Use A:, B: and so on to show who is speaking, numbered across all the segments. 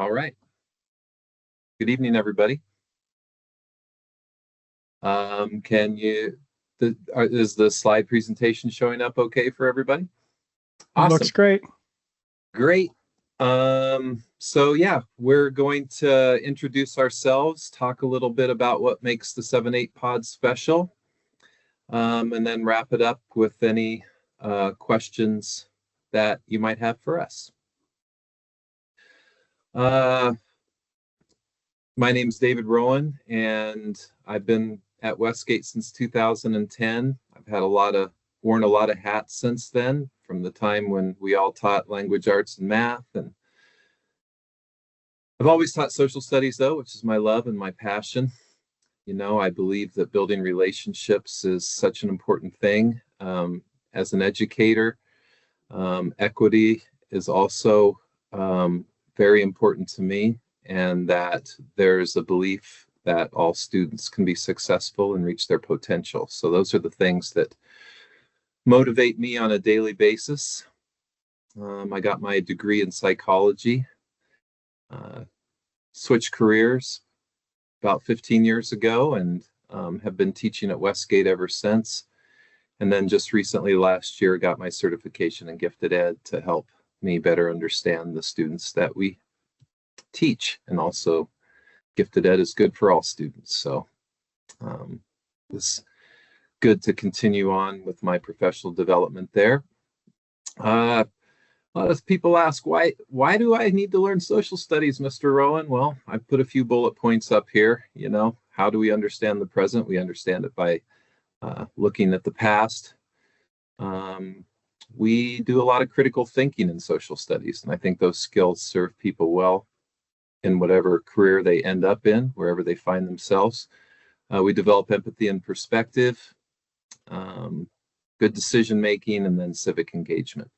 A: All right. Good evening, everybody. Is the slide presentation showing up okay for everybody?
B: Awesome. Looks great.
A: Great. So yeah, we're going to introduce ourselves, talk a little bit about what makes the 7-8 pod special, and then wrap it up with any questions that you might have for us. My name's David Rowan, and I've been at Westgate since 2010. I've worn a lot of hats since then, from the time when we all taught language arts and math. And I've always taught social studies, though, which is my love and my passion. You know, I believe that building relationships is such an important thing. As an educator, equity is also very important to me, and that there's a belief that all students can be successful and reach their potential. So those are the things that motivate me on a daily basis. I got my degree in psychology, switched careers about 15 years ago, and have been teaching at Westgate ever since. And then just recently, last year, got my certification in gifted ed to help me better understand the students that we teach. And also, gifted ed is good for all students. So it's good to continue on with my professional development there. A lot of people ask, why do I need to learn social studies, Mr. Rowan? Well, I've put a few bullet points up here. You know, how do we understand the present? We understand it by looking at the past. We do a lot of critical thinking in social studies, and I think those skills serve people well in whatever career they end up in, wherever they find themselves. We develop empathy and perspective, good decision making, and then civic engagement.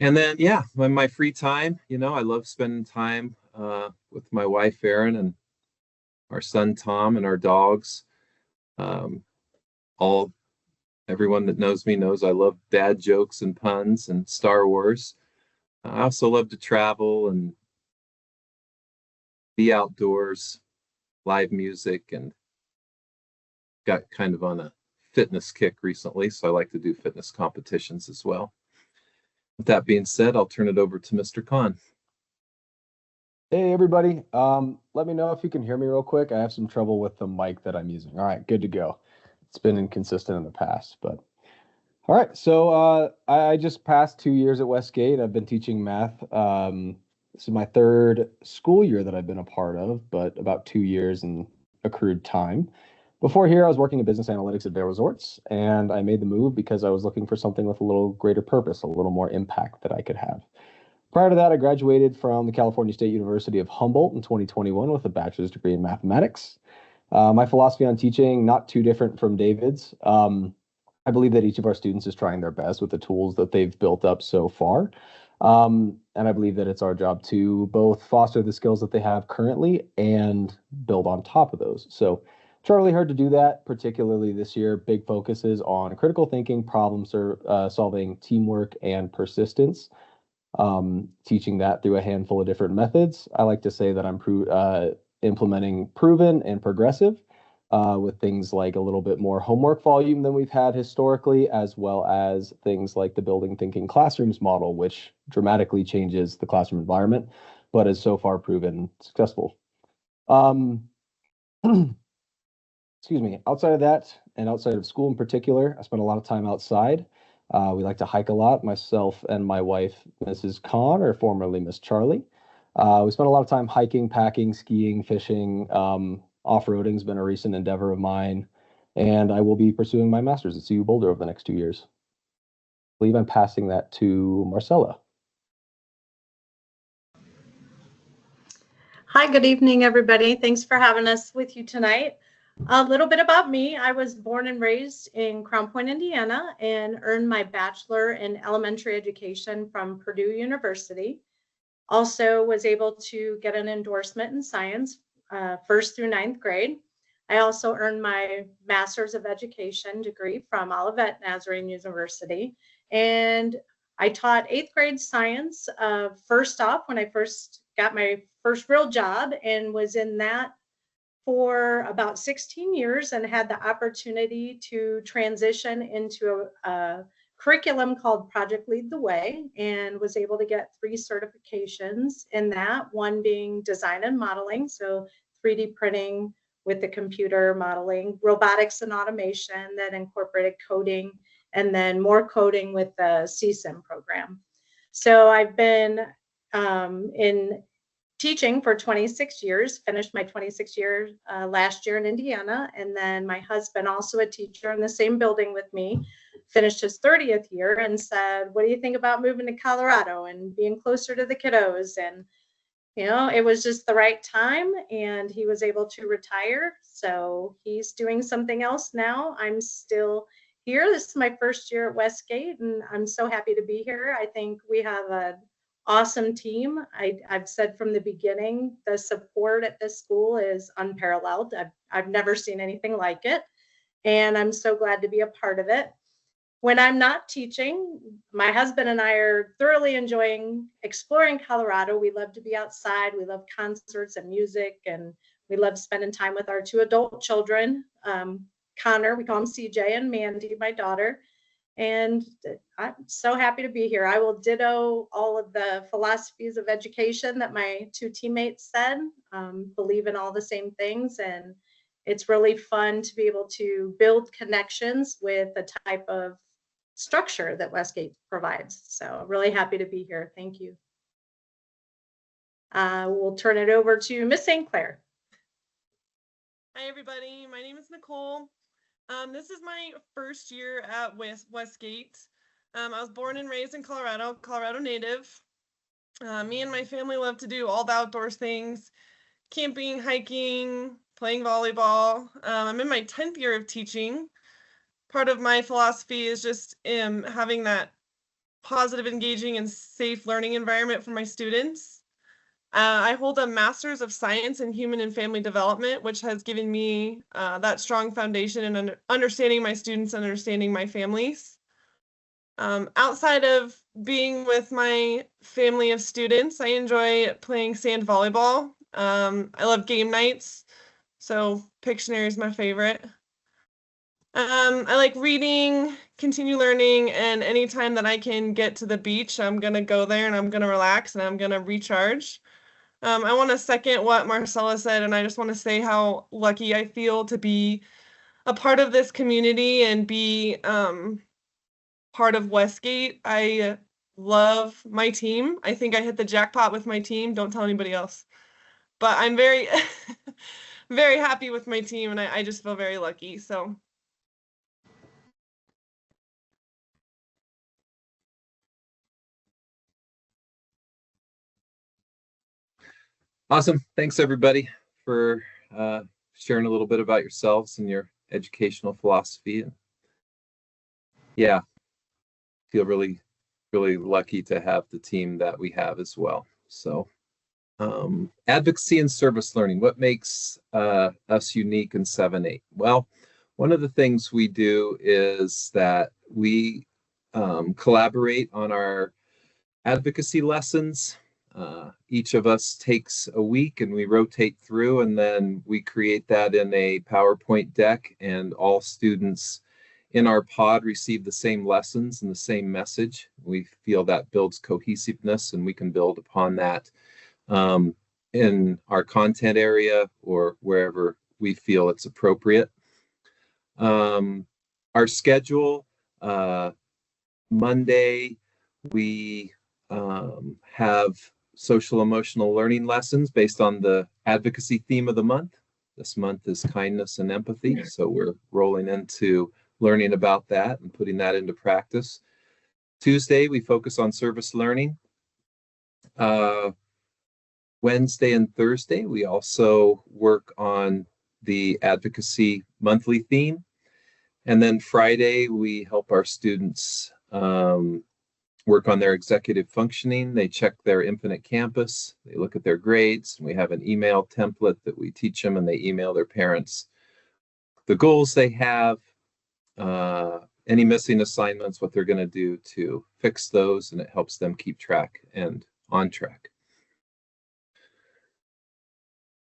A: And then, yeah, in my free time, you know, I love spending time with my wife, Erin, and our son, Tom, and our dogs. Everyone that knows me knows I love dad jokes and puns and Star Wars. I also love to travel and be outdoors, live music, and got kind of on a fitness kick recently, so I like to do fitness competitions as well. With that being said, I'll turn it over to Mr. Khan.
C: Hey, everybody. Let me know if you can hear me real quick. I have some trouble with the mic that I'm using. All right, good to go. It's been inconsistent in the past, but all right. So I just passed 2 years at Westgate. I've been teaching math. This is my third school year that I've been a part of, but about 2 years in accrued time. Before here, I was working in business analytics at Vail Resorts, and I made the move because I was looking for something with a little greater purpose, a little more impact that I could have. Prior to that, I graduated from the California State University of Humboldt in 2021 with a bachelor's degree in mathematics. My philosophy on teaching, not too different from David's. I believe that each of our students is trying their best with the tools that they've built up so far. And I believe that it's our job to both foster the skills that they have currently and build on top of those. So try really hard to do that, particularly this year. Big focuses on critical thinking, problem solving, teamwork, and persistence. Teaching that through a handful of different methods. I like to say that I'm implementing proven and progressive with things like a little bit more homework volume than we've had historically, as well as things like the building thinking classrooms model, which dramatically changes the classroom environment, but has so far proven successful. Excuse me. Outside of that, and outside of school in particular, I spend a lot of time outside. We like to hike a lot. Myself and my wife, Mrs. Khan, or formerly Miss Charlie. We spend a lot of time hiking, packing, skiing, fishing. Off-roading has been a recent endeavor of mine, and I will be pursuing my master's at CU Boulder over the next 2 years. I believe I'm passing that to Marcella.
D: Hi, good evening, everybody. Thanks for having us with you tonight. A little bit about me. I was born and raised in Crown Point, Indiana, and earned my bachelor in elementary education from Purdue University. Also was able to get an endorsement in science, 1st through 9th grade. I also earned my master's of education degree from Olivet Nazarene University. And I taught 8th grade science first off when I first got my first real job, and was in that for about 16 years and had the opportunity to transition into a curriculum called Project Lead the Way, and was able to get 3 certifications in that, one being design and modeling, so 3D printing with the computer modeling, robotics and automation that incorporated coding, and then more coding with the CSIM program. So I've been in teaching for 26 years, finished my 26 years last year in Indiana. And then my husband, also a teacher in the same building with me, finished his 30th year and said, what do you think about moving to Colorado and being closer to the kiddos? And, you know, it was just the right time, and he was able to retire. So he's doing something else now. I'm still here. This is my first year at Westgate, and I'm so happy to be here. I think we have an awesome team. I've said from the beginning, the support at this school is unparalleled. I've never seen anything like it, and I'm so glad to be a part of it. When I'm not teaching, my husband and I are thoroughly enjoying exploring Colorado. We love to be outside. We love concerts and music, and we love spending time with our 2 adult children, Connor, we call him CJ, and Mandy, my daughter. And I'm so happy to be here. I will ditto all of the philosophies of education that my 2 teammates said, believe in all the same things. And it's really fun to be able to build connections with the type of structure that Westgate provides. So really happy to be here. Thank you. We'll turn it over to Miss St. Clair.
E: Hi, everybody. My name is Nicole. This is my first year at Westgate. I was born and raised in Colorado, Colorado native. Me and my family love to do all the outdoors things, camping, hiking, playing volleyball. I'm in my 10th year of teaching. Part of my philosophy is just having that positive, engaging, and safe learning environment for my students. I hold a Master's of Science in Human and Family Development, which has given me that strong foundation in understanding my students and understanding my families. Outside of being with my family of students, I enjoy playing sand volleyball. I love game nights, so Pictionary is my favorite. I like reading, continue learning, and anytime that I can get to the beach, I'm going to go there and I'm going to relax and I'm going to recharge. I want to second what Marcella said, and I just want to say how lucky I feel to be a part of this community and be part of Westgate. I love my team. I think I hit the jackpot with my team. Don't tell anybody else. But I'm very, very happy with my team, and I just feel very lucky. So.
A: Awesome. Thanks, everybody, for sharing a little bit about yourselves and your educational philosophy. And yeah, feel really, really lucky to have the team that we have as well. So advocacy and service learning, what makes us unique in 7-8? Well, one of the things we do is that we collaborate on our advocacy lessons. Each of us takes a week and we rotate through, and then we create that in a PowerPoint deck, and all students in our pod receive the same lessons and the same message. We feel that builds cohesiveness, and we can build upon that in our content area or wherever we feel it's appropriate. Our schedule, Monday, we have social emotional learning lessons based on the advocacy theme of the month. This month is kindness and empathy, so we're rolling into learning about that and putting that into practice. Tuesday, we focus on service learning. Wednesday and Thursday, we also work on the advocacy monthly theme. And then Friday, we help our students work on their executive functioning. They check their Infinite Campus, they look at their grades, and we have an email template that we teach them, and they email their parents the goals they have, any missing assignments, what they're going to do to fix those, and it helps them keep track and on track.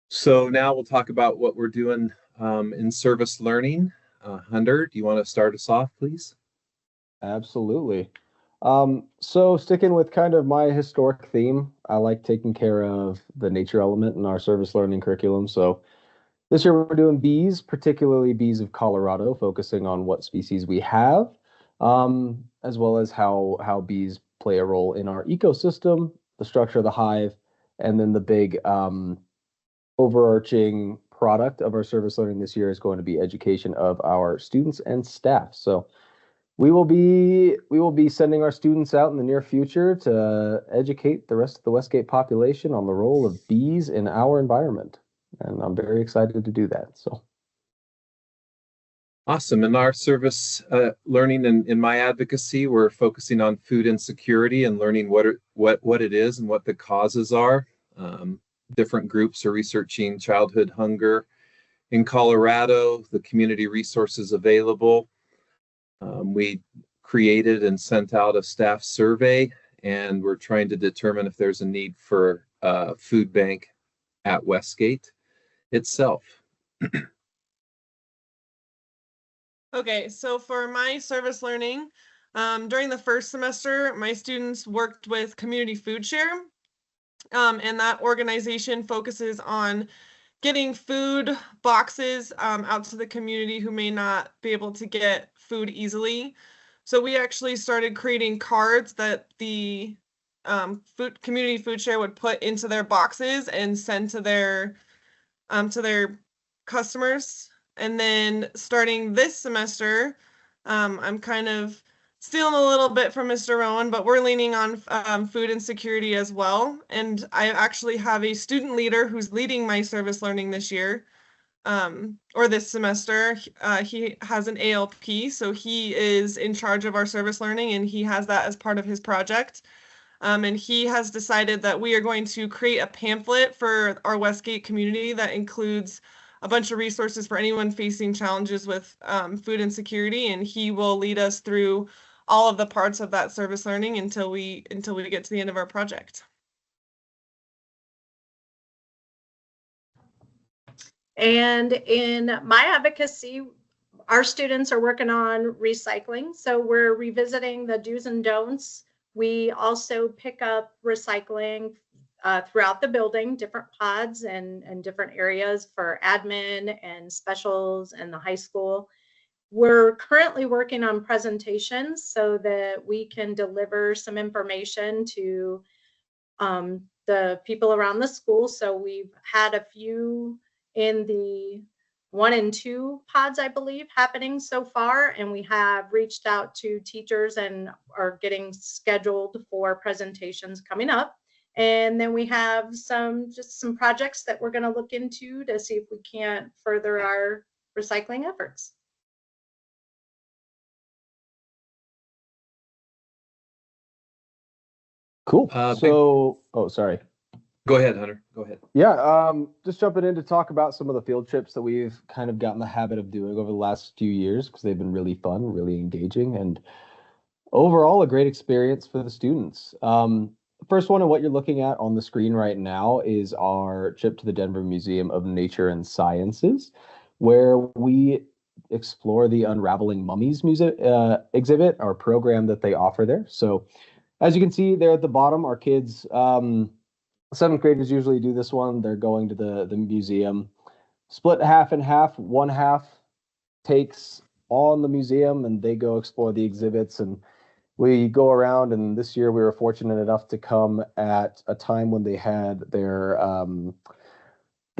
A: So now we'll talk about what we're doing in service learning. Hunter, do you want to start us off, please?
C: Absolutely. So sticking with kind of my historic theme, I like taking care of the nature element in our service learning curriculum. So this year we're doing bees, particularly bees of Colorado, focusing on what species we have, as well as how bees play a role in our ecosystem, the structure of the hive, and then the big overarching product of our service learning this year is going to be education of our students and staff. So we will be sending our students out in the near future to educate the rest of the Westgate population on the role of bees in our environment. And I'm very excited to do that. So
A: awesome. In our service learning and in my advocacy, we're focusing on food insecurity and learning what it is and what the causes are. Different groups are researching childhood hunger. In Colorado, the community resources available. We created and sent out a staff survey, and we're trying to determine if there's a need for a food bank at Westgate itself.
E: Okay, so for my service learning, during the first semester, my students worked with Community Food Share, and that organization focuses on getting food boxes out to the community who may not be able to get food easily. So we actually started creating cards that the Community Food Share would put into their boxes and send to their customers. And then starting this semester, I'm kind of stealing a little bit from Mr. Rowan, but we're leaning on food insecurity as well. And I actually have a student leader who's leading my service learning this year, or this semester. He has an ALP, so he is in charge of our service learning, and he has that as part of his project. And he has decided that we are going to create a pamphlet for our Westgate community that includes a bunch of resources for anyone facing challenges with food insecurity, and he will lead us through all of the parts of that service learning until we get to the end of our project.
D: And in my advocacy, our students are working on recycling. So we're revisiting the do's and don'ts. We also pick up recycling throughout the building, different pods and different areas for admin and specials and the high school. We're currently working on presentations so that we can deliver some information to the people around the school. So we've had a few in the 1 and 2 pods, I believe, happening so far, and we have reached out to teachers and are getting scheduled for presentations coming up. And then we have some projects that we're going to look into to see if we can't further our recycling efforts.
C: cool. Oh, sorry.
A: Go ahead, Hunter. Go ahead.
C: Yeah, just jumping in to talk about some of the field trips that we've kind of gotten the habit of doing over the last few years, because they've been really fun, really engaging, and overall a great experience for the students. First one, and what you're looking at on the screen right now, is our trip to the Denver Museum of Nature and Sciences, where we explore the Unraveling Mummies exhibit, our program that they offer there. So as you can see there at the bottom, our kids, 7th graders usually do this one. They're going to the museum, split half and half. One half takes on the museum and they go explore the exhibits, and we go around. And this year we were fortunate enough to come at a time when they had their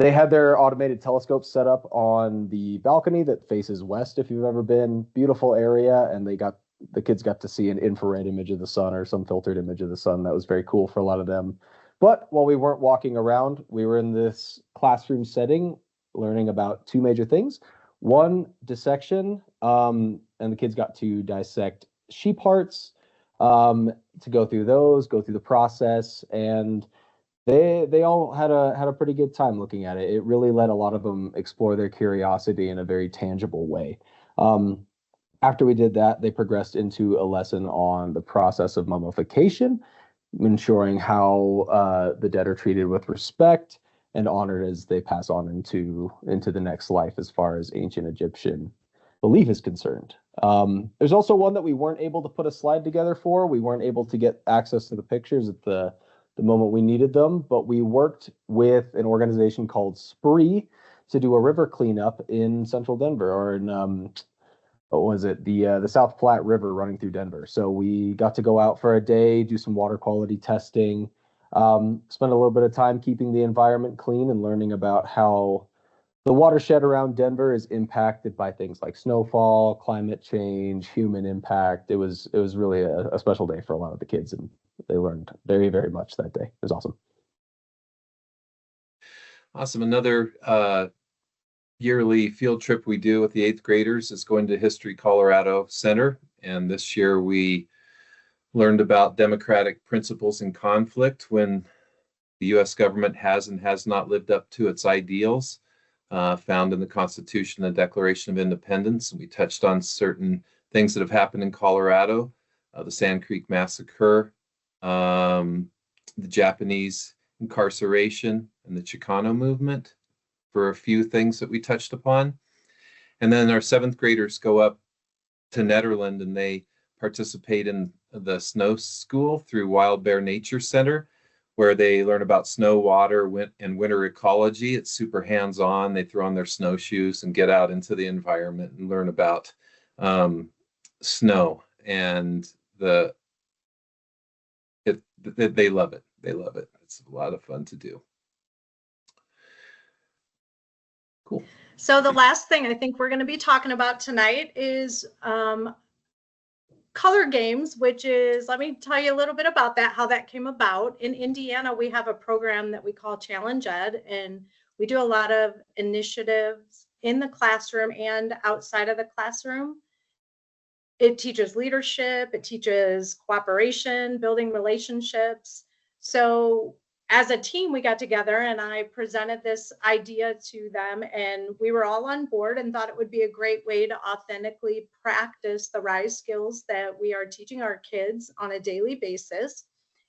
C: automated telescopes set up on the balcony that faces west. If you've ever been, beautiful area, and the kids got to see an infrared image of the sun or some filtered image of the sun. That was very cool for a lot of them. But while we weren't walking around, we were in this classroom setting learning about 2 major things. One, dissection, and the kids got to dissect sheep hearts, to go through the process, and they all had a pretty good time looking at it. It really let a lot of them explore their curiosity in a very tangible way. After we did that, they progressed into a lesson on the process of mummification, ensuring how the dead are treated with respect and honored as they pass on into the next life as far as ancient Egyptian belief is concerned. There's also one that we weren't able to put a slide together for. We weren't able to get access to the pictures at the moment we needed them, but we worked with an organization called SPED to do a river cleanup in central Denver, or in what was it, the South Platte River running through Denver. So we got to go out for a day, do some water quality testing, spend a little bit of time keeping the environment clean and learning about how the watershed around Denver is impacted by things like snowfall, climate change, human impact. It was really a special day for a lot of the kids, and they learned very, very much that day. It was awesome.
A: Awesome. Another yearly field trip we do with the 8th graders is going to History Colorado Center. And this year we learned about democratic principles in conflict when the U.S. government has and has not lived up to its ideals found in the Constitution and the Declaration of Independence. And we touched on certain things that have happened in Colorado, the Sand Creek Massacre, the Japanese incarceration, and the Chicano movement, for a few things that we touched upon. And then our 7th graders go up to Nederland and they participate in the snow school through Wild Bear Nature Center, where they learn about snow, water, and winter ecology. It's super hands-on. They throw on their snowshoes and get out into the environment and learn about snow. And they love it. They love it. It's a lot of fun to do. Cool.
D: So the last thing I think we're going to be talking about tonight is color games, which is, let me tell you a little bit about that, how that came about. In Indiana, we have a program that we call Challenge Ed, and we do a lot of initiatives in the classroom and outside of the classroom. It teaches leadership, it teaches cooperation, building relationships. So as a team, we got together and I presented this idea to them, and we were all on board and thought it would be a great way to authentically practice the RISE skills that we are teaching our kids on a daily basis.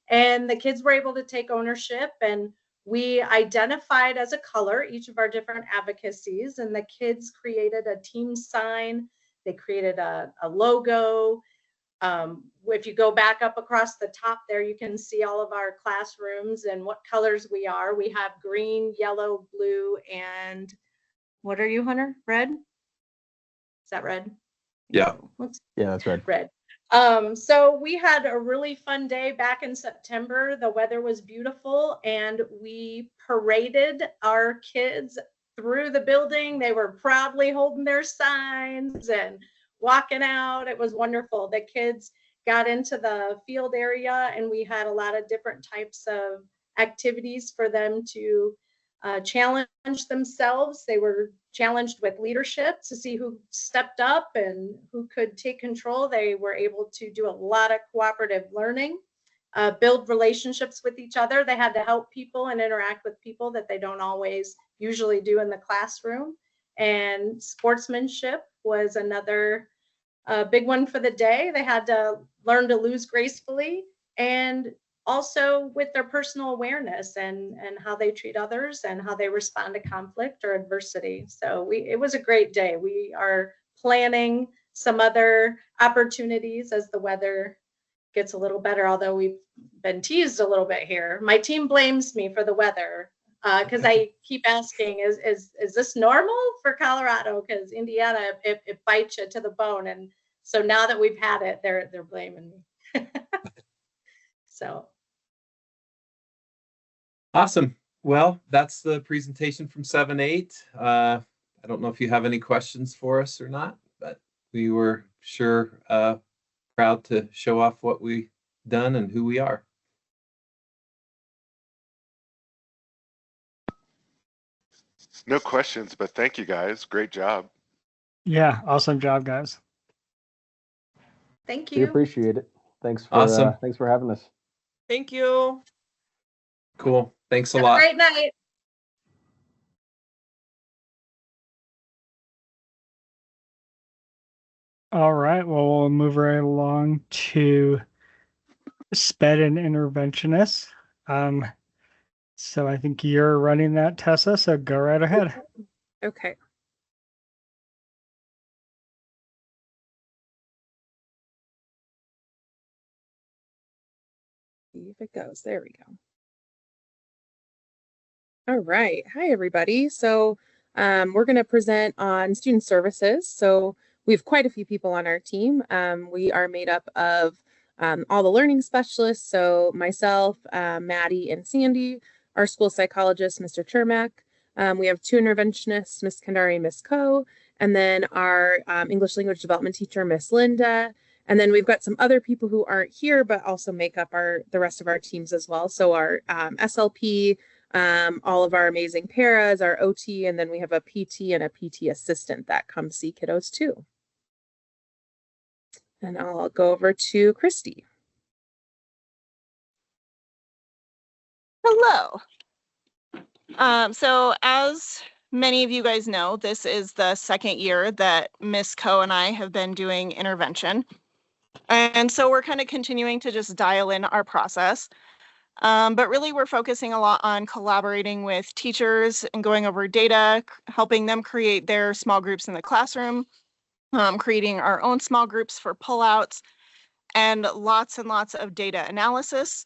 D: And the kids were able to take ownership, and we identified as a color each of our different advocacies, and the kids created a team sign. They created a logo. If you go back up across the top there, you can see all of our classrooms and what colors we are. We have green, yellow, blue, and what are you, Hunter? Red? Is that red?
A: Yeah.
C: Yeah, that's red.
D: Red. So we had a really fun day back in September. The weather was beautiful, and we paraded our kids through the building. They were proudly holding their signs and walking out. It was wonderful. The kids got into the field area, and we had a lot of different types of activities for them to challenge themselves. They were challenged with leadership to see who stepped up and who could take control. They were able to do a lot of cooperative learning, build relationships with each other. They had to help people and interact with people that they don't always usually do in the classroom. And sportsmanship was another big one for the day. They had to learn to lose gracefully, and also with their personal awareness and how they treat others and how they respond to conflict or adversity. So it was a great day. We are planning some other opportunities as the weather gets a little better, although we've been teased a little bit here. My team blames me for the weather because I keep asking, is this normal for Colorado? Because Indiana, it bites you to the bone. And so now that we've had it, they're blaming me. So.
A: Awesome. Well, that's the presentation from 7-8. I don't know if you have any questions for us or not, but we were sure proud to show off what we've done and who we are.
F: No questions, but thank you guys. Great job.
B: Yeah, awesome job, guys.
D: Thank
C: We
D: you.
C: appreciate it. Thanks for
A: Awesome.
C: Thanks for having us.
E: Thank you.
A: Cool. Thanks a
D: Have
A: lot.
D: a great night.
B: All right. Well, we'll move right along to SPED and interventionists. So I think you're running that, Tessa, so go right ahead.
G: Okay. See if it goes. There we go. All right. Hi, everybody. So we're going to present on student services. So we have quite a few people on our team. We are made up of all the learning specialists. So myself, Maddie, and Sandy, our school psychologist, Mr. Chermak. We have 2 interventionists, Miss Kandari and Miss Ko, and then our English language development teacher, Miss Linda. And then we've got some other people who aren't here, but also make up the rest of our teams as well. So our SLP, all of our amazing paras, our OT, and then we have a PT and a PT assistant that come see kiddos too. And I'll go over to Christy.
H: Hello. So as many of you guys know, this is the second year that Miss Ko and I have been doing intervention. And so we're kind of continuing to just dial in our process. But really we're focusing a lot on collaborating with teachers and going over data, helping them create their small groups in the classroom, creating our own small groups for pullouts, and lots of data analysis.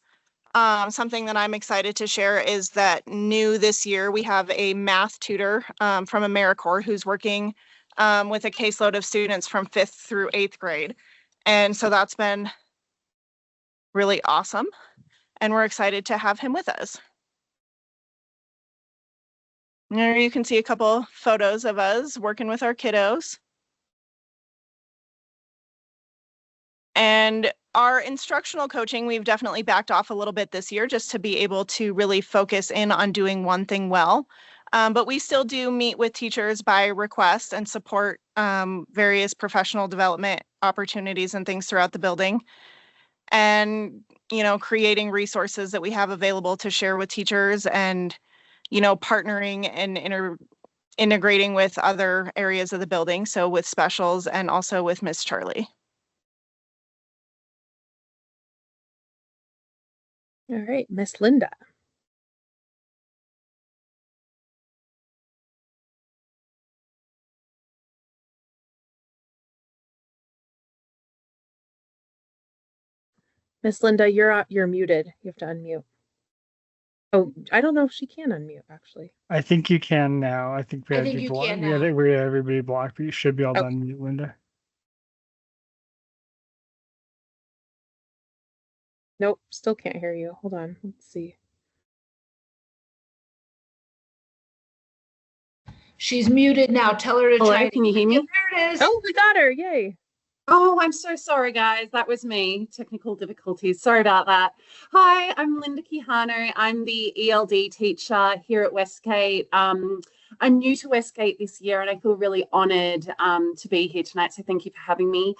H: Something that I'm excited to share is that new this year, we have a math tutor from AmeriCorps who's working with a caseload of students from 5th through 8th grade. And so that's been really awesome. And we're excited to have him with us. There you can see a couple photos of us working with our kiddos. And our instructional coaching, we've definitely backed off a little bit this year just to be able to really focus in on doing one thing well. But we still do meet with teachers by request and support various professional development opportunities and things throughout the building. And, you know, creating resources that we have available to share with teachers and, you know, partnering and integrating with other areas of the building. So with specials and also with Miss Charlie.
G: All right, Miss Linda. Miss Linda, you're muted. You have to unmute. Oh, I don't know if she can unmute actually.
B: I think you can now. I think we
D: I
B: had
D: think
B: you
D: you
B: blocked.
D: can
B: We had
D: now.
B: everybody blocked, but you should be able to
G: Okay.
B: unmute Linda.
G: Nope, still can't hear you. Hold on, let's see.
D: She's muted now. Tell her to
I: Hello,
D: try.
I: can you hear me?
D: There it is.
G: Oh, we got her, yay.
I: Oh, I'm so sorry, guys. That was me. Technical difficulties. Sorry about that. Hi, I'm Linda Quijano. I'm the ELD teacher here at Westgate. I'm new to Westgate this year and I feel really honored to be here tonight. So thank you for having me.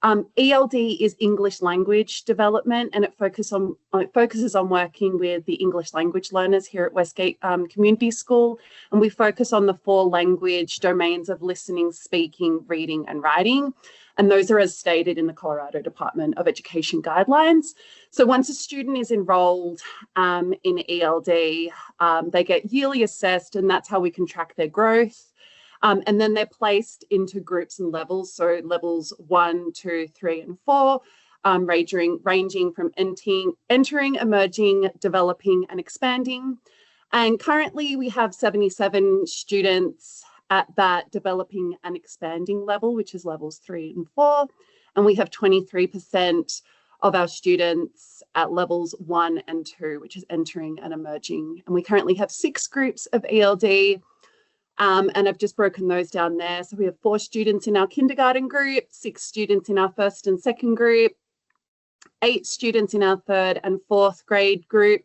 I: ELD is English language development, and it focuses on working with the English language learners here at Westgate Community School. And we focus on the 4 language domains of listening, speaking, reading, and writing. And those are as stated in the Colorado Department of Education guidelines. So once a student is enrolled in ELD, they get yearly assessed, and that's how we can track their growth. And then they're placed into groups and levels. So levels 1, 2, 3, and 4, ranging from entering, emerging, developing, and expanding. And currently we have 77 students at that developing and expanding level, which is levels 3 and 4. And we have 23% of our students at levels 1 and 2, which is entering and emerging. And we currently have 6 groups of ELD. And I've just broken those down there. So we have 4 students in our kindergarten group, 6 students in our 1st and 2nd group, 8 students in our 3rd and 4th grade group,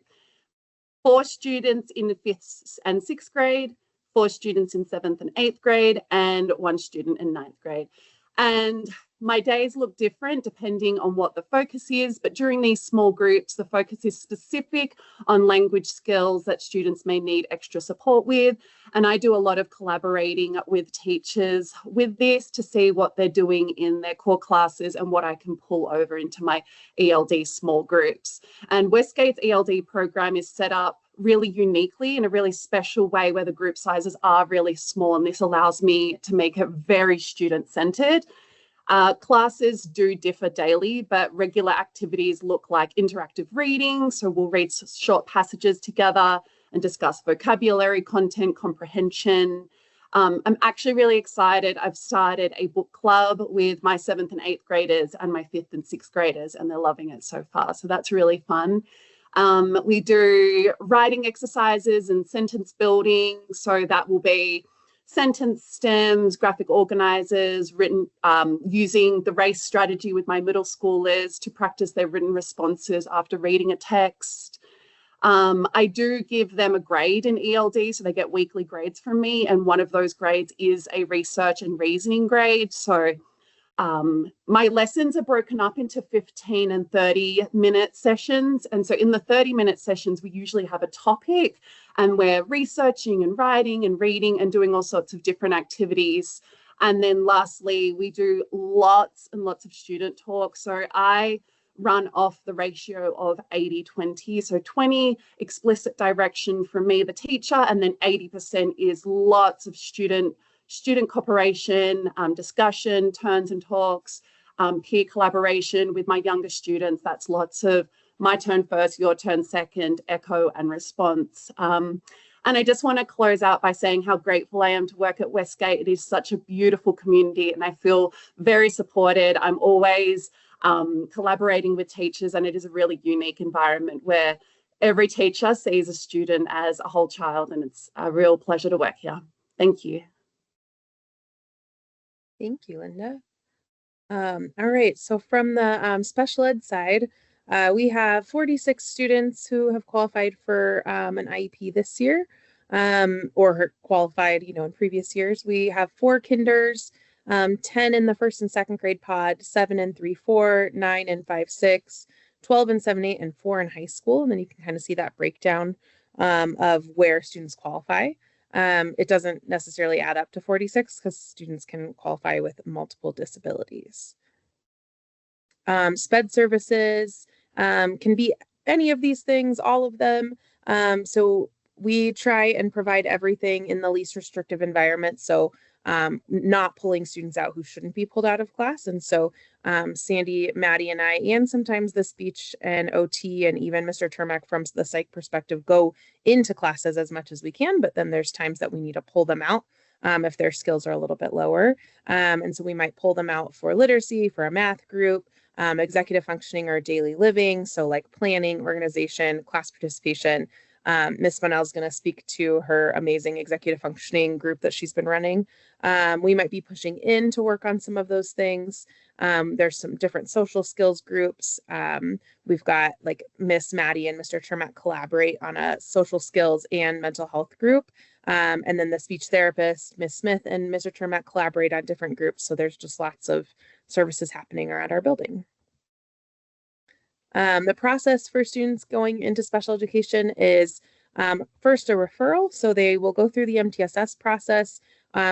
I: 4 students in the 5th and 6th grade, 4 students in 7th and 8th grade, and 1 student in 9th grade. And my days look different depending on what the focus is, but during these small groups, the focus is specific on language skills that students may need extra support with. And I do a lot of collaborating with teachers with this to see what they're doing in their core classes and what I can pull over into my ELD small groups. And Westgate's ELD program is set up really uniquely in a really special way where the group sizes are really small, and this allows me to make it very student-centered. Classes do differ daily, but regular activities look like interactive reading. So we'll read short passages together and discuss vocabulary, content, comprehension. I'm actually really excited. I've started a book club with my 7th and 8th graders and my 5th and 6th graders, and they're loving it so far. So that's really fun. We do writing exercises and sentence building. So that will be sentence stems, graphic organizers, written using the race strategy with my middle schoolers to practice their written responses after reading a text. I do give them a grade in ELD, so they get weekly grades from me, and one of those grades is a research and reasoning grade. So my lessons are broken up into 15 and 30-minute sessions. And so in the 30-minute sessions, we usually have a topic and we're researching and writing and reading and doing all sorts of different activities. And then lastly, we do lots and lots of student talk. So I run off the ratio of 80-20. So 20 explicit direction from me, the teacher, and then 80% is lots of student cooperation, discussion, turns and talks, peer collaboration with my younger students. That's lots of my turn first, your turn second, echo and response. And I just want to close out by saying how grateful I am to work at Westgate. It is such a beautiful community and I feel very supported. I'm always collaborating with teachers, and it is a really unique environment where every teacher sees a student as a whole child, and it's a real pleasure to work here. Thank you.
G: Thank you, Linda. All right, so from the special ed side, we have 46 students who have qualified for an IEP this year, or qualified, in previous years. We have 4 kinders, 10 in the 1st and 2nd grade pod, 7 in 3-4, 9 in 5-6, 12 in 7-8, and 4 in high school. And then you can kind of see that breakdown of where students qualify. It doesn't necessarily add up to 46 because students can qualify with multiple disabilities. SPED services can be any of these things, all of them. So we try and provide everything in the least restrictive environment. So not pulling students out who shouldn't be pulled out of class. And so Sandy, Maddie, and I, and sometimes the speech and OT and even Mr. Termack from the psych perspective go into classes as much as we can, but then there's times that we need to pull them out if their skills are a little bit lower. And so we might pull them out for literacy, for a math group, executive functioning or daily living. So like planning, organization, class participation. Ms. Bunnell is going to speak to her amazing executive functioning group that she's been running. We might be pushing in to work on some of those things. There's some different social skills groups. We've got like Miss Maddie and Mr. Termack collaborate on a social skills and mental health group. And then the speech therapist, Miss Smith and Mr. Termack collaborate on different groups. So there's just lots of services happening around our building. The process for students going into special education is first a referral. So they will go through the MTSS process,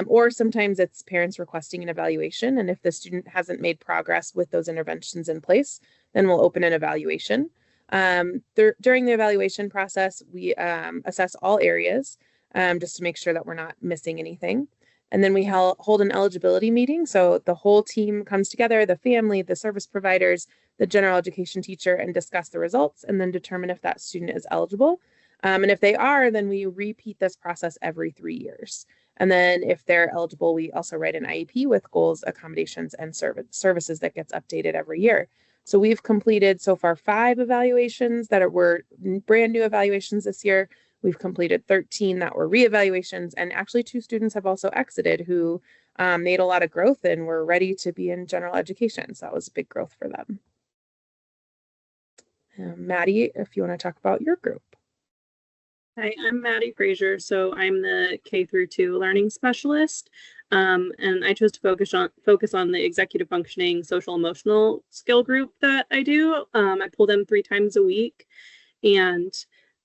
G: or sometimes it's parents requesting an evaluation. And if the student hasn't made progress with those interventions in place, then we'll open an evaluation. During the evaluation process, we assess all areas just to make sure that we're not missing anything. And then we hold an eligibility meeting. So the whole team comes together, the family, the service providers, the general education teacher, and discuss the results and then determine if that student is eligible. And if they are, then we repeat this process every 3 years. And then if they're eligible, we also write an IEP with goals, accommodations, and services that gets updated every year. So we've completed so far 5 evaluations that were brand new evaluations this year. We've completed 13 that were reevaluations, and actually 2 students have also exited who made a lot of growth and were ready to be in general education. So that was a big growth for them. Maddie, if you want to talk about your group.
J: Hi, I'm Maddie Frazier. So I'm the K-2 learning specialist. And I chose to focus on the executive functioning social emotional skill group that I do. I pull them 3 times a week. And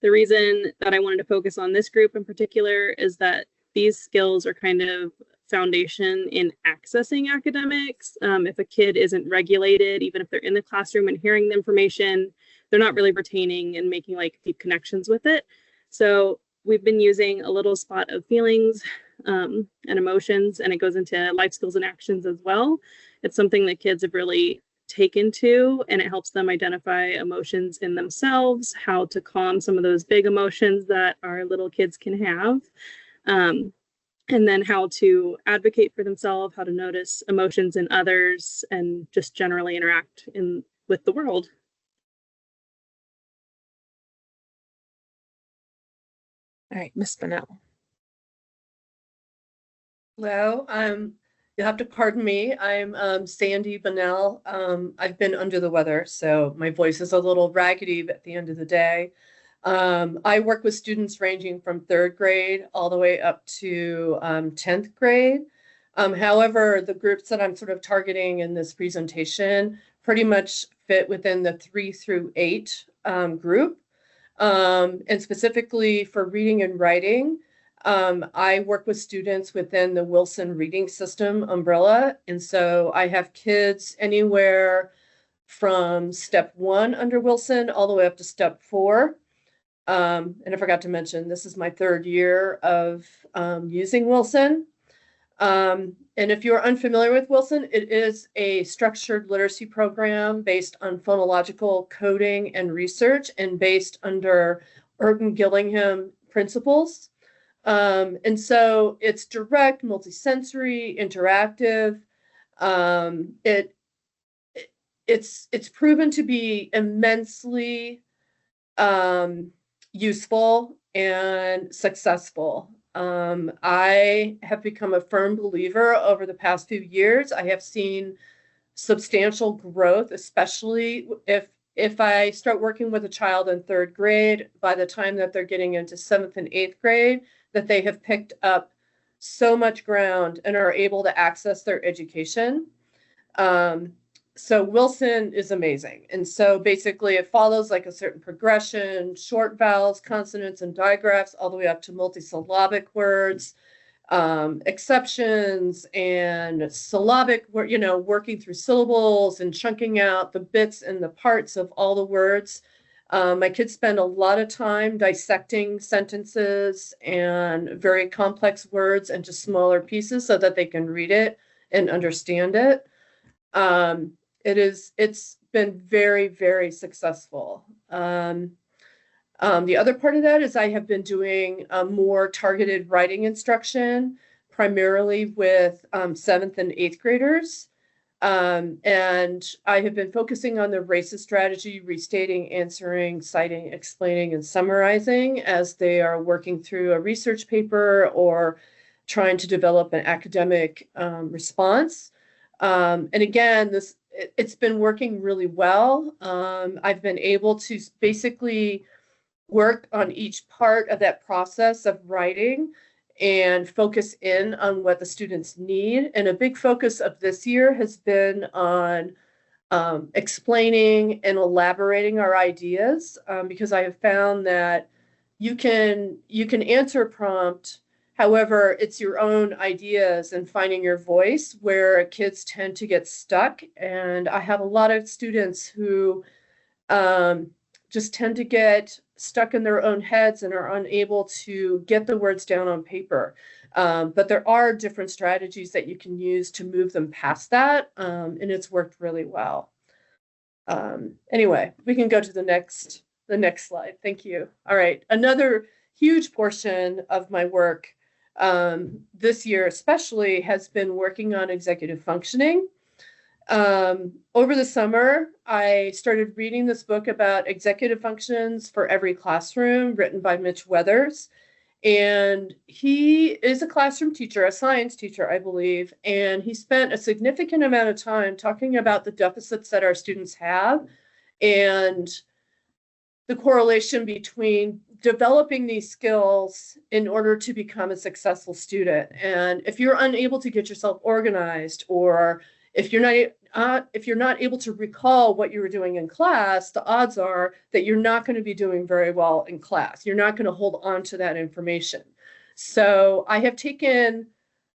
J: the reason that I wanted to focus on this group in particular is that these skills are kind of foundation in accessing academics. If a kid isn't regulated, even if they're in the classroom and hearing the information, they're not really retaining and making like deep connections with it. So we've been using a little spot of feelings and emotions, and it goes into life skills and actions as well. It's something that kids have really taken to, and it helps them identify emotions in themselves, how to calm some of those big emotions that our little kids can have, and then how to advocate for themselves, how to notice emotions in others, and just generally interact with the world.
G: All right, Miss Bennell.
K: Hello, you'll have to pardon me. I'm Sandy Bennell. I've been under the weather, so my voice is a little raggedy at the end of the day. I work with students ranging from 3rd grade all the way up to 10th grade. However, the groups that I'm sort of targeting in this presentation pretty much fit within the 3 through 8 group. And specifically for reading and writing, I work with students within the Wilson Reading System umbrella. And so I have kids anywhere from step 1 under Wilson all the way up to step 4. And I forgot to mention, this is my 3rd year of using Wilson. And if you're unfamiliar with Wilson, it is a structured literacy program based on phonological coding and research and based under Urban Gillingham principles. And so it's direct, multisensory, interactive. It's proven to be immensely useful and successful. I have become a firm believer over the past few years. I have seen substantial growth, especially if I start working with a child in 3rd grade, by the time that they're getting into 7th and 8th grade, that they have picked up so much ground and are able to access their education. So Wilson is amazing. And so basically it follows like a certain progression, short vowels, consonants, and digraphs, all the way up to multisyllabic words, exceptions, and syllabic, working through syllables and chunking out the bits and the parts of all the words. My kids spend a lot of time dissecting sentences and very complex words into smaller pieces so that they can read it and understand it. It's been very, very successful. The other part of that is I have been doing more targeted writing instruction, primarily with 7th and 8th graders. And I have been focusing on the racist strategy, restating, answering, citing, explaining, and summarizing as they are working through a research paper or trying to develop an academic response. And again, it's been working really well. I've been able to basically work on each part of that process of writing and focus in on what the students need. And a big focus of this year has been on explaining and elaborating our ideas, because I have found that you can answer a prompt. However, it's your own ideas and finding your voice where kids tend to get stuck. And I have a lot of students who just tend to get stuck in their own heads and are unable to get the words down on paper. But there are different strategies that you can use to move them past that. And it's worked really well. Anyway, we can go to the next slide. Thank you. All right. Another huge portion of my work this year especially has been working on executive functioning. Over the summer, I started reading this book about executive functions for every classroom, written by Mitch Weathers. And he is a classroom teacher, a science teacher, I believe. And he spent a significant amount of time talking about the deficits that our students have and the correlation between developing these skills in order to become a successful student. And if you're unable to get yourself organized, or if you're not able to recall what you were doing in class, the odds are that you're not going to be doing very well in class. You're not going to hold on to that information. So I have taken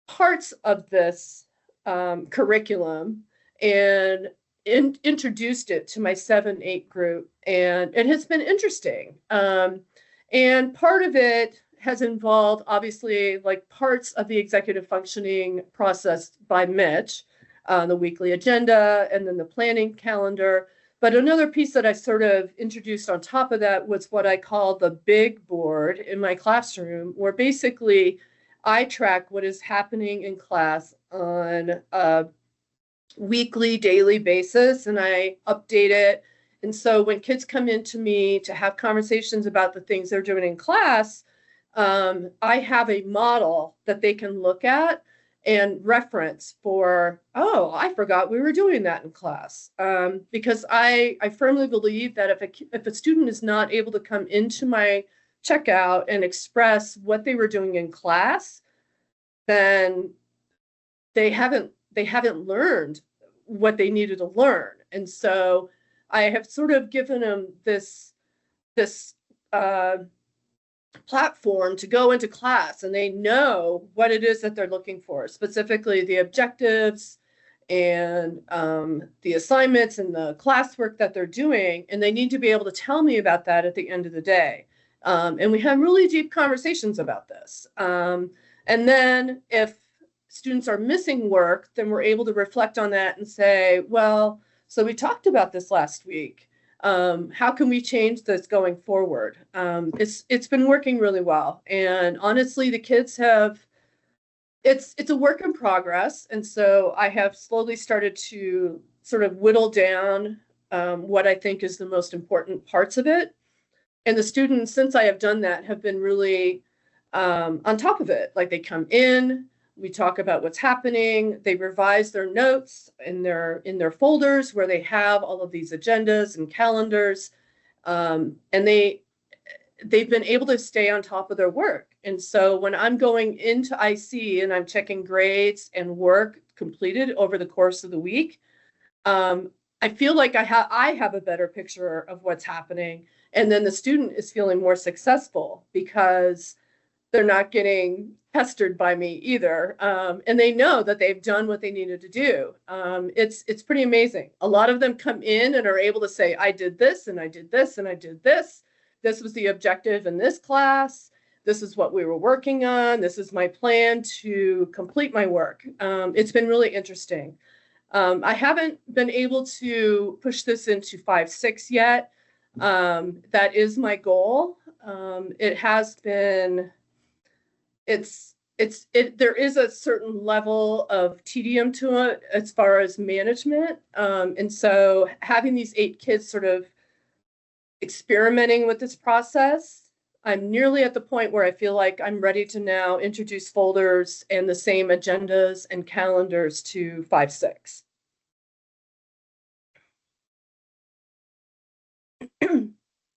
K: parts of this curriculum and introduced it to my 7-8 group, and it has been interesting. And part of it has involved, obviously, like parts of the executive functioning process by Mitch, the weekly agenda, and then the planning calendar. But another piece that I sort of introduced on top of that was what I call the big board in my classroom, where basically I track what is happening in class on a weekly, daily basis, and I update it. And so when kids come into me to have conversations about the things they're doing in class, I have a model that they can look at and reference for, oh, I forgot we were doing that in class. Because I firmly believe that if a student is not able to come into my checkout and express what they were doing in class, then they haven't learned what they needed to learn. And so I have sort of given them this platform to go into class, and they know what it is that they're looking for, specifically the objectives and the assignments and the classwork that they're doing, and they need to be able to tell me about that at the end of the day. And we have really deep conversations about this. And then if students are missing work, then we're able to reflect on that and say, well, so we talked about this last week. How can we change this going forward? It's been working really well. And honestly, the kids have, it's a work in progress. And so I have slowly started to sort of whittle down what I think is the most important parts of it. And the students, since I have done that, have been really on top of it. Like they come in, we talk about what's happening. They revise their notes in their folders where they have all of these agendas and calendars, and they've been able to stay on top of their work. And so when I'm going into IC and I'm checking grades and work completed over the course of the week, I feel like I have a better picture of what's happening, and then the student is feeling more successful because they're not getting pestered by me either. And they know that they've done what they needed to do. It's pretty amazing. A lot of them come in and are able to say, I did this and I did this and I did this. This was the objective in this class. This is what we were working on. This is my plan to complete my work. It's been really interesting. I haven't been able to push this into 5-6 yet. That is my goal. It has been, there is a certain level of tedium to it as far as management. And so having these 8 kids sort of experimenting with this process, I'm nearly at the point where I feel like I'm ready to now introduce folders and the same agendas and calendars to 5-6.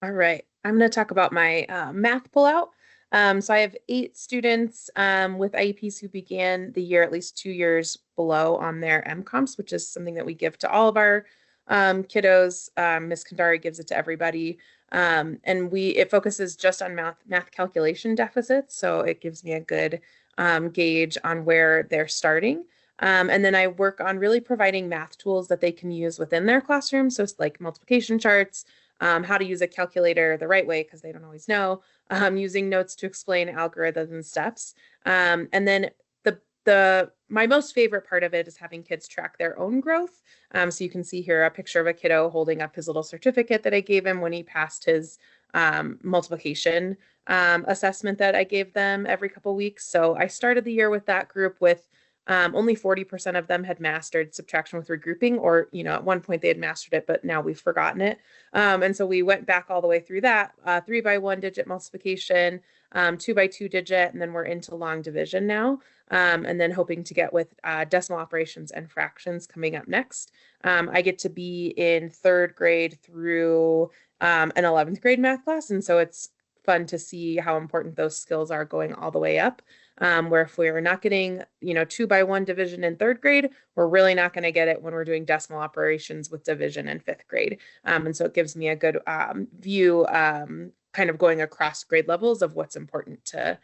G: All right, I'm going to talk about my math pullout. So I have 8 students with IEPs who began the year at least 2 years below on their MCOMPs, which is something that we give to all of our kiddos. Ms. Kandari gives it to everybody. And it focuses just on math calculation deficits. So it gives me a good gauge on where they're starting. And then I work on really providing math tools that they can use within their classroom. So it's like multiplication charts, how to use a calculator the right way, because they don't always know, using notes to explain algorithms and steps. And then my most favorite part of it is having kids track their own growth. So you can see here a picture of a kiddo holding up his little certificate that I gave him when he passed his multiplication assessment that I gave them every couple weeks. So I started the year with that group with only 40% of them had mastered subtraction with regrouping, or, at one point they had mastered it, but now we've forgotten it. And so we went back all the way through that, 3 by 1 digit multiplication, 2 by 2 digit, and then we're into long division now. And then hoping to get with decimal operations and fractions coming up next. I get to be in 3rd grade through an 11th grade math class. And so it's fun to see how important those skills are going all the way up. Where if we're not getting, 2 by 1 division in 3rd grade, we're really not going to get it when we're doing decimal operations with division in 5th grade. And so it gives me a good view, kind of going across grade levels of what's important to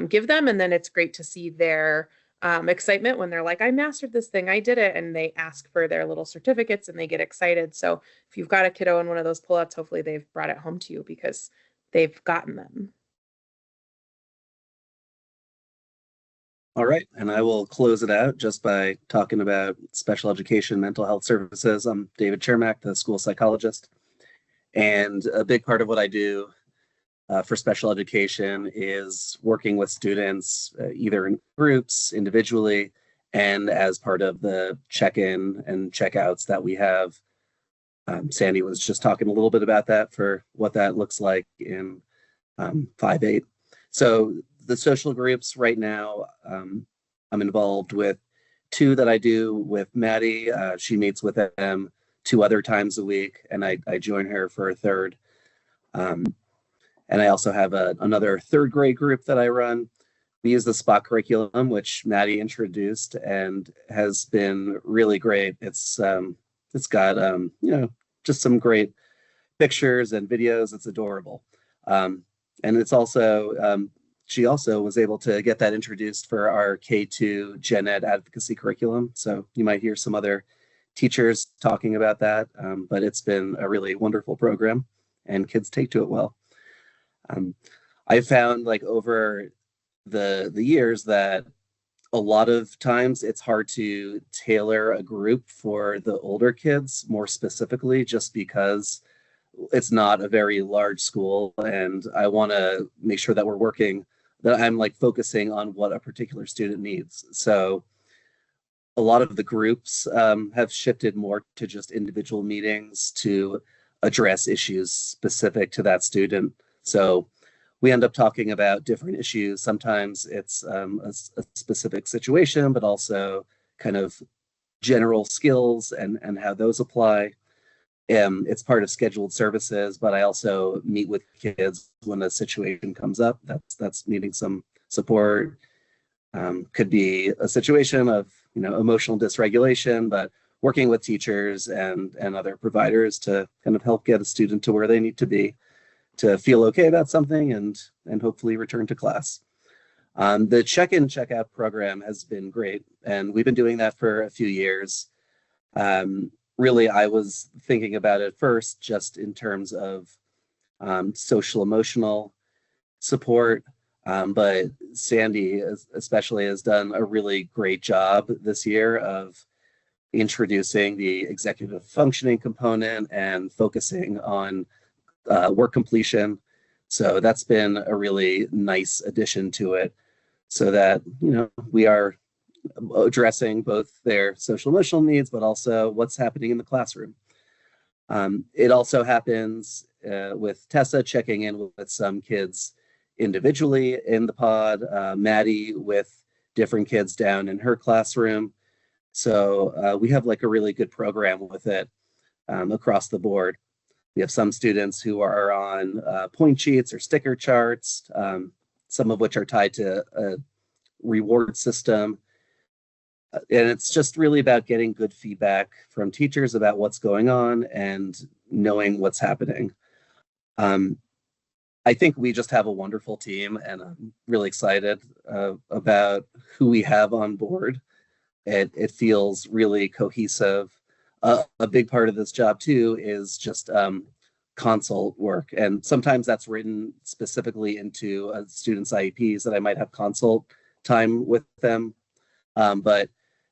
G: give them. And then it's great to see their excitement when they're like, I mastered this thing, I did it. And they ask for their little certificates and they get excited. So if you've got a kiddo in one of those pullouts, hopefully they've brought it home to you because they've gotten them.
L: All right, and I will close it out just by talking about special education mental health services. I'm David Chermak, the school psychologist, and a big part of what I do for special education is working with students either in groups, individually, and as part of the check-in and check-outs that we have. Sandy was just talking a little bit about that for what that looks like in 5-8. So the social groups right now, I'm involved with 2 that I do with Maddie. She meets with them 2 other times a week, and I join her for a third. And I also have another 3rd grade group that I run. We use the SPED curriculum, which Maddie introduced, and has been really great. It's got just some great pictures and videos. It's adorable. And it's also she also was able to get that introduced for our K2 Gen Ed advocacy curriculum. So you might hear some other teachers talking about that, but it's been a really wonderful program and kids take to it well. I found like over the years that a lot of times it's hard to tailor a group for the older kids more specifically, just because it's not a very large school, and I want to make sure that I'm like focusing on what a particular student needs. So a lot of the groups have shifted more to just individual meetings to address issues specific to that student. So we end up talking about different issues. Sometimes it's a specific situation, but also kind of general skills and how those apply. It's part of scheduled services, but I also meet with kids when a situation comes up that's needing some support. Could be a situation of emotional dysregulation, but working with teachers and other providers to kind of help get a student to where they need to be to feel okay about something and hopefully return to class. The check-in, check-out program has been great, and we've been doing that for a few years. Really, I was thinking about it first just in terms of social emotional support, but Sandy especially has done a really great job this year of introducing the executive functioning component and focusing on work completion. So that's been a really nice addition to it, so that we are addressing both their social emotional needs, but also what's happening in the classroom. It also happens with Tessa checking in with some kids individually in the pod, Maddie with different kids down in her classroom. So we have like a really good program with it across the board. We have some students who are on point sheets or sticker charts, some of which are tied to a reward system. And it's just really about getting good feedback from teachers about what's going on and knowing what's happening. I think we just have a wonderful team, and I'm really excited about who we have on board. It feels really cohesive. A big part of this job too is just consult work, and sometimes that's written specifically into a student's IEPs that I might have consult time with them. But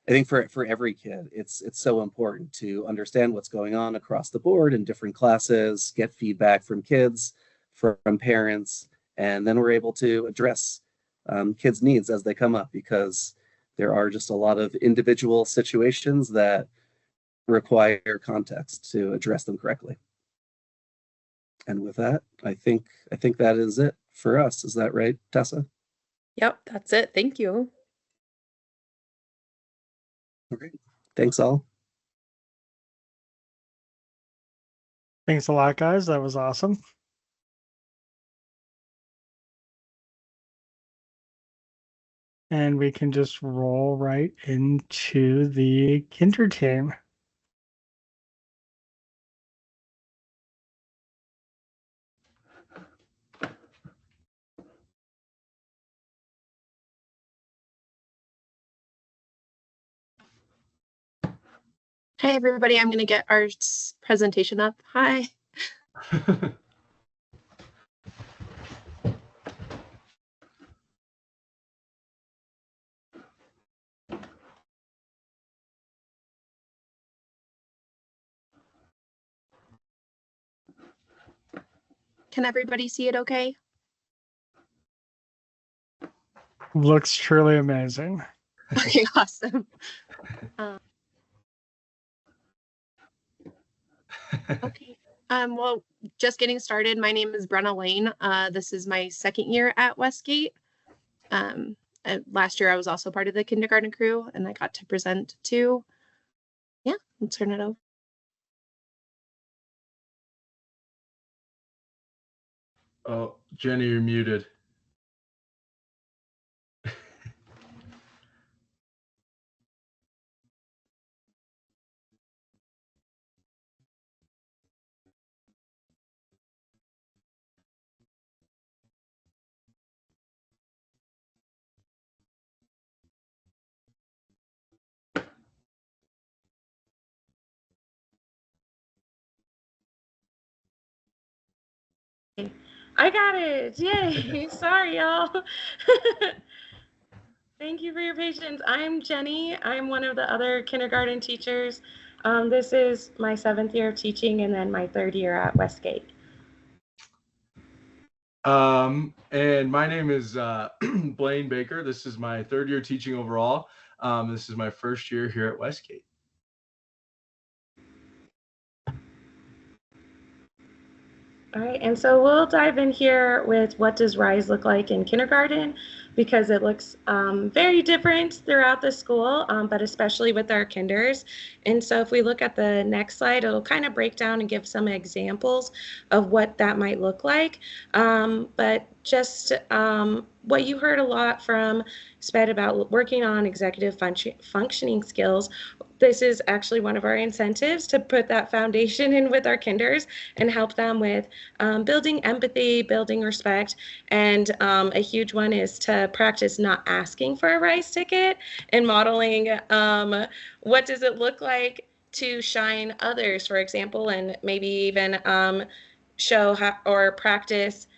L: I think for every kid, it's so important to understand what's going on across the board in different classes, get feedback from kids, from parents, and then we're able to address kids' needs as they come up, because there are just a lot of individual situations that require context to address them correctly. And with that, I think that is it for us. Is that right, Tessa?
G: Yep, that's it. Thank you.
L: Okay, thanks all.
B: Thanks a lot, guys. That was awesome. And we can just roll right into the kinder team.
M: Hi, everybody. I'm going to get our presentation up. Hi. Can everybody see it okay?
B: Looks truly amazing.
M: Okay, awesome. Okay. Well, just getting started. My name is Brenna Lane. This is my second year at Westgate. Last year I was also part of the kindergarten crew, and I got to present too. Yeah, I'll turn it over.
N: Oh, Jenny, you're muted.
O: I got it. Yay. Sorry, y'all. Thank you for your patience. I'm Jenny. I'm one of the other kindergarten teachers. This is my 7th year of teaching and then my 3rd year at Westgate.
N: And my name is Blaine Baker. This is my 3rd year teaching overall. This is my 1st year here at Westgate.
O: All right, and so we'll dive in here with what does RISE look like in kindergarten, because it looks very different throughout the school, but especially with our kinders. And so if we look at the next slide, it'll kind of break down and give some examples of what that might look like. But just what you heard a lot from SPED about working on executive functioning skills, this is actually one of our incentives to put that foundation in with our kinders and help them with building empathy, building respect, and a huge one is to practice not asking for a RISE ticket and modeling what does it look like to shine others, for example, and maybe even show how, or practice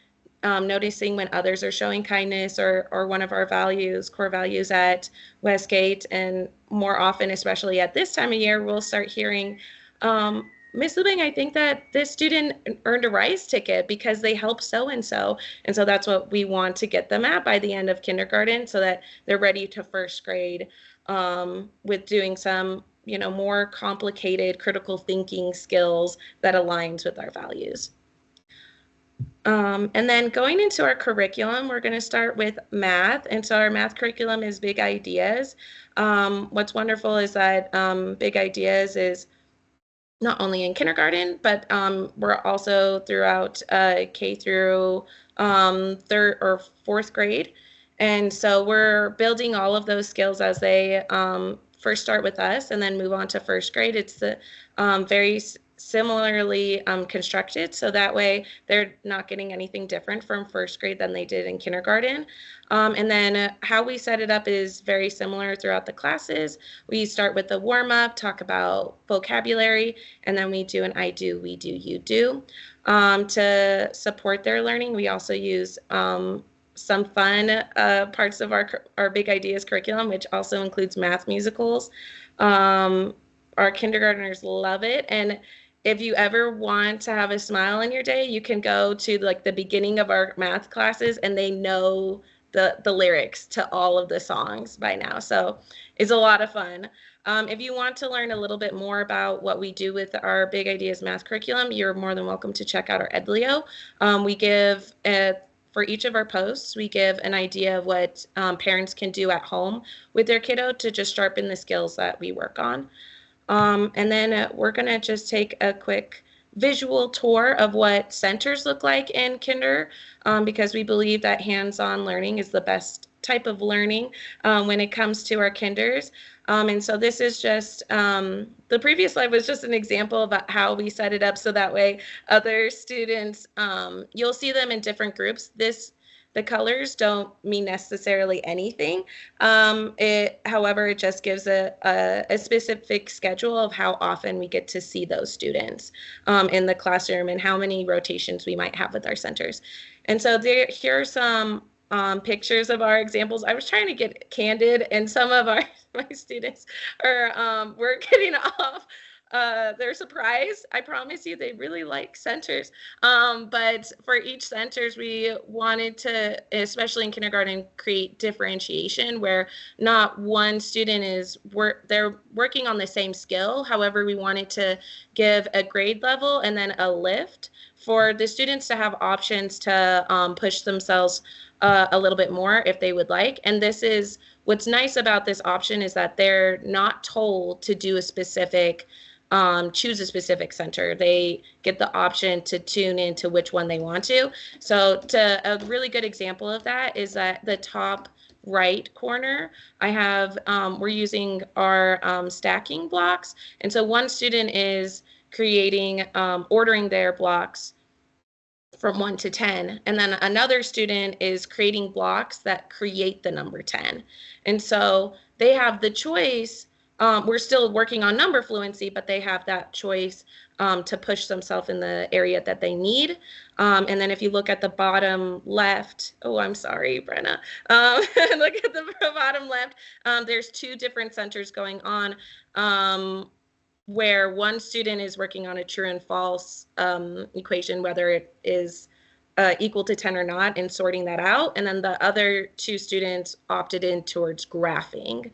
O: noticing when others are showing kindness, or one of our values, core values at Westgate. And more often, especially at this time of year, we'll start hearing, Miss Lubing, I think that this student earned a RISE ticket because they helped so-and-so. And so that's what we want to get them at by the end of kindergarten so that they're ready to 1st grade with doing some, more complicated critical thinking skills that aligns with our values. And then going into our curriculum, we're going to start with math. And so our math curriculum is Big Ideas. What's wonderful is that Big Ideas is not only in kindergarten, but we're also throughout K through 3rd or 4th grade. And so we're building all of those skills as they first start with us and then move on to 1st grade. It's the very similarly constructed, so that way they're not getting anything different from 1st grade than they did in kindergarten. And then how we set it up is very similar throughout the classes. We start with the warm-up, talk about vocabulary, and then we do an I do, we do, you do. To support their learning, we also use some fun parts of our Big Ideas curriculum, which also includes math musicals. Our kindergartners love it, and if you ever want to have a smile on your day, you can go to like the beginning of our math classes and they know the lyrics to all of the songs by now. So it's a lot of fun. If you want to learn a little bit more about what we do with our Big Ideas math curriculum, you're more than welcome to check out our Edlio. We give for each of our posts, we give an idea of what parents can do at home with their kiddo to just sharpen the skills that we work on. And then we're going to just take a quick visual tour of what centers look like in kinder, because we believe that hands-on learning is the best type of learning when it comes to our kinders. And so this is just, the previous slide was just an example about how we set it up so that way other students, you'll see them in different groups. This The colors don't mean necessarily anything. However, it just gives a specific schedule of how often we get to see those students in the classroom and how many rotations we might have with our centers. And so here are some pictures of our examples. I was trying to get candid, and some of my students are we're getting off. They're surprised. I promise you, they really like centers. But for each centers, we wanted to, especially in kindergarten, create differentiation where not one student is they're working on the same skill. However, we wanted to give a grade level and then a lift for the students to have options to push themselves a little bit more if they would like. And this is what's nice about this option, is that they're not told to do a specific choose a specific center. They get the option to tune into which one they want to. So a really good example of that is that the top right corner, I have, we're using our stacking blocks. And so one student is creating, ordering their blocks from 1 to 10. And then another student is creating blocks that create the number 10. And so they have the choice. We're still working on number fluency, but they have that choice to push themselves in the area that they need. And then if you look at the bottom left, oh, I'm sorry, Brenna. Look at the bottom left, there's 2 different centers going on where one student is working on a true and false equation, whether it is equal to 10 or not, and sorting that out. And then the other 2 students opted in towards graphing.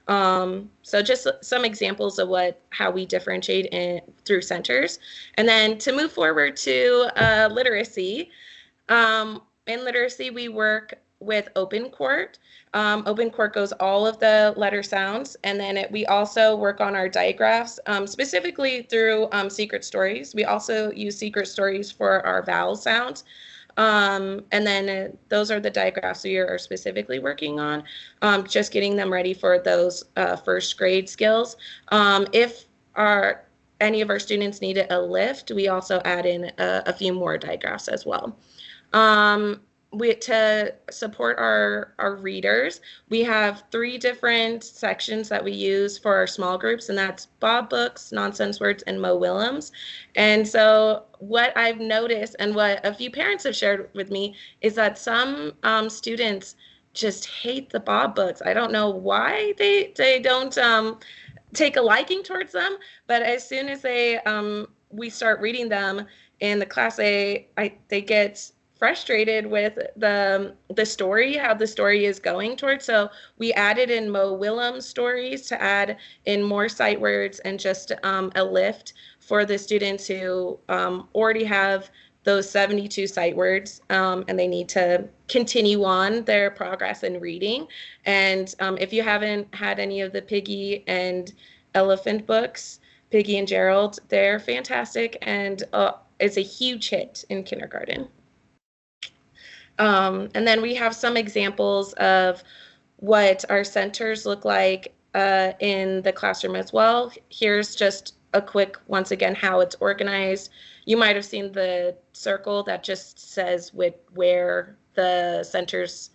O: So just some examples of how we differentiate through centers. And then to move forward to literacy, in literacy, we work with Open Court. Open Court goes all of the letter sounds, and then we also work on our digraphs, specifically through secret stories. We also use secret stories for our vowel sounds. And then those are the digraphs we are specifically working on, just getting them ready for those first grade skills. If any of our students needed a lift, we also add in a few more digraphs as well. To support our readers, we have 3 different sections that we use for our small groups, and that's Bob Books, Nonsense Words, and Mo Willems. And so what I've noticed, and what a few parents have shared with me, is that some students just hate the Bob Books. I don't know why they don't take a liking towards them, but as soon as we start reading them in the class, they get frustrated with the story, how the story is going towards. So we added in Mo Willems stories to add in more sight words and just a lift for the students who already have those 72 sight words, and they need to continue on their progress in reading. And if you haven't had any of the Piggy and Elephant books, Piggy and Gerald, they're fantastic, and it's a huge hit in kindergarten. And then we have some examples of what our centers look like in the classroom as well. Here's just a quick, once again, how it's organized. You might have seen the circle that just says where the centers,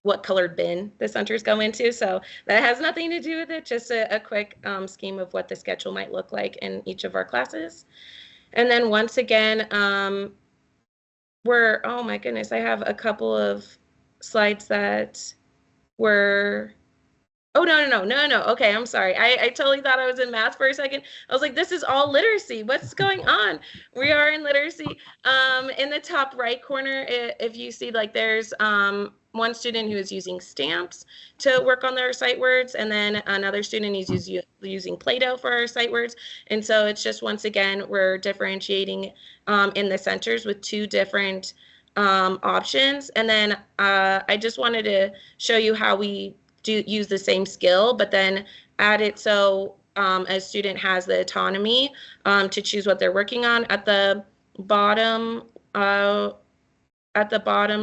O: what colored bin the centers go into. So that has nothing to do with it, just a quick scheme of what the schedule might look like in each of our classes. And then once again, oh my goodness, I have a couple of slides that were, oh, no. Okay, I'm sorry. I totally thought I was in math for a second. I was like, this is all literacy. What's going on? We are in literacy. In the top right corner, if you see, like, there's one student who is using stamps to work on their sight words, and then another student is using Play-Doh for our sight words. And so it's just, once again, we're differentiating in the centers with 2 different options. And then I just wanted to show you how we do use the same skill, but then add it so a student has the autonomy to choose what they're working on. At the bottom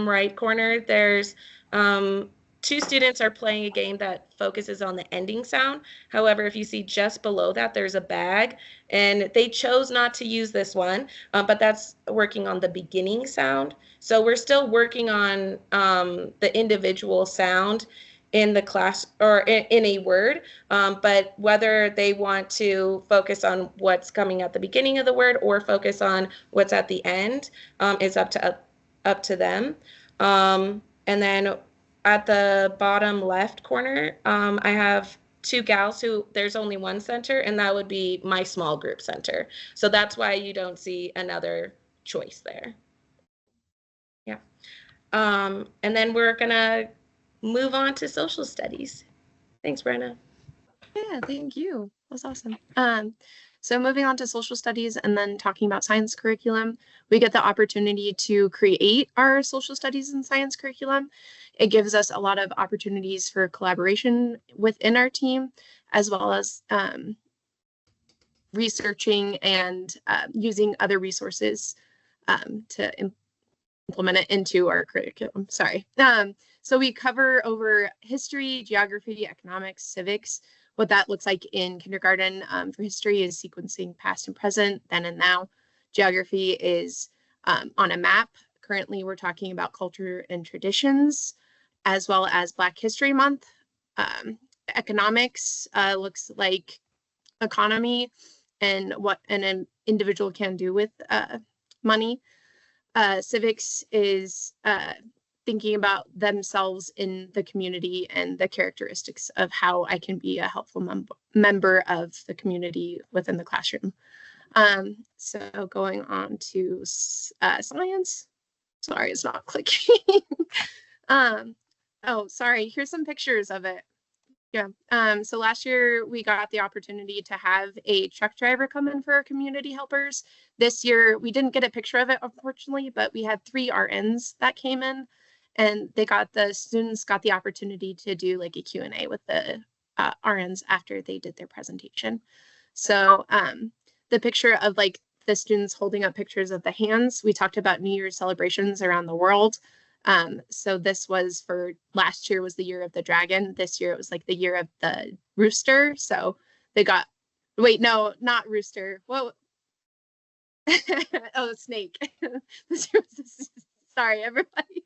O: right corner, there's 2 students are playing a game that focuses on the ending sound. However, if you see just below that, there's a bag, and they chose not to use this one, but that's working on the beginning sound. So we're still working on the individual sound in the class or in a word, but whether they want to focus on what's coming at the beginning of the word or focus on what's at the end is up to them. And then at the bottom left corner, I have 2 gals who there's only one center, and that would be my small group center. So that's why you don't see another choice there. Yeah. And then we're gonna move on to social studies. Thanks, Brenna.
M: Yeah, thank you. That was awesome. So moving on to social studies and then talking about science curriculum, we get the opportunity to create our social studies and science curriculum. It gives us a lot of opportunities for collaboration within our team, as well as researching and using other resources to implement it into our curriculum. Sorry. So we cover over history, geography, economics, civics. What that looks like in kindergarten for history is sequencing past and present, then and now. Geography is on a map. Currently, we're talking about culture and traditions, as well as Black History Month. Economics looks like economy and what an individual can do with money. Civics is thinking about themselves in the community and the characteristics of how I can be a helpful member of the community within the classroom. So going on to science. Sorry, it's not clicking. Oh, sorry, here's some pictures of it. Yeah, so last year we got the opportunity to have a truck driver come in for our community helpers. This year we didn't get a picture of it, unfortunately, but we had 3 RNs that came in, and the students got the opportunity to do like a Q&A with the RNs after they did their presentation. So the picture of like the students holding up pictures of the hands, we talked about New Year's celebrations around the world. So this was for last year was the year of the dragon. This year it was like the year of the rooster. So they got, wait, no, not rooster. What? Oh, snake. Sorry, everybody.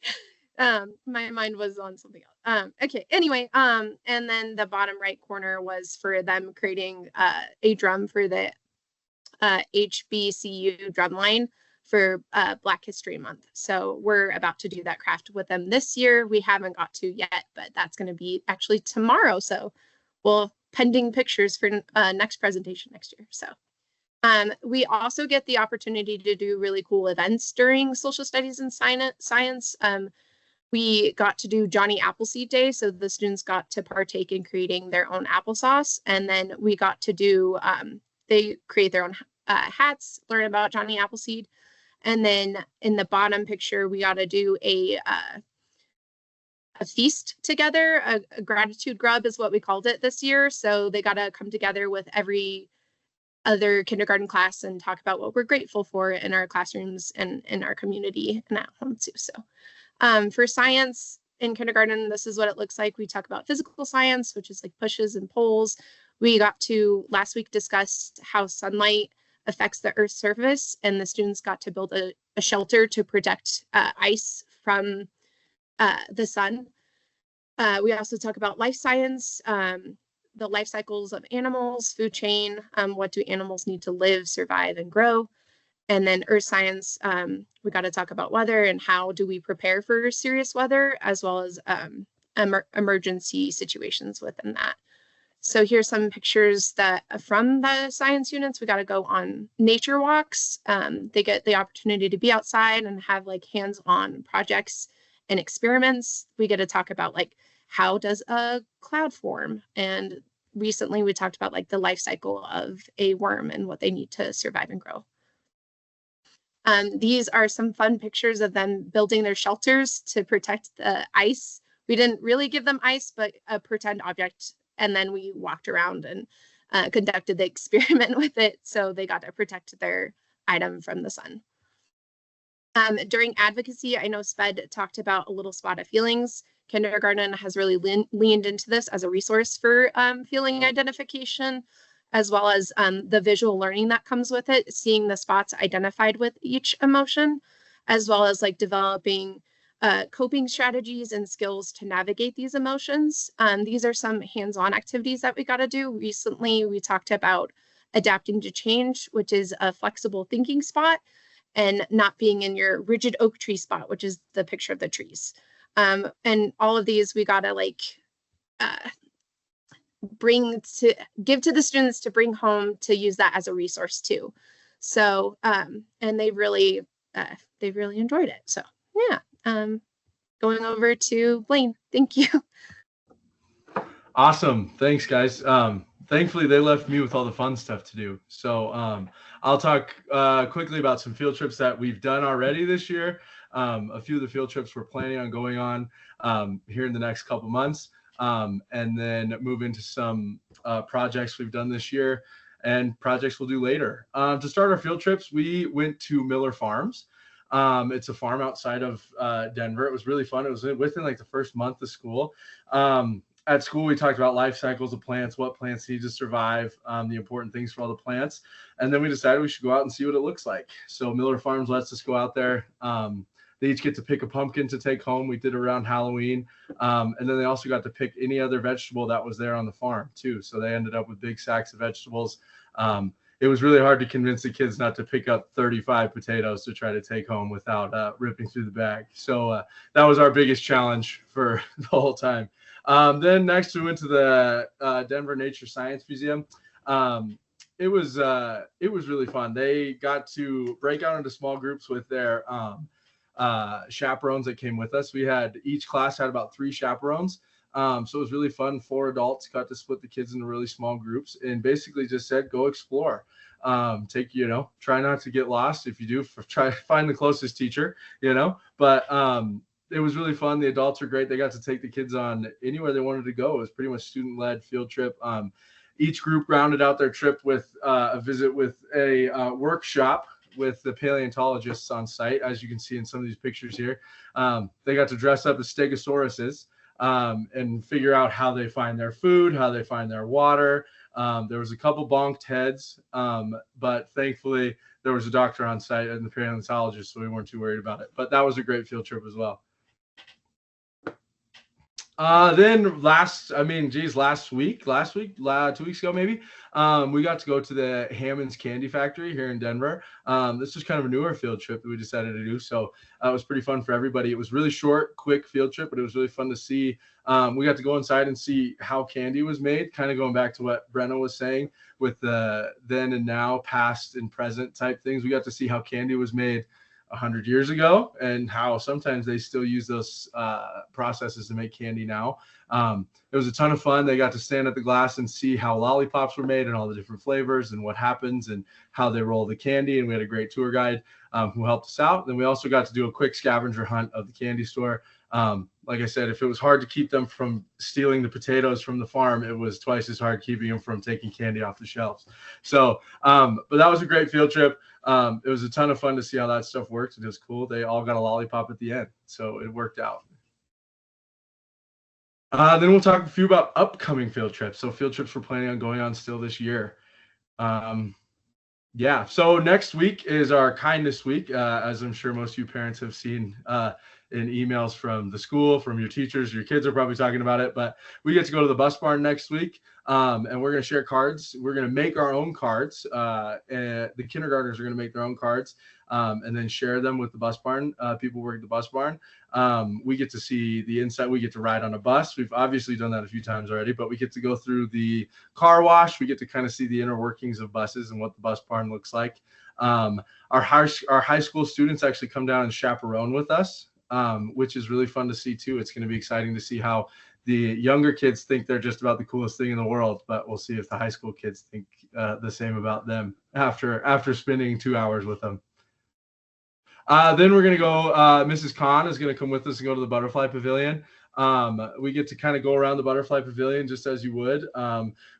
M: My mind was on something else. Okay, anyway, and then the bottom right corner was for them creating a drum for the HBCU drumline for Black History Month. So we're about to do that craft with them this year. We haven't got to yet, but that's going to be actually tomorrow. So we'll pending pictures for next presentation next year. So we also get the opportunity to do really cool events during social studies and science. We got to do Johnny Appleseed Day. So the students got to partake in creating their own applesauce. And then we got to do, they create their own hats, learn about Johnny Appleseed. And then in the bottom picture, we got to do a feast together. A gratitude grub is what we called it this year. So they got to come together with every other kindergarten class and talk about what we're grateful for in our classrooms and in our community and at home too. So for science in kindergarten, this is what it looks like. We talk about physical science, which is like pushes and pulls. We got to last week discuss how sunlight affects the Earth's surface, and the students got to build a shelter to protect ice from the sun. We also talk about life science, the life cycles of animals, food chain, what do animals need to live, survive, and grow. And then earth science, we got to talk about weather and how do we prepare for serious weather, as well as emergency situations within that. So here's some pictures that from the science units. We got to go on nature walks. They get the opportunity to be outside and have like hands-on projects and experiments. We get to talk about like how does a cloud form, and recently we talked about like the life cycle of a worm and what they need to survive and grow. These are some fun pictures of them building their shelters to protect the ice. We didn't really give them ice, but a pretend object. And then we walked around and conducted the experiment with it. So they got to protect their item from the sun. During advocacy, I know SPED talked about a little spot of feelings. kindergarten has really leaned into this as a resource for feeling identification, as well as the visual learning that comes with it, seeing the spots identified with each emotion, as well as like developing coping strategies and skills to navigate these emotions. These are some hands-on activities that we got to do. Recently, we talked about adapting to change, which is a flexible thinking spot, and not being in your rigid oak tree spot, which is the picture of the trees. And all of these we got to like give to the students to bring home to use that as a resource too. So, and they really enjoyed it. So yeah, going over to Blaine. Thank you.
N: Awesome. Thanks, guys. Thankfully, they left me with all the fun stuff to do. So I'll talk quickly about some field trips that we've done already this year. A few of the field trips we're planning on going on here in the next couple months, and then move into some projects we've done this year and projects we'll do later. To start our field trips, we went to Miller Farms. It's a farm outside of Denver. It was really fun. It was within like the first month of school. At school, we talked about life cycles of plants, what plants need to survive, the important things for all the plants. And then we decided we should go out and see what it looks like. So Miller Farms lets us go out there. They each get to pick a pumpkin to take home. We did it around Halloween. And then they also got to pick any other vegetable that was there on the farm too. So they ended up with big sacks of vegetables. It was really hard to convince the kids not to pick up 35 potatoes to try to take home without ripping through the bag. So that was our biggest challenge for the whole time. Then next we went to the Denver Nature Science Museum. It was really fun. They got to break out into small groups with their chaperones that came with us. Each class had about 3 chaperones. So it was really fun. 4 adults got to split the kids into really small groups and basically just said, go explore. Try not to get lost. If you do, try to find the closest teacher, but it was really fun. The adults were great. They got to take the kids on anywhere they wanted to go. It was pretty much student-led field trip. Each group rounded out their trip with a visit with a workshop with the paleontologists on site, as you can see in some of these pictures here. They got to dress up as stegosauruses and figure out how they find their food, how they find their water. There was a couple bonked heads, but thankfully there was a doctor on site and the paleontologist, so we weren't too worried about it. But that was a great field trip as well. Then last week, 2 weeks ago maybe, we got to go to the Hammond's Candy Factory here in Denver. This was kind of a newer field trip that we decided to do, so it was pretty fun for everybody. It was really short, quick field trip, but it was really fun to see. We got to go inside and see how candy was made, kind of going back to what Brenna was saying with the then and now, past and present type things. We got to see how candy was made 100 years ago and how sometimes they still use those processes to make candy now. It was a ton of fun. They got to stand at the glass and see how lollipops were made and all the different flavors and what happens and how they roll the candy. And we had a great tour guide who helped us out. Then we also got to do a quick scavenger hunt of the candy store. Like I said, if it was hard to keep them from stealing the potatoes from the farm, it was twice as hard keeping them from taking candy off the shelves. So, but that was a great field trip. It was a ton of fun to see how that stuff works. It was cool. They all got a lollipop at the end, so it worked out. Then we'll talk a few about upcoming field trips. So field trips we're planning on going on still this year. Yeah, so next week is our kindness week, as I'm sure most of you parents have seen in emails from the school, from your teachers. Your kids are probably talking about it, but we get to go to the bus barn next week, and we're going to share cards. We're going to make our own cards. And the kindergartners are going to make their own cards and then share them with the bus barn, people work at the bus barn. We get to see the inside. We get to ride on a bus. We've obviously done that a few times already, but we get to go through the car wash. We get to kind of see the inner workings of buses and what the bus barn looks like. Our high school students actually come down and chaperone with us, which is really fun to see too. It's going to be exciting to see how the younger kids think they're just about the coolest thing in the world, but we'll see if the high school kids think the same about them after spending 2 hours with them. Then we're going to go, Mrs. Khan is going to come with us and go to the butterfly pavilion. We get to kind of go around the butterfly pavilion just as you would.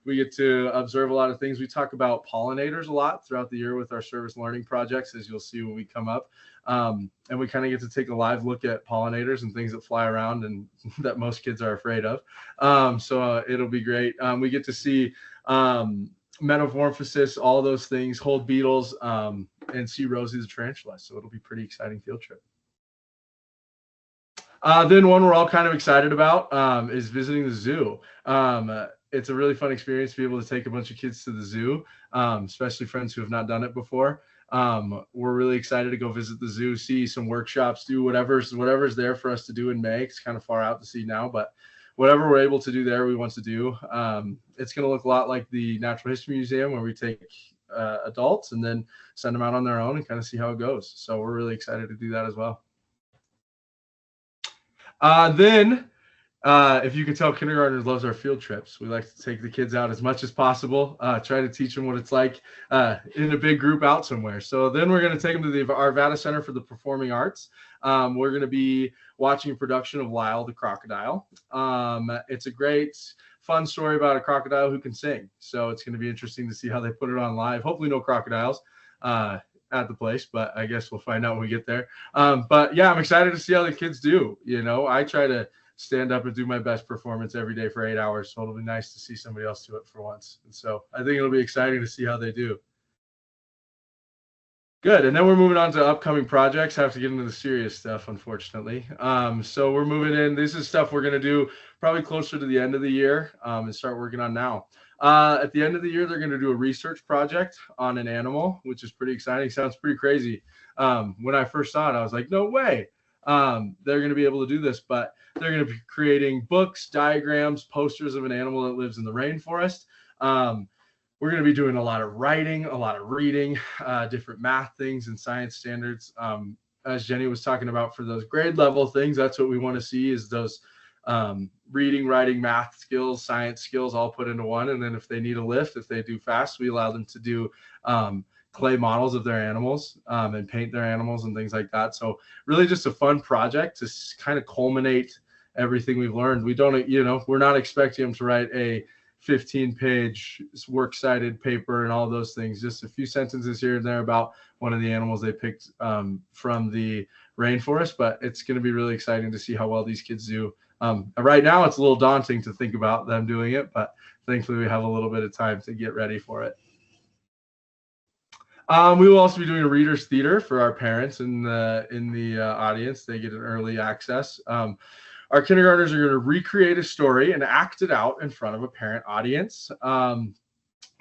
N: We get to observe a lot of things. We talk about pollinators a lot throughout the year with our service learning projects, as you'll see when we come up. And we kind of get to take a live look at pollinators and things that fly around and that most kids are afraid of. So it'll be great. We get to see metamorphosis, all those things, hold beetles, and see Rosie the tarantula. So it'll be a pretty exciting field trip. Then one we're all kind of excited about is visiting the zoo. It's a really fun experience to be able to take a bunch of kids to the zoo, especially friends who have not done it before. We're really excited to go visit the zoo, see some workshops, do whatever's there for us to do in May. It's kind of far out to see now, but whatever we're able to do there, we want to do. It's going to look a lot like the Natural History Museum, where we take adults and then send them out on their own and kind of see how it goes. So we're really excited to do that as well. If you can tell, kindergartners loves our field trips. We like to take the kids out as much as possible, try to teach them what it's like in a big group out somewhere. So then we're going to take them to the Arvada Center for the Performing Arts. We're going to be watching a production of Lyle the Crocodile. It's a great, fun story about a crocodile who can sing. So it's going to be interesting to see how they put it on live. Hopefully no crocodiles at the place, but I guess we'll find out when we get there. But yeah, I'm excited to see how the kids do. You know, I try to stand up and do my best performance every day for 8 hours. So it'll be nice to see somebody else do it for once. And so I think it'll be exciting to see how they do. Good. And then we're moving on to upcoming projects. Have to get into the serious stuff, unfortunately. So we're moving in. This is stuff we're going to do probably closer to the end of the year and start working on now. At the end of the year, they're going to do a research project on an animal, which is pretty exciting. Sounds pretty crazy. When I first saw it, I was like, no way. They're going to be able to do this, but they're going to be creating books, diagrams, posters of an animal that lives in the rainforest. We're going to be doing a lot of writing, a lot of reading, different math things and science standards. As Jenny was talking about, for those grade level things, that's what we want to see, is those reading, writing, math skills, science skills all put into one. And then if they need a lift, if they do fast, we allow them to do clay models of their animals and paint their animals and things like that. So really just a fun project to kind of culminate everything we've learned. We don't, we're not expecting them to write a 15-page works cited paper and all those things. Just a few sentences here and there about one of the animals they picked from the rainforest. But it's going to be really exciting to see how well these kids do. Right now, it's a little daunting to think about them doing it, but thankfully we have a little bit of time to get ready for it. We will also be doing a readers theater for our parents in the audience. They get an early access. Our kindergartners are going to recreate a story and act it out in front of a parent audience.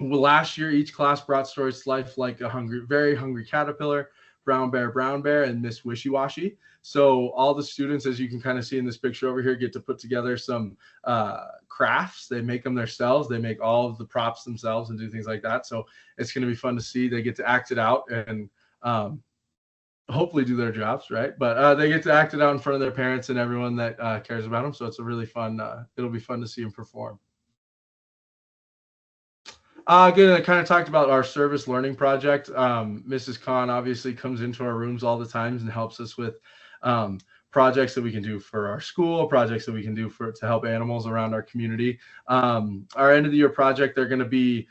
N: Last year, each class brought stories to life like a very hungry caterpillar, brown bear, and Miss Wishy Washy. So all the students, as you can kind of see in this picture over here, get to put together some crafts. They make them themselves. They make all of the props themselves and do things like that. So it's going to be fun to see. They get to act it out and hopefully do their jobs, right? But they get to act it out in front of their parents and everyone that cares about them. So it's a really fun, it'll be fun to see them perform. Good. I kind of talked about our service learning project. Mrs. Khan obviously comes into our rooms all the times and helps us with projects that we can do for our school, projects that we can do to help animals around our community. Our end of the year project, they're going to be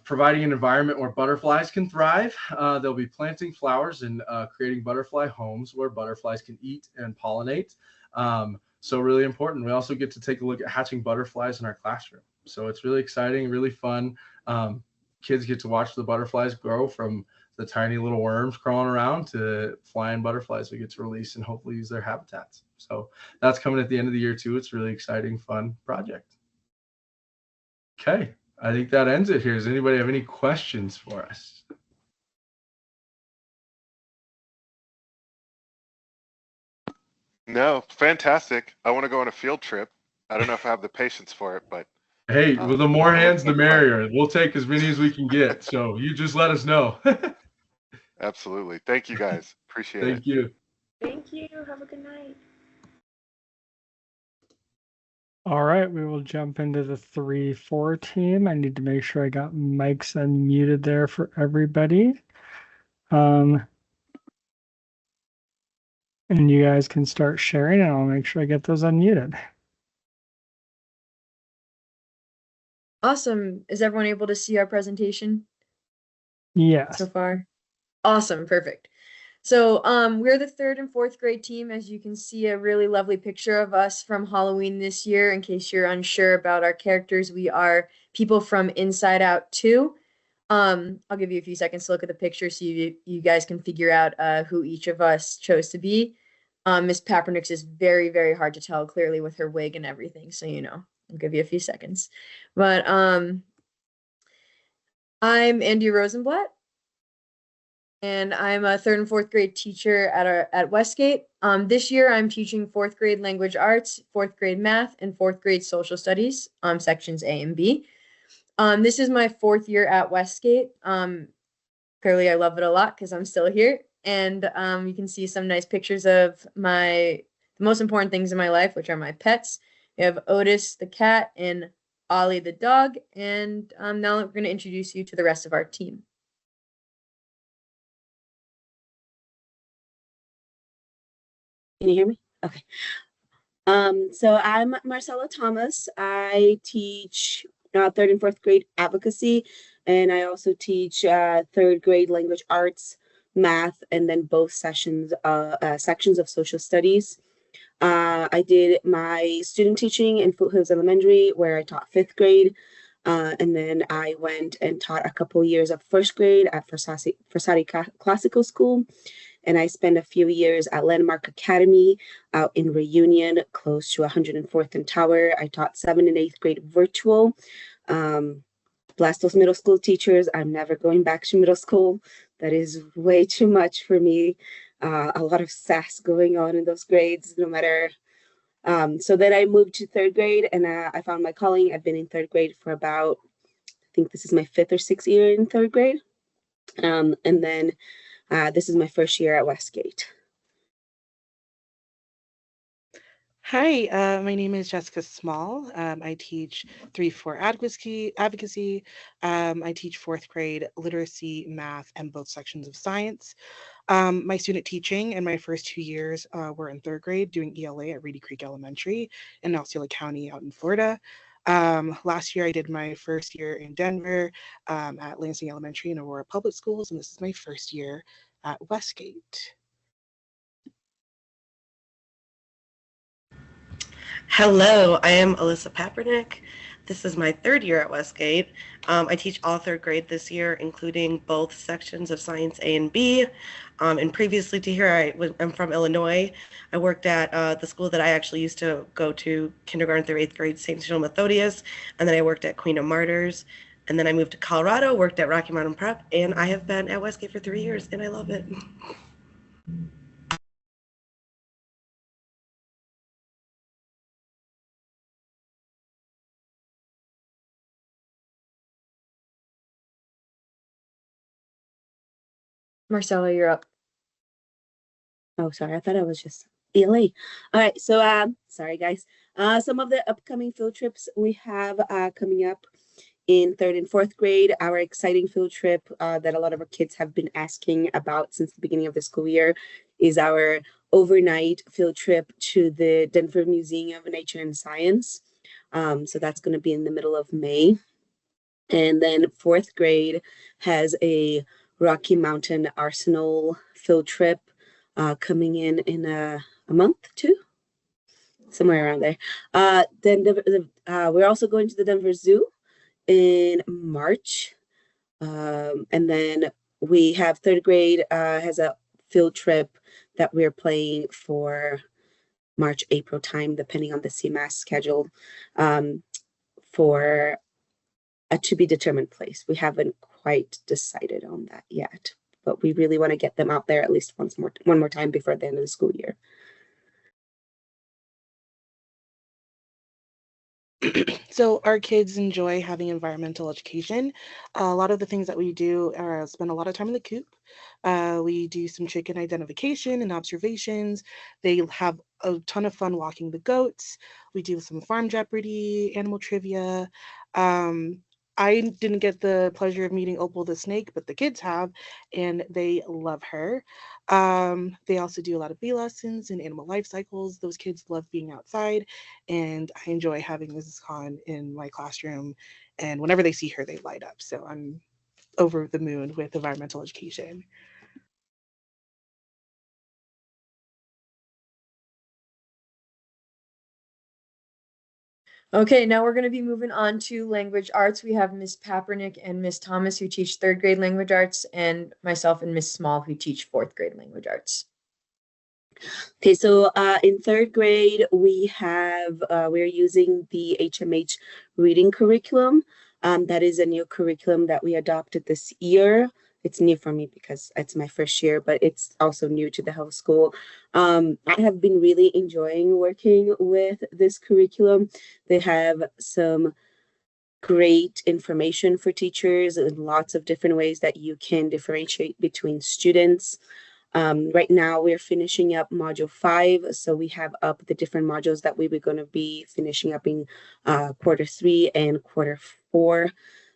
N: providing an environment where butterflies can thrive. They'll be planting flowers and creating butterfly homes where butterflies can eat and pollinate. So really important. We also get to take a look at hatching butterflies in our classroom. So it's really exciting, really fun. Kids get to watch the butterflies grow from the tiny little worms crawling around to flying butterflies we get to release and hopefully use their habitats. So that's coming at the end of the year too. It's a really exciting, fun project. Okay, I think that ends it here. Does anybody have any questions for us?
F: No, fantastic. I want to go on a field trip. I don't know if I have the patience for it, but
N: hey, well, the more hands, the merrier. We'll take as many as we can get. So you just let us know.
F: Absolutely. Thank you, guys. Appreciate it.
N: Thank you.
O: Thank you. Have a good night.
B: All right, we will jump into the 3-4 team. I need to make sure I got mics unmuted there for everybody. And you guys can start sharing, and I'll make sure I get those unmuted.
P: Awesome. Is everyone able to see our presentation
B: Yes.
P: so far? Awesome. Perfect. So we're the 3rd and 4th grade team. As you can see, a really lovely picture of us from Halloween this year. In case you're unsure about our characters, we are people from Inside Out 2. I'll give you a few seconds to look at the picture so you guys can figure out who each of us chose to be. Miss Papernick's is very, very hard to tell clearly with her wig and everything. So, I'll give you a few seconds. But I'm Andy Rosenblatt, and I'm a 3rd and 4th grade teacher at Westgate. This year I'm teaching 4th grade language arts, 4th grade math, and 4th grade social studies, sections A and B. This is my 4th year at Westgate. Clearly I love it a lot because I'm still here. And you can see some nice pictures of the most important things in my life, which are my pets. We have Otis the cat and Ollie the dog. And now we're going to introduce you to the rest of our team.
Q: Can you hear me? Okay. So I'm Marcella Thomas. I teach 3rd and 4th grade advocacy, and I also teach 3rd grade language arts, math, and then both sections of social studies. I did my student teaching in Foothills Elementary, where I taught 5th grade, and then I went and taught a couple years of 1st grade at Forsati Classical School. And I spent a few years at Landmark Academy out in Reunion, close to 104th and Tower. I taught 7th and 8th grade virtual. Bless those middle school teachers. I'm never going back to middle school. That is way too much for me. A lot of sass going on in those grades, no matter. So then I moved to 3rd grade, and I found my calling. I've been in 3rd grade for about, I think this is my 5th or 6th year in 3rd grade. And then this is my first year at Westgate.
R: Hi, my name is Jessica Small. I teach 3-4 advocacy. I teach 4th grade literacy, math, and both sections of science. My student teaching in my first 2 years were in 3rd grade doing ELA at Reedy Creek Elementary in Osceola County out in Florida. Last year I did my first year in Denver at Lansing Elementary in Aurora Public Schools, and this is my first year at Westgate.
S: Hello, I am Alyssa Papernick. This is my 3rd year at Westgate. I teach all 3rd grade this year, including both sections of Science A and B. And previously to here, I'm from Illinois. I worked at the school that I actually used to go to kindergarten through 8th grade, St. Cecilia Methodius, and then I worked at Queen of Martyrs. And then I moved to Colorado, worked at Rocky Mountain Prep, and I have been at Westgate for 3 years, and I love it.
P: Marcella, you're up.
Q: Oh, sorry. I thought I was just ELA. All right. So, sorry, guys. Some of the upcoming field trips we have coming up in 3rd and 4th grade. Our exciting field trip that a lot of our kids have been asking about since the beginning of the school year is our overnight field trip to the Denver Museum of Nature and Science. So that's going to be in the middle of May. And then 4th grade has a Rocky Mountain Arsenal field trip coming in a month, 2, somewhere around there. Then we're also going to the Denver Zoo in March. And then we have 3rd grade has a field trip that we're planning for March, April time, depending on the CMAS schedule, for a to be determined place. We haven't quite decided on that yet, but we really want to get them out there at least one more time before the end of the school year.
R: So our kids enjoy having environmental education. A lot of the things that we do are spend a lot of time in the coop. We do some chicken identification and observations. They have a ton of fun walking the goats. We do some farm jeopardy, animal trivia. I didn't get the pleasure of meeting Opal the snake, but the kids have, and they love her. They also do a lot of bee lessons and animal life cycles. Those kids love being outside, and I enjoy having Mrs. Khan in my classroom. And whenever they see her, they light up. So I'm over the moon with environmental education.
P: Okay, now we're going to be moving on to language arts. We have Miss Papernick and Miss Thomas who teach third grade language arts, and myself and Miss Small who teach fourth grade language arts.
Q: Okay, so in third grade, we're using the HMH reading curriculum. That is a new curriculum that we adopted this year. It's new for me because it's my first year, but it's also new to the whole school. I have been really enjoying working with this curriculum. They have some great information for teachers and lots of different ways that you can differentiate between students. Right now we're finishing up module 5, so we have up the different modules that we were going to be finishing up in quarter 3 and quarter 4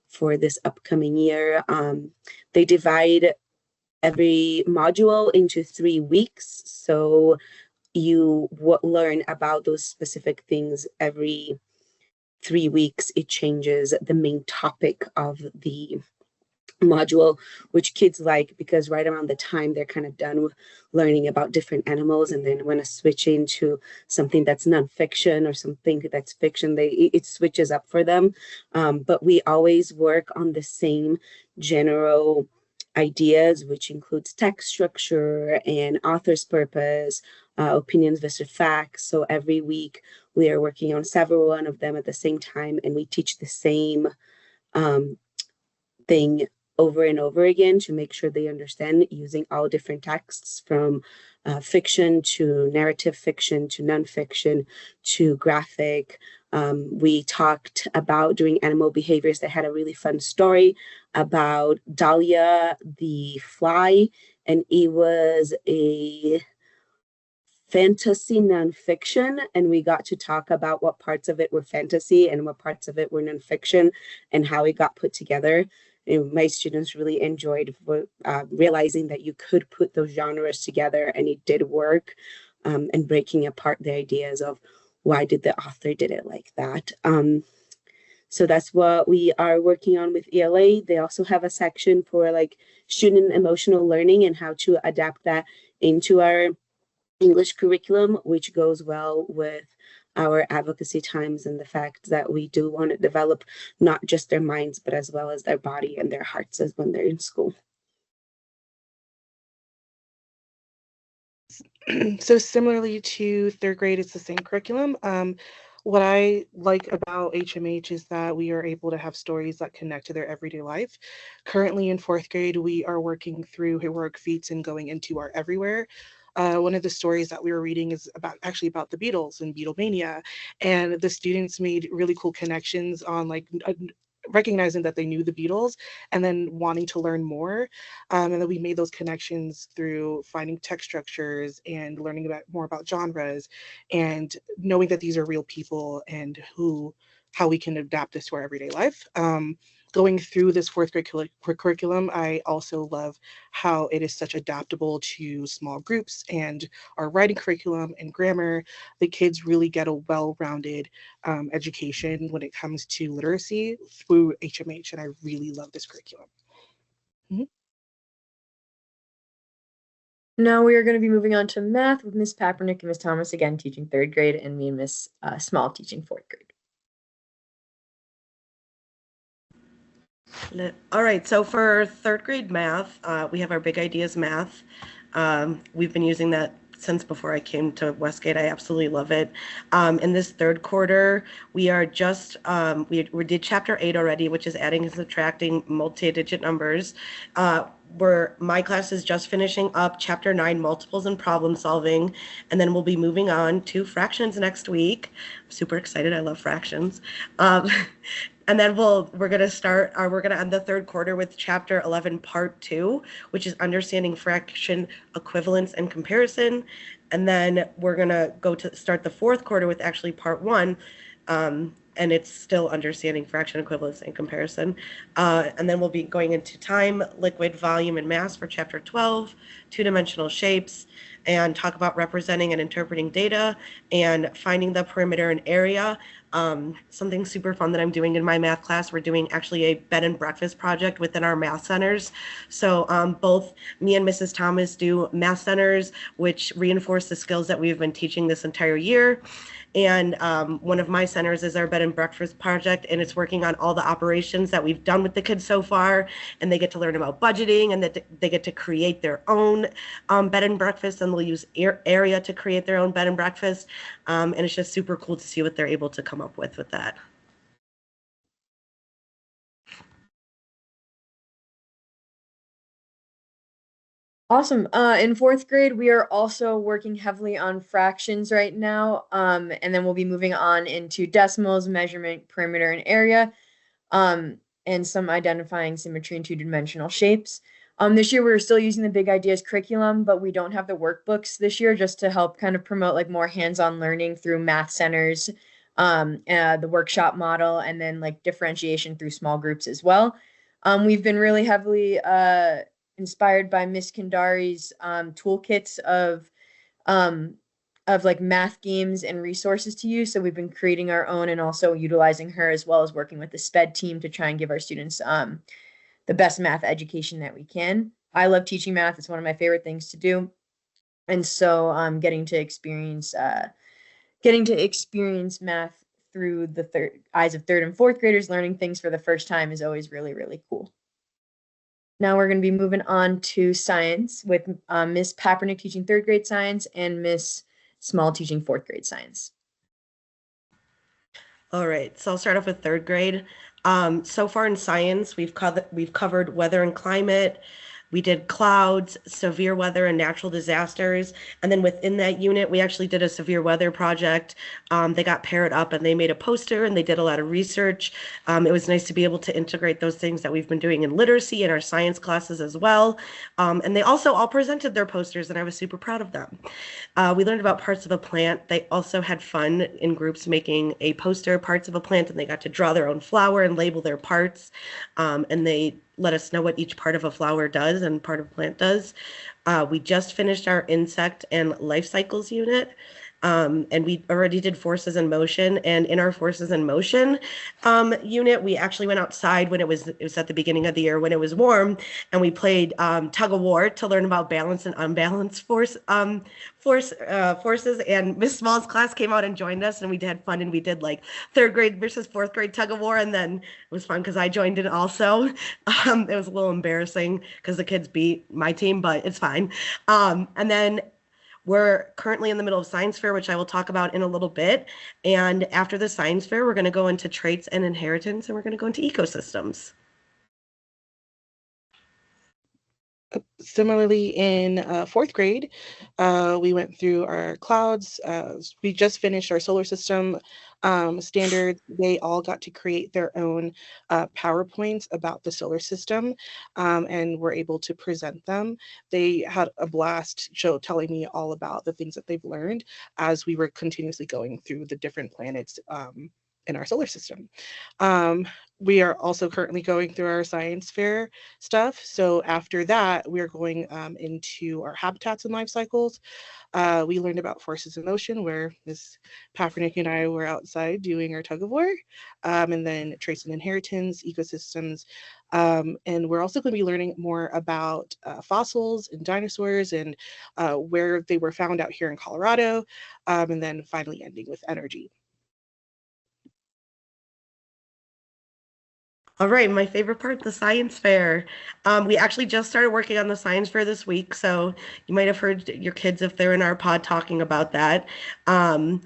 Q: for this upcoming year. They divide every module into 3 weeks, so you learn about those specific things every 3 weeks. It changes the main topic of the module, which kids like, because right around the time they're kind of done with learning about different animals and then want to switch into something that's nonfiction or something that's fiction, it switches up for them. But we always work on the same general ideas, which includes text structure and author's purpose, opinions versus facts. So every week we are working on several one of them at the same time, and we teach the same thing over and over again to make sure they understand, using all different texts from fiction to narrative fiction to nonfiction to graphic. We talked about doing animal behaviors. They had a really fun story about Dahlia the fly, and it was a fantasy nonfiction, and we got to talk about what parts of it were fantasy and what parts of it were nonfiction and how it got put together. And my students really enjoyed realizing that you could put those genres together, and it did work, and breaking apart the ideas of why did the author did it like that. So that's what we are working on with ELA. They also have a section for like student emotional learning and how to adapt that into our English curriculum, which goes well with our advocacy times and the fact that we do want to develop not just their minds, but as well as their body and their hearts as when they're in school.
R: So similarly to third grade, it's the same curriculum. What I like about HMH is that we are able to have stories that connect to their everyday life. Currently in fourth grade, we are working through heroic feats and going into our everywhere. One of the stories that we were reading is about the Beatles and Beatlemania, and the students made really cool connections on like recognizing that they knew the Beatles and then wanting to learn more. And then we made those connections through finding text structures and learning more about genres and knowing that these are real people and how we can adapt this to our everyday life. Going through this fourth grade curriculum, I also love how it is such adaptable to small groups and our writing curriculum and grammar. The kids really get a well-rounded education when it comes to literacy through HMH, and I really love this curriculum. Mm-hmm.
P: Now we are going to be moving on to math with Miss Papernick and Miss Thomas again teaching third grade, and me and Miss Small teaching fourth grade.
S: All right, so for third grade math, we have our Big Ideas math. We've been using that since before I came to Westgate. I absolutely love it. In this third quarter, we are just, we did chapter 8 already, which is adding and subtracting multi-digit numbers. My class is just finishing up chapter 9, multiples and problem solving, and then we'll be moving on to fractions next week. I'm super excited. I love fractions. And then we're gonna end the third quarter with chapter 11, part 2, which is understanding fraction equivalence and comparison. And then we're gonna start the fourth quarter with actually part 1, and it's still understanding fraction equivalence and comparison. And then we'll be going into time, liquid, volume, and mass for chapter 12, two-dimensional shapes, and talk about representing and interpreting data and finding the perimeter and area. Something super fun that I'm doing in my math class, we're doing actually a bed and breakfast project within our math centers. So both me and Mrs. Thomas do math centers, which reinforce the skills that we've been teaching this entire year. And one of my centers is our bed and breakfast project, and it's working on all the operations that we've done with the kids so far, and they get to learn about budgeting, and that they get to create their own bed and breakfast, and they'll use area to create their own bed and breakfast. And it's just super cool to see what they're able to come up with that.
P: Awesome. In fourth grade, we are also working heavily on fractions right now. And then we'll be moving on into decimals, measurement, perimeter, and area, and some identifying symmetry and two-dimensional shapes. This year, we're still using the Big Ideas curriculum, but we don't have the workbooks this year, just to help kind of promote like more hands-on learning through math centers, the workshop model, and then like differentiation through small groups as well. We've been really heavily inspired by Miss Kandari's toolkits of like math games and resources to use. So we've been creating our own and also utilizing her, as well as working with the SPED team to try and give our students the best math education that we can. I love teaching math. It's one of my favorite things to do. And so getting to experience math through the eyes of third and fourth graders learning things for the first time is always really, really cool. Now we're going to be moving on to science with Miss Papernick teaching third grade science and Miss Small teaching fourth grade science.
S: All right, so I'll start off with third grade. So far in science, we've covered weather and climate. We did clouds, severe weather, and natural disasters. And then within that unit, we actually did a severe weather project. They got paired up and they made a poster and they did a lot of research. It was nice to be able to integrate those things that we've been doing in literacy in our science classes as well. And they also all presented their posters, and I was super proud of them. We learned about parts of a plant. They also had fun in groups making a poster, parts of a plant, and they got to draw their own flower and label their parts. And they let us know what each part of a flower does and part of a plant does. We just finished our insect and life cycles unit. And we already did forces in motion. And in our forces in motion unit, we actually went outside when it was at the beginning of the year when it was warm, and we played tug of war to learn about balance and unbalanced forces. And Miss Small's class came out and joined us, and we had fun, and we did like third grade versus fourth grade tug of war, and then it was fun because I joined in also. It was a little embarrassing because the kids beat my team, but it's fine. And then we're currently in the middle of science fair, which I will talk about in a little bit. And after the science fair, we're going to go into traits and inheritance, and we're going to go into ecosystems.
R: Similarly, in fourth grade, we went through our clouds. We just finished our solar system standards. They all got to create their own PowerPoints about the solar system and were able to present them. They had a blast telling me all about the things that they've learned as we were continuously going through the different planets in our solar system. We are also currently going through our science fair stuff. So after that, we're going into our habitats and life cycles. We learned about forces in motion, where Ms. Papernick and I were outside doing our tug of war, and then traits and inheritance, ecosystems. And we're also going to be learning more about fossils and dinosaurs and where they were found out here in Colorado, and then finally ending with energy.
S: All right, my favorite part, the science fair. We actually just started working on the science fair this week, so you might have heard your kids if they're in our pod talking about that. The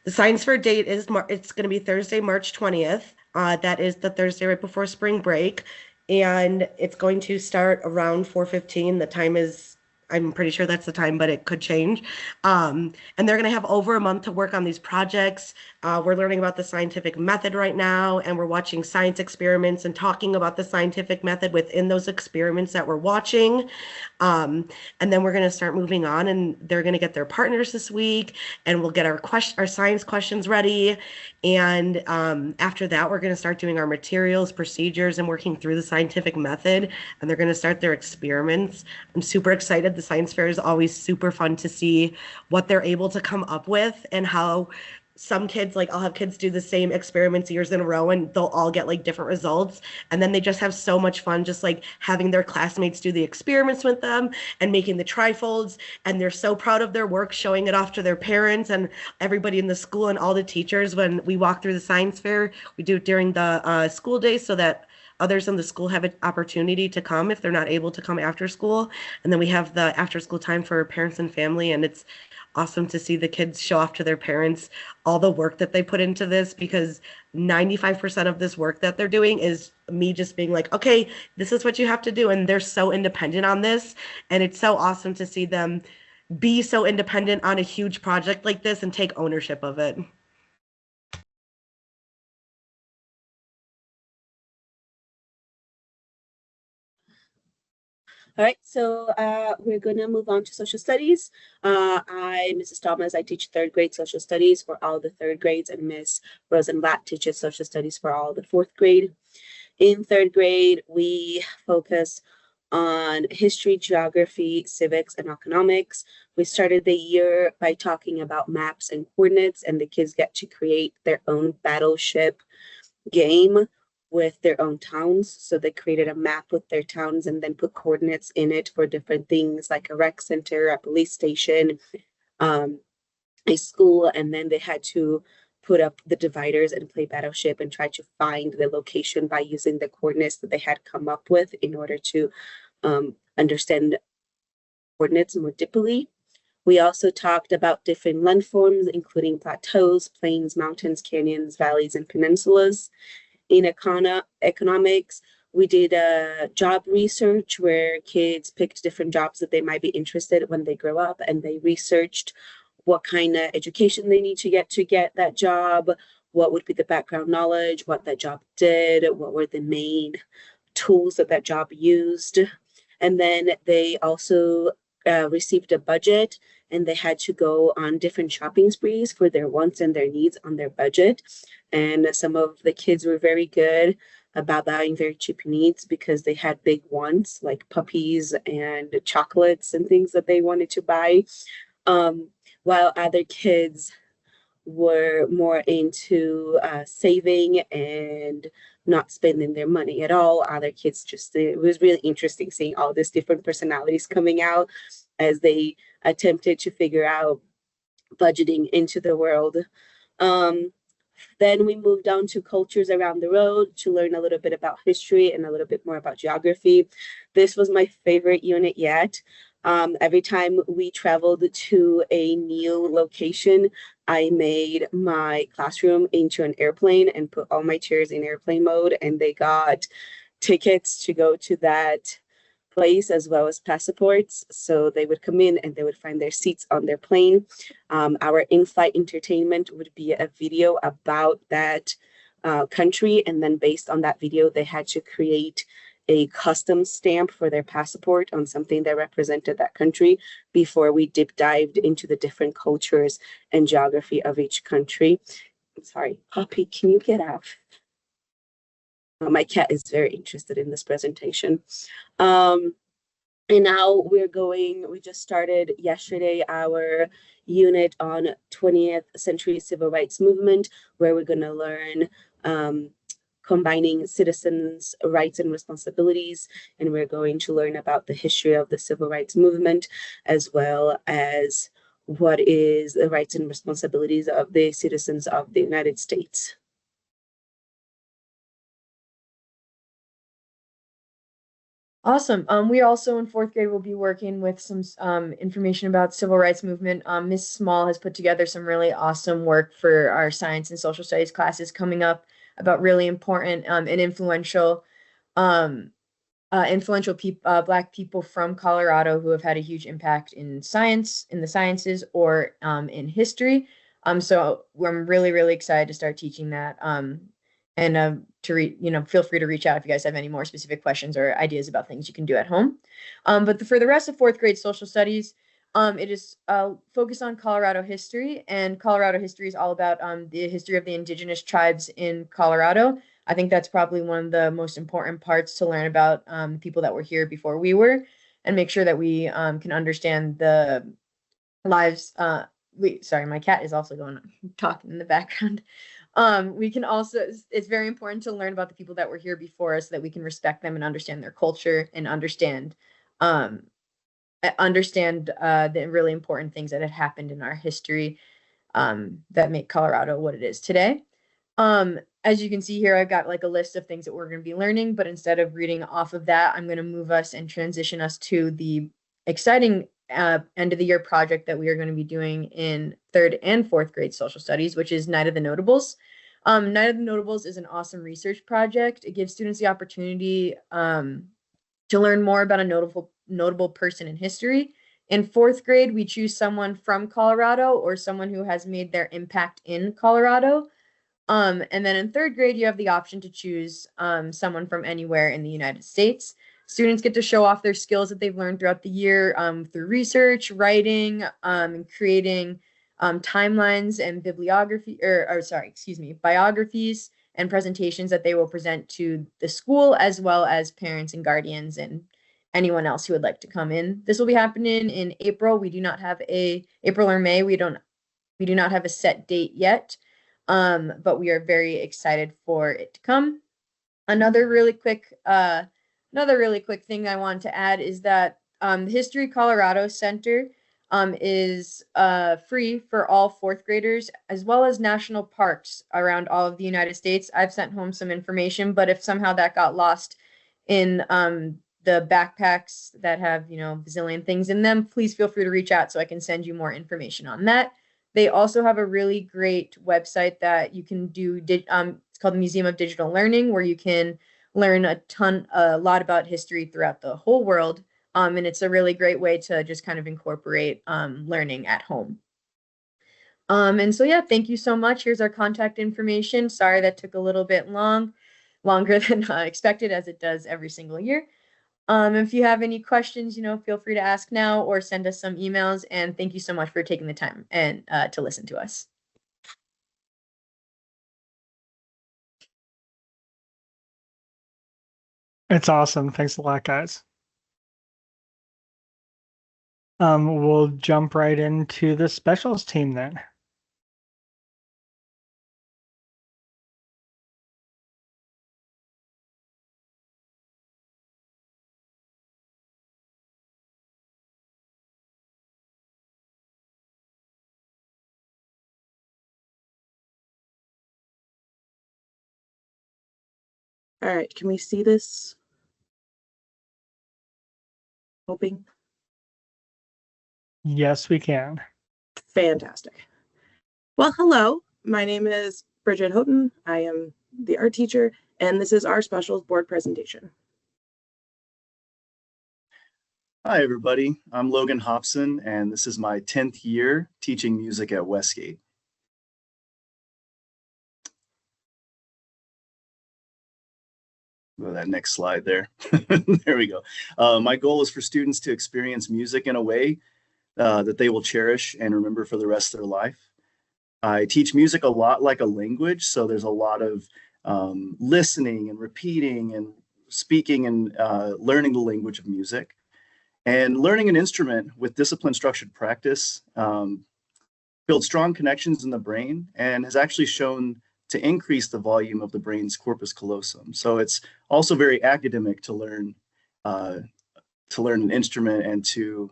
S: science fair date is it's going to be Thursday, March 20th. That is the Thursday right before spring break, and it's going to start around 4:15. The time is I'm pretty sure that's the time, but it could change. And they're going to have over a month to work on these projects. We're learning about the scientific method right now, and we're watching science experiments and talking about the scientific method within those experiments that we're watching. And then we're going to start moving on, and they're going to get their partners this week, and we'll get our science questions ready. And after that, we're going to start doing our materials, procedures, and working through the scientific method, and they're going to start their experiments. I'm super excited. The science fair is always super fun to see what they're able to come up with, and how some kids, like I'll have kids do the same experiments years in a row and they'll all get like different results. And then they just have so much fun just like having their classmates do the experiments with them and making the trifolds. And they're so proud of their work, showing it off to their parents and everybody in the school and all the teachers. When we walk through the science fair, we do it during the school days so that others in the school have an opportunity to come if they're not able to come after school. And then we have the after school time for parents and family, and it's awesome to see the kids show off to their parents all the work that they put into this, because 95% of this work that they're doing is me just being like, okay, this is what you have to do. And they're so independent on this. And it's so awesome to see them be so independent on a huge project like this and take ownership of it.
Q: All right, so we're going to move on to social studies. I'm Mrs. Thomas. I teach third grade social studies for all the third grades, and Miss Rosenblatt teaches social studies for all the fourth grade. In third grade, we focus on history, geography, civics, and economics. We started the year by talking about maps and coordinates, and the kids get to create their own battleship game with their own towns. So they created a map with their towns and then put coordinates in it for different things like a rec center, a police station, a school, and then they had to put up the dividers and play battleship and try to find the location by using the coordinates that they had come up with in order to understand coordinates more deeply. We also talked about different landforms, including plateaus, plains, mountains, canyons, valleys, and peninsulas. In economics, we did a job research where kids picked different jobs that they might be interested in when they grow up, and they researched what kind of education they need to get that job, what would be the background knowledge, what that job did, what were the main tools that job used. And then they also received a budget, and they had to go on different shopping sprees for their wants and their needs on their budget. And some of the kids were very good about buying very cheap needs because they had big wants like puppies and chocolates and things that they wanted to buy, while other kids were more into saving and not spending their money at all. Other kids just, it was really interesting seeing all these different personalities coming out as they attempted to figure out budgeting into the world. Then we moved on to cultures around the road to learn a little bit about history and a little bit more about geography. This was my favorite unit yet. Every time we traveled to a new location, I made my classroom into an airplane and put all my chairs in airplane mode, and they got tickets to go to that place as well as passports. So they would come in and they would find their seats on their plane. Our in-flight entertainment would be a video about that country, and then based on that video, they had to create a custom stamp for their passport on something that represented that country before we deep dived into the different cultures and geography of each country. I'm sorry, Poppy, can you get out? My cat is very interested in this presentation. And now we just started yesterday our unit on 20th century civil rights movement, where we're going to learn combining citizens' rights and responsibilities. And we're going to learn about the history of the civil rights movement, as well as what is the rights and responsibilities of the citizens of the United States.
P: Awesome. We also in fourth grade will be working with some information about civil rights movement. Ms. Small has put together some really awesome work for our science and social studies classes coming up about really important and influential influential Black people from Colorado who have had a huge impact in science, in the sciences, or in history. So I'm really, really excited to start teaching that. And feel free to reach out if you guys have any more specific questions or ideas about things you can do at home. But for the rest of fourth grade social studies, it is focused on Colorado history, and Colorado history is all about the history of the indigenous tribes in Colorado. I think that's probably one of the most important parts to learn about people that were here before we were, and make sure that we can understand the lives. Sorry, my cat is also talking in the background. We can also, it's very important to learn about the people that were here before us so that we can respect them and understand their culture and understand the really important things that had happened in our history that make Colorado what it is today. As you can see here, I've got like a list of things that we're going to be learning, but instead of reading off of that, I'm going to move us and transition us to the exciting end of the year project that we are going to be doing in third and fourth grade social studies, which is Night of the Notables. Night of the Notables is an awesome research project. It gives students the opportunity to learn more about a notable person in history. In fourth grade, we choose someone from Colorado or someone who has made their impact in Colorado. And then in third grade, you have the option to choose someone from anywhere in the United States. Students get to show off their skills that they've learned throughout the year through research, writing, and creating timelines and biographies and presentations that they will present to the school, as well as parents and guardians and anyone else who would like to come in. This will be happening in April. We do not have April or May. We do not have a set date yet. But we are very excited for it to come. Another really quick thing I want to add is that the History Colorado Center is free for all fourth graders, as well as national parks around all of the United States. I've sent home some information, but if somehow that got lost in the backpacks that have, bazillion things in them, please feel free to reach out so I can send you more information on that. They also have a really great website that you can do. It's called the Museum of Digital Learning, where you can learn a lot about history throughout the whole world. And it's a really great way to just kind of incorporate learning at home. And so, yeah, thank you so much. Here's our contact information. Sorry that took a little bit longer than expected, as it does every single year. If you have any questions, feel free to ask now or send us some emails. And thank you so much for taking the time and to listen to us.
B: It's awesome. Thanks a lot, guys. We'll jump right into the specials team then.
R: All right, can we see this? Hoping.
B: Yes, we can.
R: Fantastic. Well, hello. My name is Bridget Houghton. I am the art teacher, and this is our specials board presentation.
T: Hi, everybody. I'm Logan Hobson, and this is my 10th year teaching music at Westgate. Go to that next slide there. There we go. My goal is for students to experience music in a way that they will cherish and remember for the rest of their life. I teach music a lot like a language, so there's a lot of listening and repeating and speaking and learning the language of music. And learning an instrument with disciplined structured practice builds strong connections in the brain and has actually shown to increase the volume of the brain's corpus callosum. So it's also very academic to learn an instrument and to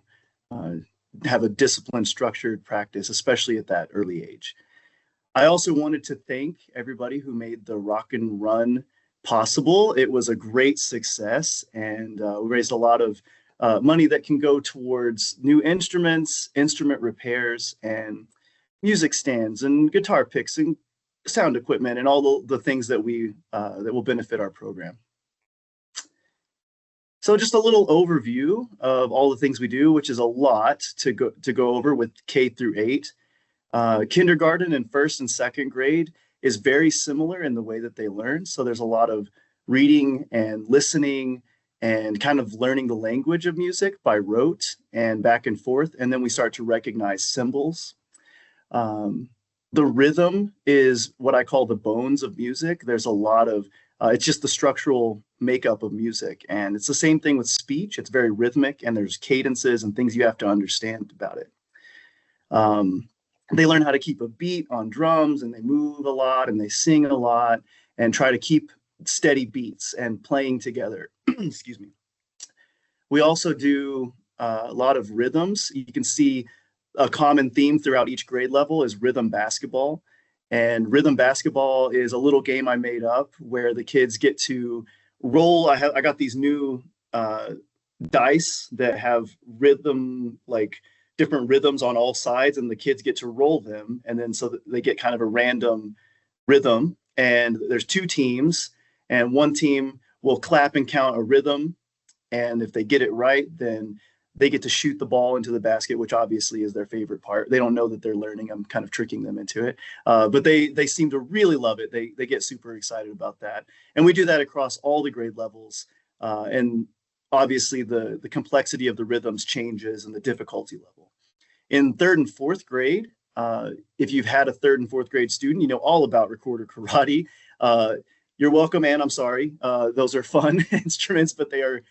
T: have a disciplined structured practice, especially at that early age. I also wanted to thank everybody who made the Rock and Run possible. It was a great success, and we raised a lot of money that can go towards new instruments, instrument repairs, and music stands and guitar picks and sound equipment and all the things that will benefit our program. So just a little overview of all the things we do, which is a lot to go over with K through 8. Kindergarten and first and second grade is very similar in the way that they learn. So there's a lot of reading and listening and kind of learning the language of music by rote and back and forth. And then we start to recognize symbols. The rhythm is what I call the bones of music. There's a lot of, it's just the structural makeup of music. And it's the same thing with speech. It's very rhythmic and there's cadences and things you have to understand about it. They learn how to keep a beat on drums and they move a lot and they sing a lot and try to keep steady beats and playing together. Excuse me. We also do a lot of rhythms. You can see a common theme throughout each grade level is rhythm basketball. And rhythm basketball is a little game I made up where the kids get to roll. I got these new dice that have rhythm, like different rhythms on all sides, and the kids get to roll them. And then so that they get kind of a random rhythm. And there's 2 teams, and one team will clap and count a rhythm. And if they get it right, then they get to shoot the ball into the basket, which obviously is their favorite part. They don't know that they're learning. I'm kind of tricking them into it. But they seem to really love it. They get super excited about that. And we do that across all the grade levels. And obviously the complexity of the rhythms changes and the difficulty level. In 3rd and 4th grade, if you've had a 3rd and 4th grade student, you know all about recorder karate. You're welcome, and I'm sorry. Those are fun instruments, but they are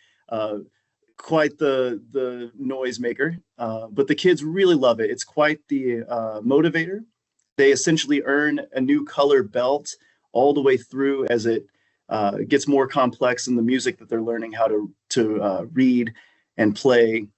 T: quite the noise maker. But the kids really love it. It's quite the motivator. They essentially earn a new color belt all the way through as it gets more complex in the music that they're learning how to read and play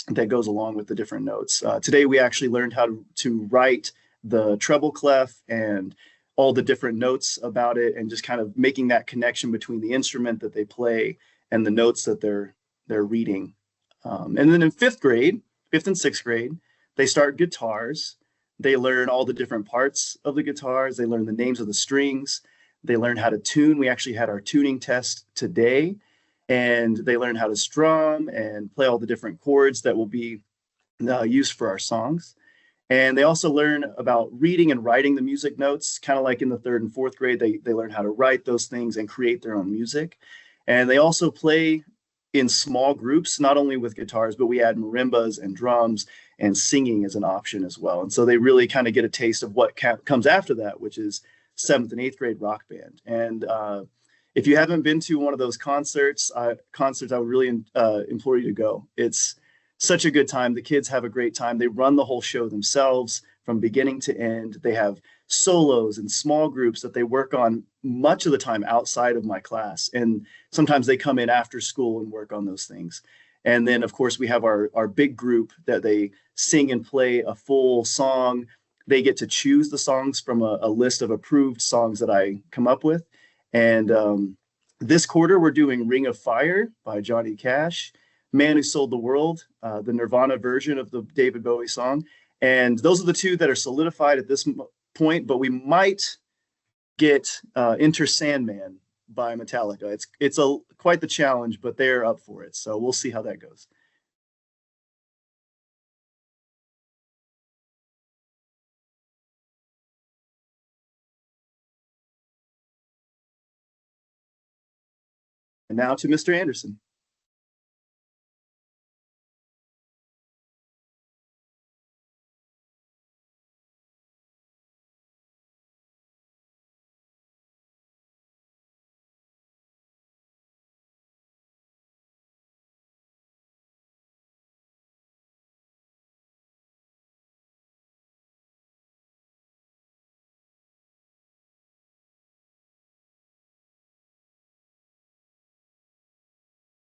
T: that goes along with the different notes. Today we actually learned how to write the treble clef and all the different notes about it, and just kind of making that connection between the instrument that they play and the notes that they're reading. And then in 5th and 6th grade, they start guitars. They learn all the different parts of the guitars. They learn the names of the strings. They learn how to tune. We actually had our tuning test today, and they learn how to strum and play all the different chords that will be used for our songs. And they also learn about reading and writing the music notes, kind of like in the 3rd and 4th grade. They learn how to write those things and create their own music. And they also play in small groups, not only with guitars, but we add marimbas and drums and singing as an option as well. And so they really kind of get a taste of what comes after that, which is 7th and 8th grade rock band. And if you haven't been to one of those concerts, I would really implore you to go. It's such a good time. The kids have a great time. They run the whole show themselves from beginning to end. They have solos and small groups that they work on much of the time outside of my class. And sometimes they come in after school and work on those things. And then, of course, we have our big group that they sing and play a full song. They get to choose the songs from a list of approved songs that I come up with. And this quarter, we're doing Ring of Fire by Johnny Cash, Man Who Sold the World, the Nirvana version of the David Bowie song. And those are the 2 that are solidified at this point, but we might get Enter Sandman by Metallica. It's quite the challenge, but they're up for it. So we'll see how that goes. And now to Mr. Anderson.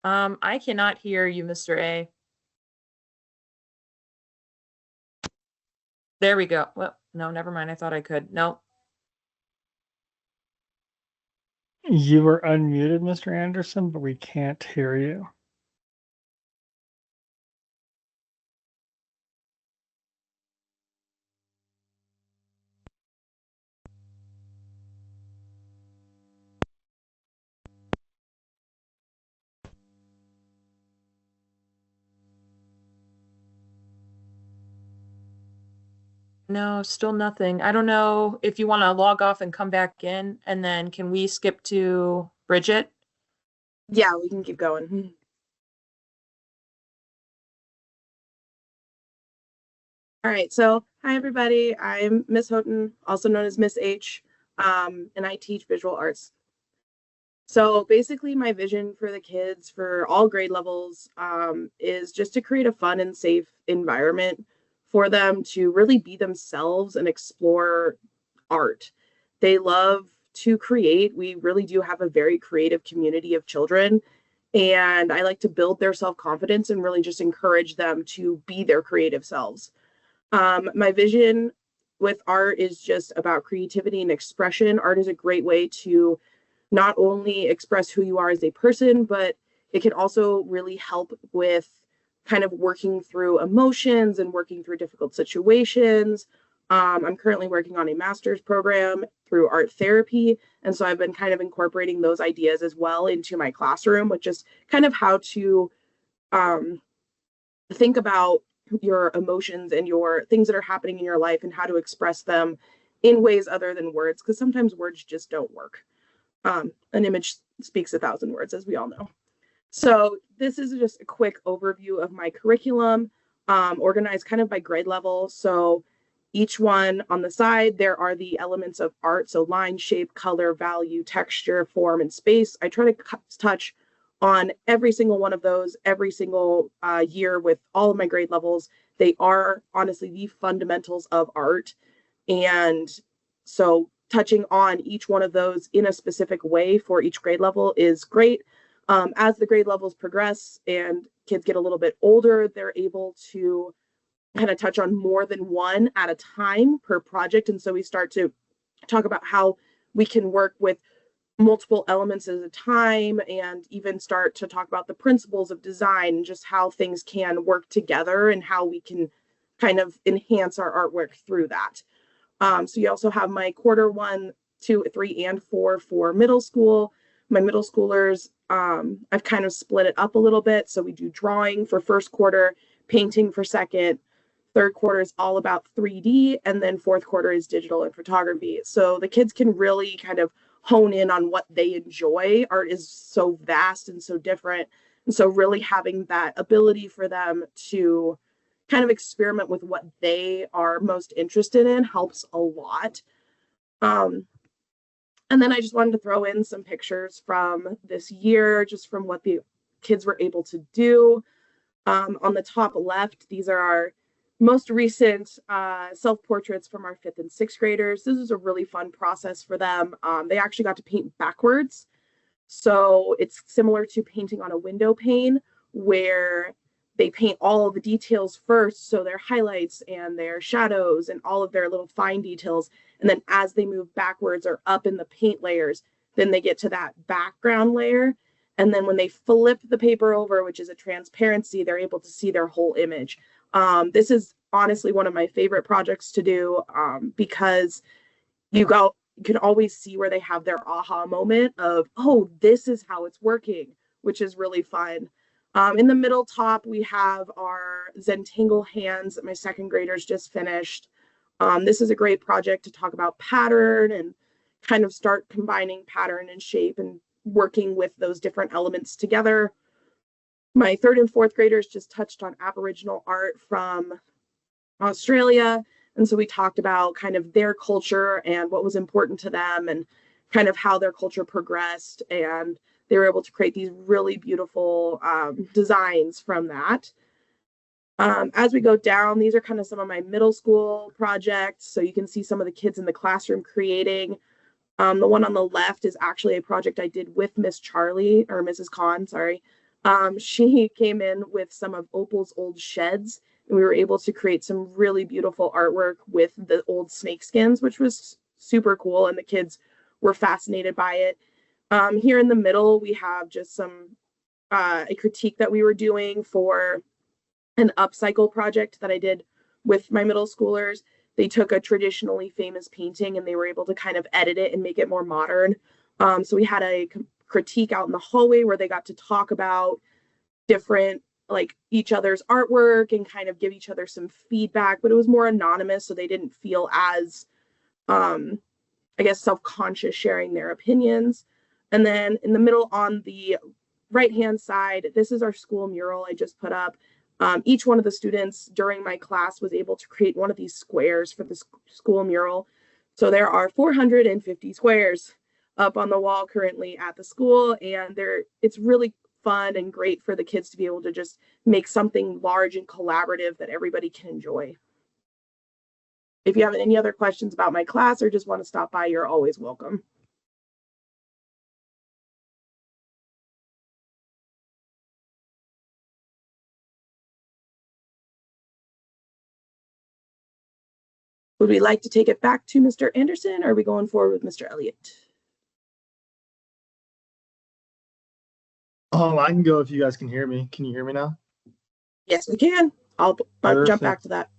U: I cannot hear you, Mr. A. There we go. Well, no, never mind. I thought I could. No.
B: You were unmuted, Mr. Anderson, but we can't hear you.
U: No, still nothing. I don't know if you want to log off and come back in, and then can we skip to Bridget?
R: Yeah, we can keep going. All right, so hi everybody. I'm Miss Houghton, also known as Miss H, and I teach visual arts. So basically my vision for the kids for all grade levels is just to create a fun and safe environment for them to really be themselves and explore art. They love to create. We really do have a very creative community of children, and I like to build their self-confidence and really just encourage them to be their creative selves. My vision with art is just about creativity and expression. Art is a great way to not only express who you are as a person, but it can also really help with kind of working through emotions and working through difficult situations. I'm currently working on a master's program through art therapy. And so I've been kind of incorporating those ideas as well into my classroom, which is kind of how to think about your emotions and your things that are happening in your life and how to express them in ways other than words, because sometimes words just don't work. An image speaks 1,000 words, as we all know. So this is just a quick overview of my curriculum, organized kind of by grade level. So each one on the side, there are the elements of art. So line, shape, color, value, texture, form, and space. I try to touch on every single one of those every single year with all of my grade levels. They are honestly the fundamentals of art. And so touching on each one of those in a specific way for each grade level is great. As the grade levels progress and kids get a little bit older, they're able to kind of touch on more than one at a time per project. And so we start to talk about how we can work with multiple elements at a time and even start to talk about the principles of design and just how things can work together and how we can kind of enhance our artwork through that. So you also have my quarter 1, 2, 3, and 4 for middle school. My middle schoolers, I've kind of split it up a little bit. So we do drawing for first quarter, painting for second, third quarter is all about 3D, and then fourth quarter is digital and photography. So the kids can really kind of hone in on what they enjoy. Art is so vast and so different. And so really having that ability for them to kind of experiment with what they are most interested in helps a lot. And then I just wanted to throw in some pictures from this year, just from what the kids were able to do. On the top left, these are our most recent self-portraits from our 5th and 6th graders. This is a really fun process for them. They actually got to paint backwards. So it's similar to painting on a window pane where they paint all of the details first, so their highlights and their shadows and all of their little fine details. And then as they move backwards or up in the paint layers, then they get to that background layer. And then when they flip the paper over, which is a transparency, they're able to see their whole image. This is honestly one of my favorite projects to do because you can always see where they have their aha moment of, oh, this is how it's working, which is really fun. In the middle top, we have our Zentangle hands that my 2nd graders just finished. This is a great project to talk about pattern and kind of start combining pattern and shape and working with those different elements together. My 3rd and 4th graders just touched on Aboriginal art from Australia. And so we talked about kind of their culture and what was important to them and kind of how their culture progressed. And they were able to create these really beautiful designs from that. As we go down, these are kind of some of my middle school projects. So you can see some of the kids in the classroom creating. The one on the left is actually a project I did with Miss Charlie, or Mrs. Khan, sorry. She came in with some of Opal's old sheds, and we were able to create some really beautiful artwork with the old snake skins, which was super cool, and the kids were fascinated by it. Here in the middle, we have just some a critique that we were doing for an upcycle project that I did with my middle schoolers. They took a traditionally famous painting and they were able to kind of edit it and make it more modern. So we had a critique out in the hallway where they got to talk about different
C: like each other's artwork and kind of give each other some feedback, but it was more anonymous, so they didn't feel as I guess self-conscious sharing their opinions. And then in the middle on the right-hand side, this is our school mural I just put up. Each one of the students during my class was able to create one of these squares for the school mural. So there are 450 squares up on the wall currently at the school, and it's really fun and great for the kids to be able to just make something large and collaborative that everybody can enjoy. If you have any other questions about my class or just want to stop by, you're always welcome. Would we like to take it back to Mr. Anderson, or are we going forward with Mr. Elliott?
V: I can go if you guys can hear me. Can you hear me now?
C: Yes, we can. I'll jump back to that.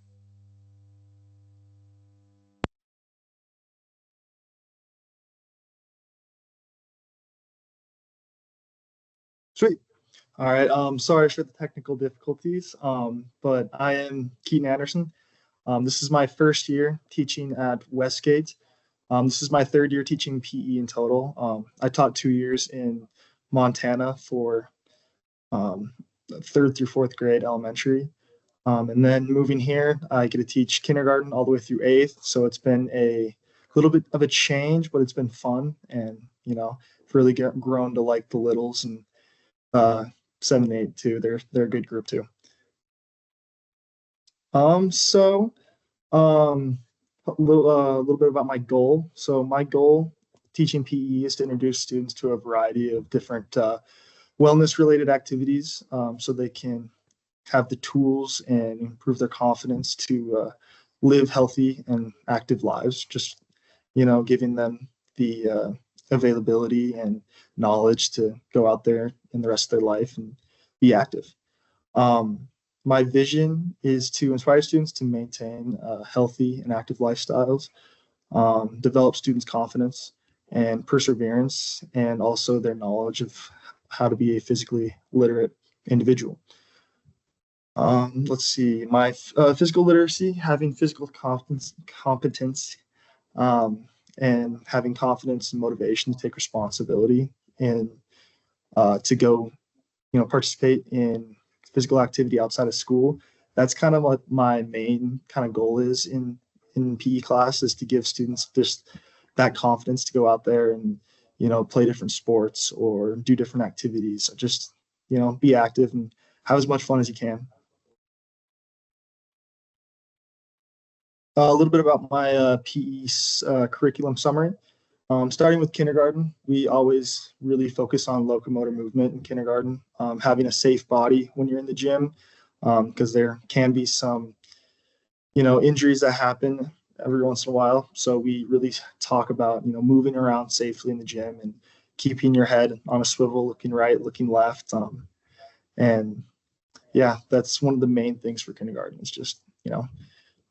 V: Sweet. All right. Sorry for the technical difficulties, but I am Keaton Anderson. This is my first year teaching at Westgate. This is my third year teaching PE in total. I taught 2 years in Montana for third through fourth grade elementary. And then moving here, I get to teach kindergarten all the way through eighth. So it's been a little bit of a change, but it's been fun. And, you know, really grown to like the littles, and 7 and 8 too. They're a good group too. A little bit about my goal. So my goal teaching PE is to introduce students to a variety of different wellness related activities, so they can have the tools and improve their confidence to live healthy and active lives. Just, you know, giving them the availability and knowledge to go out there in the rest of their life and be active. My vision is to inspire students to maintain healthy and active lifestyles, develop students' confidence and perseverance, and also their knowledge of how to be a physically literate individual. Let's see, my physical literacy, having physical competence, and having confidence and motivation to take responsibility and to go, you know, participate in physical activity outside of school. That's kind of what my main kind of goal is in PE class, is to give students just that confidence to go out there and, you know, play different sports or do different activities. Just, you know, be active and have as much fun as you can. A little bit about my PE curriculum summary. Starting with kindergarten, we always really focus on locomotor movement in kindergarten, having a safe body when you're in the gym, because there can be some, you know, injuries that happen every once in a while. So we really talk about, you know, moving around safely in the gym and keeping your head on a swivel, looking right, looking left. And yeah, that's one of the main things for kindergarten, is just, you know,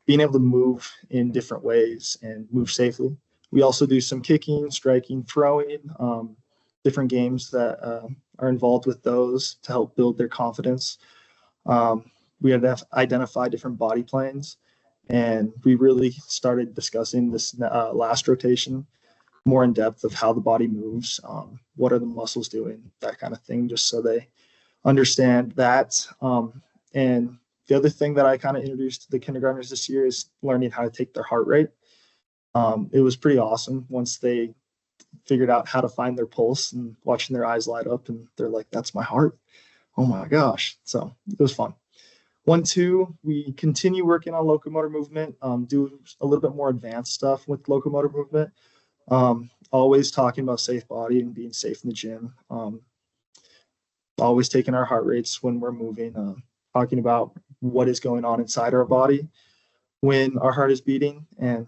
V: being able to move in different ways and move safely. We also do some kicking, striking, throwing, different games that are involved with those to help build their confidence. We had to identify different body planes, and we really started discussing this last rotation more in depth of how the body moves, what are the muscles doing, that kind of thing, just so they understand that. And the other thing that I kind of introduced to the kindergartners this year is learning how to take their heart rate. It was pretty awesome once they figured out how to find their pulse and watching their eyes light up, and they're like, that's my heart. Oh my gosh. So it was fun. 1, 2, we continue working on locomotor movement, do a little bit more advanced stuff with locomotor movement. Always talking about safe body and being safe in the gym. Always taking our heart rates when we're moving, talking about what is going on inside our body when our heart is beating. And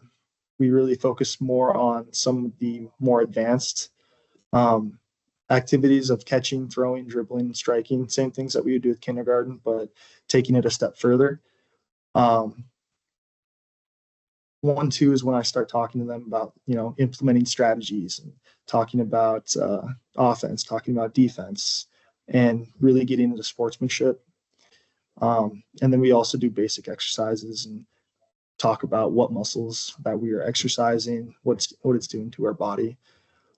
V: we really focus more on some of the more advanced activities of catching, throwing, dribbling, striking, same things that we would do with kindergarten, but taking it a step further. 1, 2 is when I start talking to them about, you know, implementing strategies and talking about offense, talking about defense, and really getting into sportsmanship. And then we also do basic exercises and talk about what muscles that we are exercising, what it's doing to our body.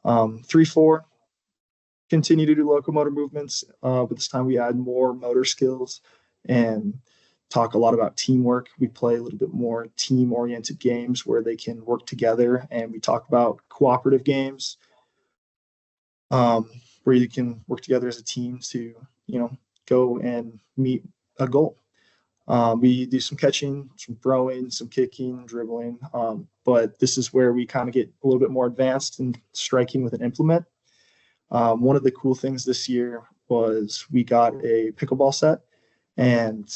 V: 3-4, continue to do locomotor movements, but this time we add more motor skills and talk a lot about teamwork. We play a little bit more team-oriented games where they can work together, and we talk about cooperative games, where you can work together as a team to, go and meet a goal. We do some catching, some throwing, some kicking, dribbling, but this is where we kind of get a little bit more advanced in striking with an implement. One of the cool things this year was we got a pickleball set, and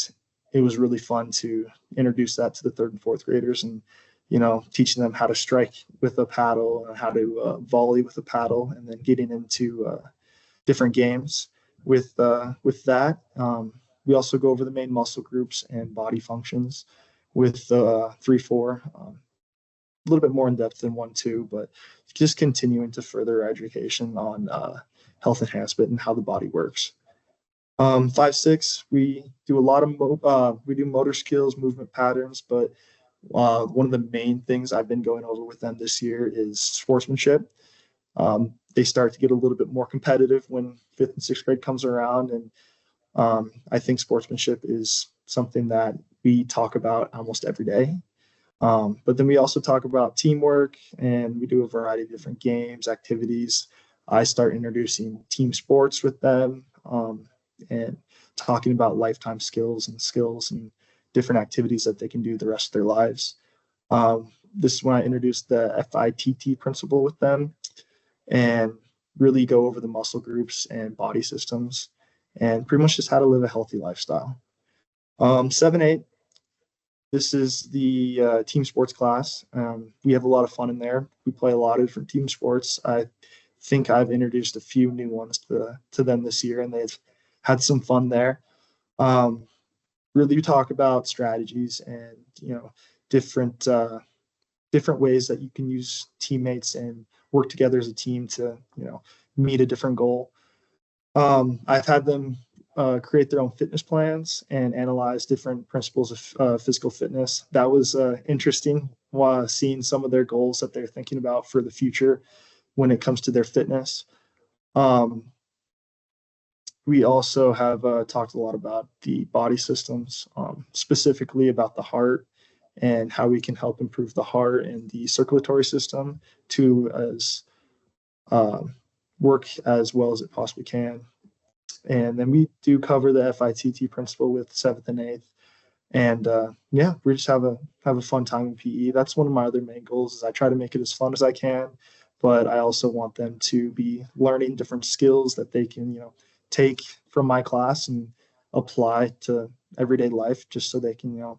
V: it was really fun to introduce that to the 3rd and 4th graders, and teaching them how to strike with a paddle and how to volley with a paddle, and then getting into different games with that. We also go over the main muscle groups and body functions with 3-4. A little bit more in depth than 1-2, but just continuing to further education on health enhancement and how the body works. 5-6, we do a lot of we do motor skills, movement patterns, but one of the main things I've been going over with them this year is sportsmanship. They start to get a little bit more competitive when 5th and 6th grade comes around, and I think sportsmanship is something that we talk about almost every day. But then we also talk about teamwork, and we do a variety of different games, activities. I start introducing team sports with them, and talking about lifetime skills and different activities that they can do the rest of their lives. This is when I introduced the FITT principle with them and really go over the muscle groups and body systems and pretty much just how to live a healthy lifestyle. 7-8, this is the team sports class. We have a lot of fun in there. We play a lot of different team sports. I think I've introduced a few new ones to them this year, and they've had some fun there. Really talk about strategies and different ways that you can use teammates and work together as a team to meet a different goal. I've had them create their own fitness plans and analyze different principles of physical fitness. That was interesting, seeing some of their goals that they're thinking about for the future when it comes to their fitness. We also have talked a lot about the body systems, specifically about the heart and how we can help improve the heart and the circulatory system to work as well as it possibly can. And then we do cover the FITT principle with 7th and 8th. And we just have a fun time in PE. That's one of my other main goals, is I try to make it as fun as I can, but I also want them to be learning different skills that they can, take from my class and apply to everyday life, just so they can,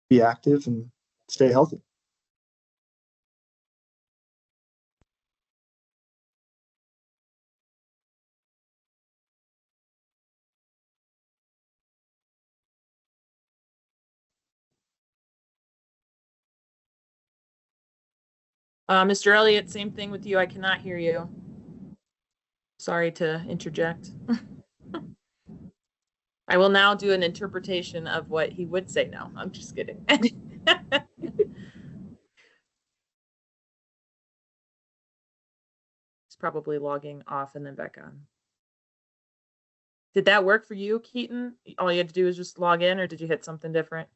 V: be active and stay healthy.
U: Mr. Elliott, same thing with you. I cannot hear you. Sorry to interject. I will now do an interpretation of what he would say now. I'm just kidding. He's probably logging off and then back on. Did that work for you, Keaton? All you had to do was just log in, or did you hit something different?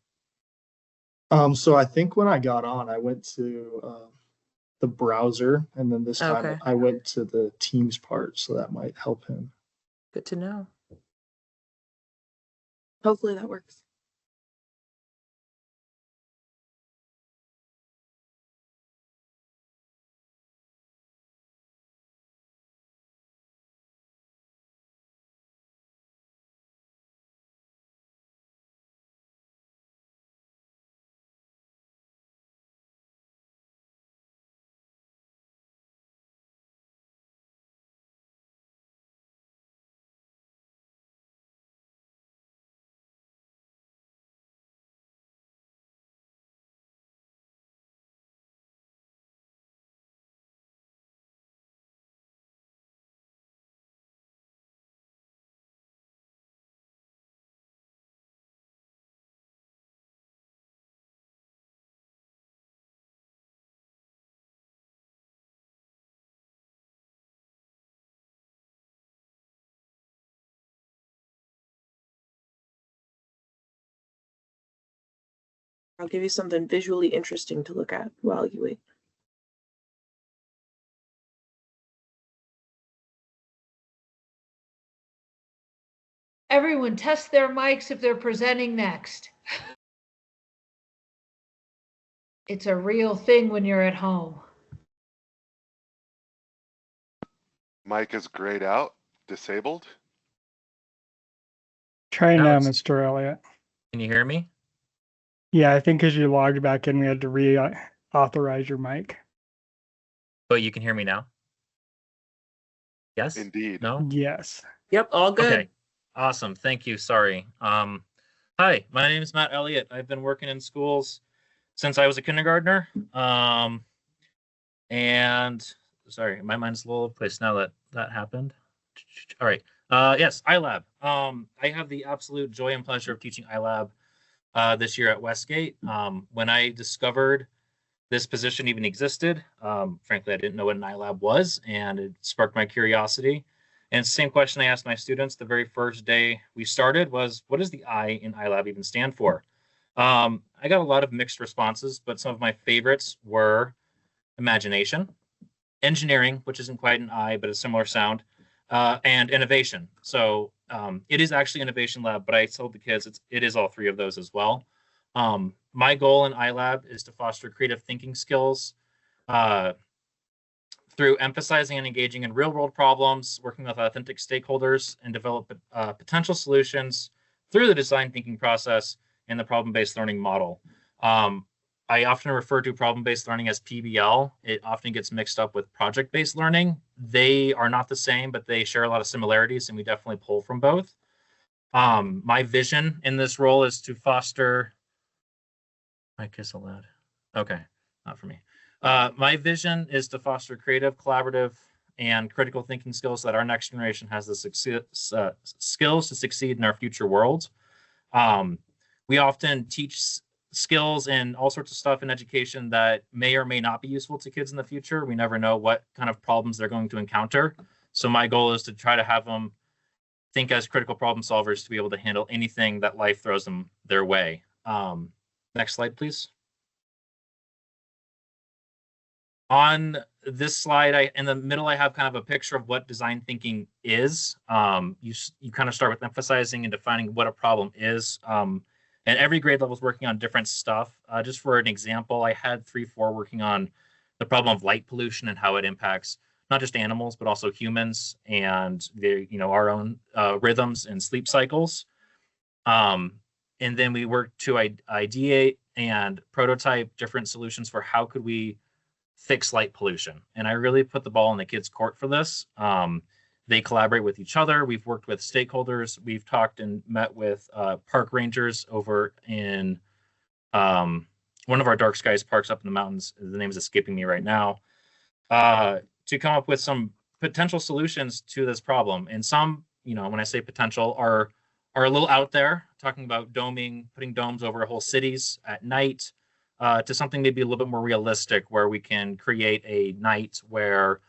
V: So I think when I got on, I went to the browser, and then this time I went to the Teams part, so that might help him.
U: Good to know.
C: Hopefully that works. I'll give you something visually interesting to look at while you wait.
A: Everyone test their mics if they're presenting next. It's a real thing when you're at home.
F: Mike is grayed out, disabled.
B: Try now,
E: it's-
B: Mr. Elliott.
E: Can you hear me?
B: Yeah, I think as you logged back in, we had to reauthorize your mic.
E: But you can hear me now? Yes?
F: Indeed.
E: No?
B: Yes.
U: Yep, all good.
E: Okay. Awesome. Thank you. Sorry. Hi, my name is Matt Elliott. I've been working in schools since I was a kindergartner. And sorry, my mind's a little placed now that that happened. All right. Yes, iLab. I have the absolute joy and pleasure of teaching iLab this year at Westgate. When I discovered this position even existed, frankly, I didn't know what an iLab was, and it sparked my curiosity. And same question I asked my students the very first day we started was, what does the I in iLab even stand for? I got a lot of mixed responses, but some of my favorites were imagination, engineering, which isn't quite an I, but a similar sound, and innovation. So it is actually Innovation Lab, but I told the kids it is all three of those as well. My goal in iLab is to foster creative thinking skills through emphasizing and engaging in real-world problems, working with authentic stakeholders, and develop potential solutions through the design thinking process and the problem-based learning model. I often refer to problem-based learning as PBL. It often gets mixed up with project-based learning. They are not the same, but they share a lot of similarities, and we definitely pull from both. My vision in this role is to foster... Mic is allowed. Okay, not for me. My vision is to foster creative, collaborative, and critical thinking skills so that our next generation has the skills to succeed in our future world. We often teach skills and all sorts of stuff in education that may or may not be useful to kids in the future. We never know what kind of problems they're going to encounter. So my goal is to try to have them think as critical problem solvers to be able to handle anything that life throws them their way. Next slide, please. On this slide, in the middle, I have kind of a picture of what design thinking is. You kind of start with emphasizing and defining what a problem is. And every grade level is working on different stuff. Just for an example, I had 3-4 working on the problem of light pollution and how it impacts not just animals, but also humans and our own rhythms and sleep cycles. And then we worked to ideate and prototype different solutions for how could we fix light pollution. And I really put the ball in the kids' court for this. They collaborate with each other. We've worked with stakeholders. We've talked and met with park rangers over in one of our dark skies parks up in the mountains. The name is escaping me right now. To come up with some potential solutions to this problem. And some, when I say potential, are a little out there, talking about putting domes over whole cities at night, to something maybe a little bit more realistic, where we can create a night where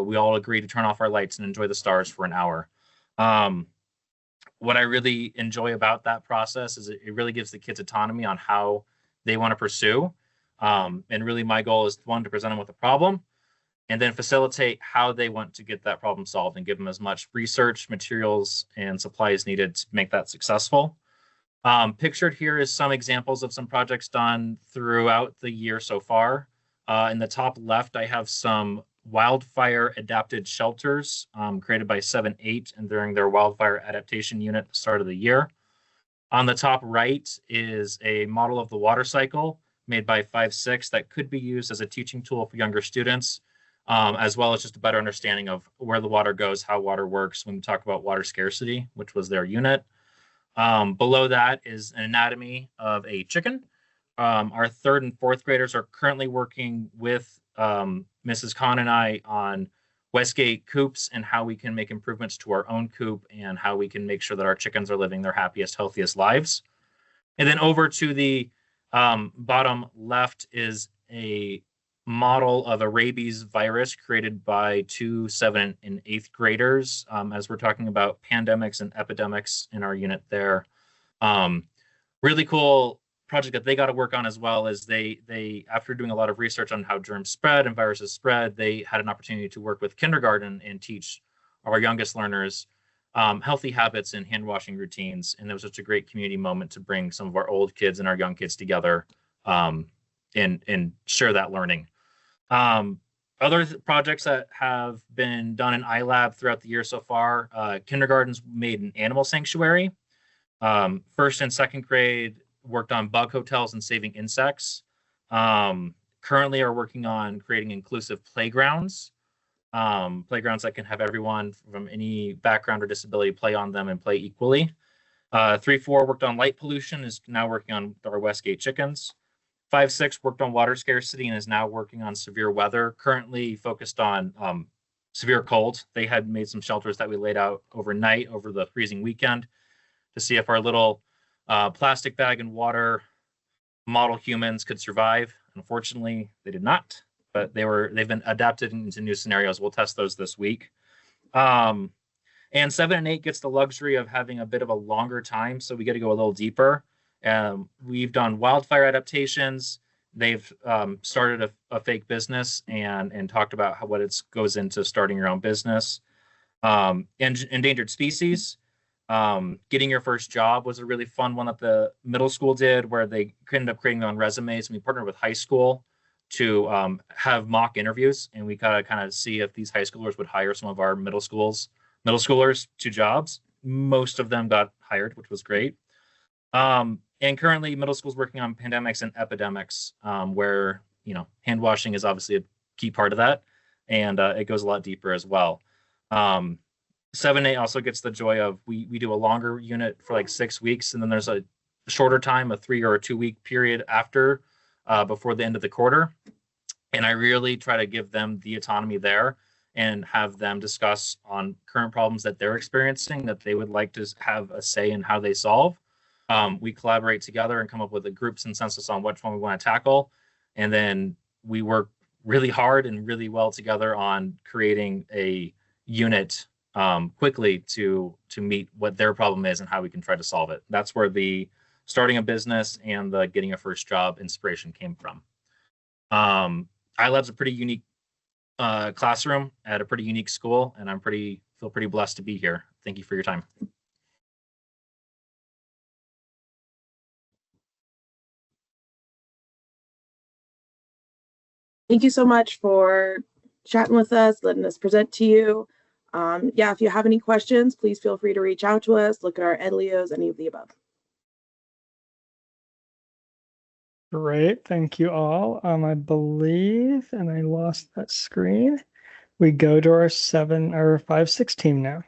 E: we all agree to turn off our lights and enjoy the stars for an hour. What I really enjoy about that process is it really gives the kids autonomy on how they want to pursue. And really my goal is, one, to present them with a problem, and then facilitate how they want to get that problem solved and give them as much research, materials, and supplies needed to make that successful. Pictured here is some examples of some projects done throughout the year so far. In the top left, I have some wildfire adapted shelters created by 7-8 and during their wildfire adaptation unit at the start of the year. On the top right is a model of the water cycle made by 5-6 that could be used as a teaching tool for younger students, as well as just a better understanding of where the water goes, how water works when we talk about water scarcity, which was their unit. Below that is an anatomy of a chicken. Our 3rd and 4th graders are currently working with Mrs. Khan and I on Westgate coops and how we can make improvements to our own coop and how we can make sure that our chickens are living their happiest, healthiest lives. And then over to the bottom left is a model of a rabies virus created by 2, 7, and 8th graders, as we're talking about pandemics and epidemics in our unit there. Really cool project that they got to work on as well is they after doing a lot of research on how germs spread and viruses spread, they had an opportunity to work with kindergarten and teach our youngest learners healthy habits and hand washing routines. And it was such a great community moment to bring some of our old kids and our young kids together and share that learning. Other projects that have been done in iLab throughout the year so far, kindergartens made an animal sanctuary. First and second grade worked on bug hotels and saving insects. Currently are working on creating inclusive playgrounds, playgrounds that can have everyone from any background or disability play on them and play equally. 3-4 worked on light pollution, is now working on our Westgate chickens. 5-6 worked on water scarcity and is now working on severe weather, currently focused on severe cold. They had made some shelters that we laid out overnight over the freezing weekend to see if our little plastic bag and water model humans could survive. Unfortunately, they did not, but they've been adapted into new scenarios. We'll test those this week. And 7 and 8 gets the luxury of having a bit of a longer time, so we get to go a little deeper. We've done wildfire adaptations. They've started a fake business and talked about what it goes into starting your own business. Endangered species. Getting your first job was a really fun one that the middle school did, where they ended up creating their own resumes. And we partnered with high school to have mock interviews, and we gotta kind of see if these high schoolers would hire some of our middle schoolers to jobs. Most of them got hired, which was great. And currently, middle school is working on pandemics and epidemics, where hand washing is obviously a key part of that, and it goes a lot deeper as well. 7A also gets the joy of we do a longer unit for like 6 weeks, and then there's a shorter time, a 3 or a 2 week period after, before the end of the quarter. And I really try to give them the autonomy there and have them discuss on current problems that they're experiencing that they would like to have a say in how they solve. We collaborate together and come up with a group consensus on which one we want to tackle. And then we work really hard and really well together on creating a unit quickly to meet what their problem is and how we can try to solve it. That's where the starting a business and the getting a first job inspiration came from. iLab's a pretty unique classroom at a pretty unique school, and I feel pretty blessed to be here. Thank you for your time.
C: Thank you so much for chatting with us, letting us present to you. Yeah, if you have any questions, please feel free to reach out to us, look at our EdLeos, any of the above.
B: Great, thank you all. I believe, and I lost that screen, we go to our 5-6 team now.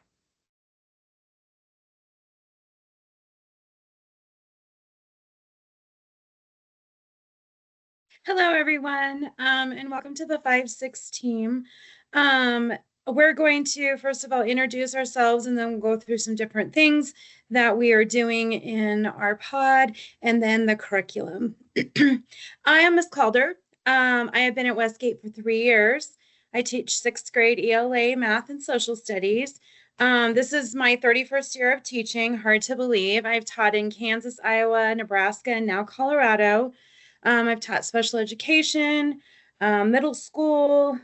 D: Hello, everyone, and welcome to the 5-6 team. We're going to, first of all, introduce ourselves, and then we'll go through some different things that we are doing in our pod, and then the curriculum. I am Ms. Calder. I have been at Westgate for 3 years. I teach 6th grade ELA, math, and social studies. This is my 31st year of teaching, hard to believe. I've taught in Kansas, Iowa, Nebraska, and now Colorado. I've taught special education, middle school,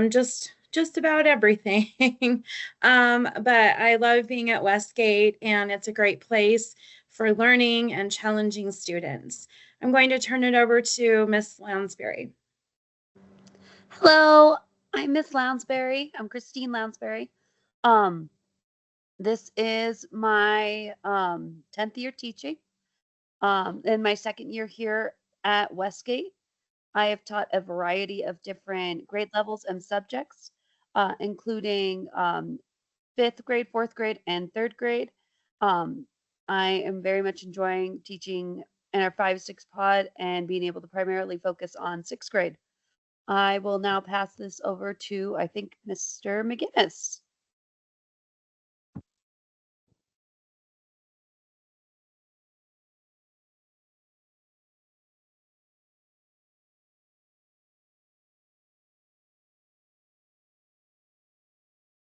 D: just about everything. But I love being at Westgate, and it's a great place for learning and challenging students. I'm going to turn it over to Miss Lounsbury.
H: Hello, I'm Miss Lounsbury. I'm Christine Lounsbury. This is my 10th year teaching, and my 2nd year here at Westgate. I have taught a variety of different grade levels and subjects, including 5th grade, 4th grade, and 3rd grade. I am very much enjoying teaching in our 5-6 pod and being able to primarily focus on 6th grade. I will now pass this over to, I think, Mr. McGinnis.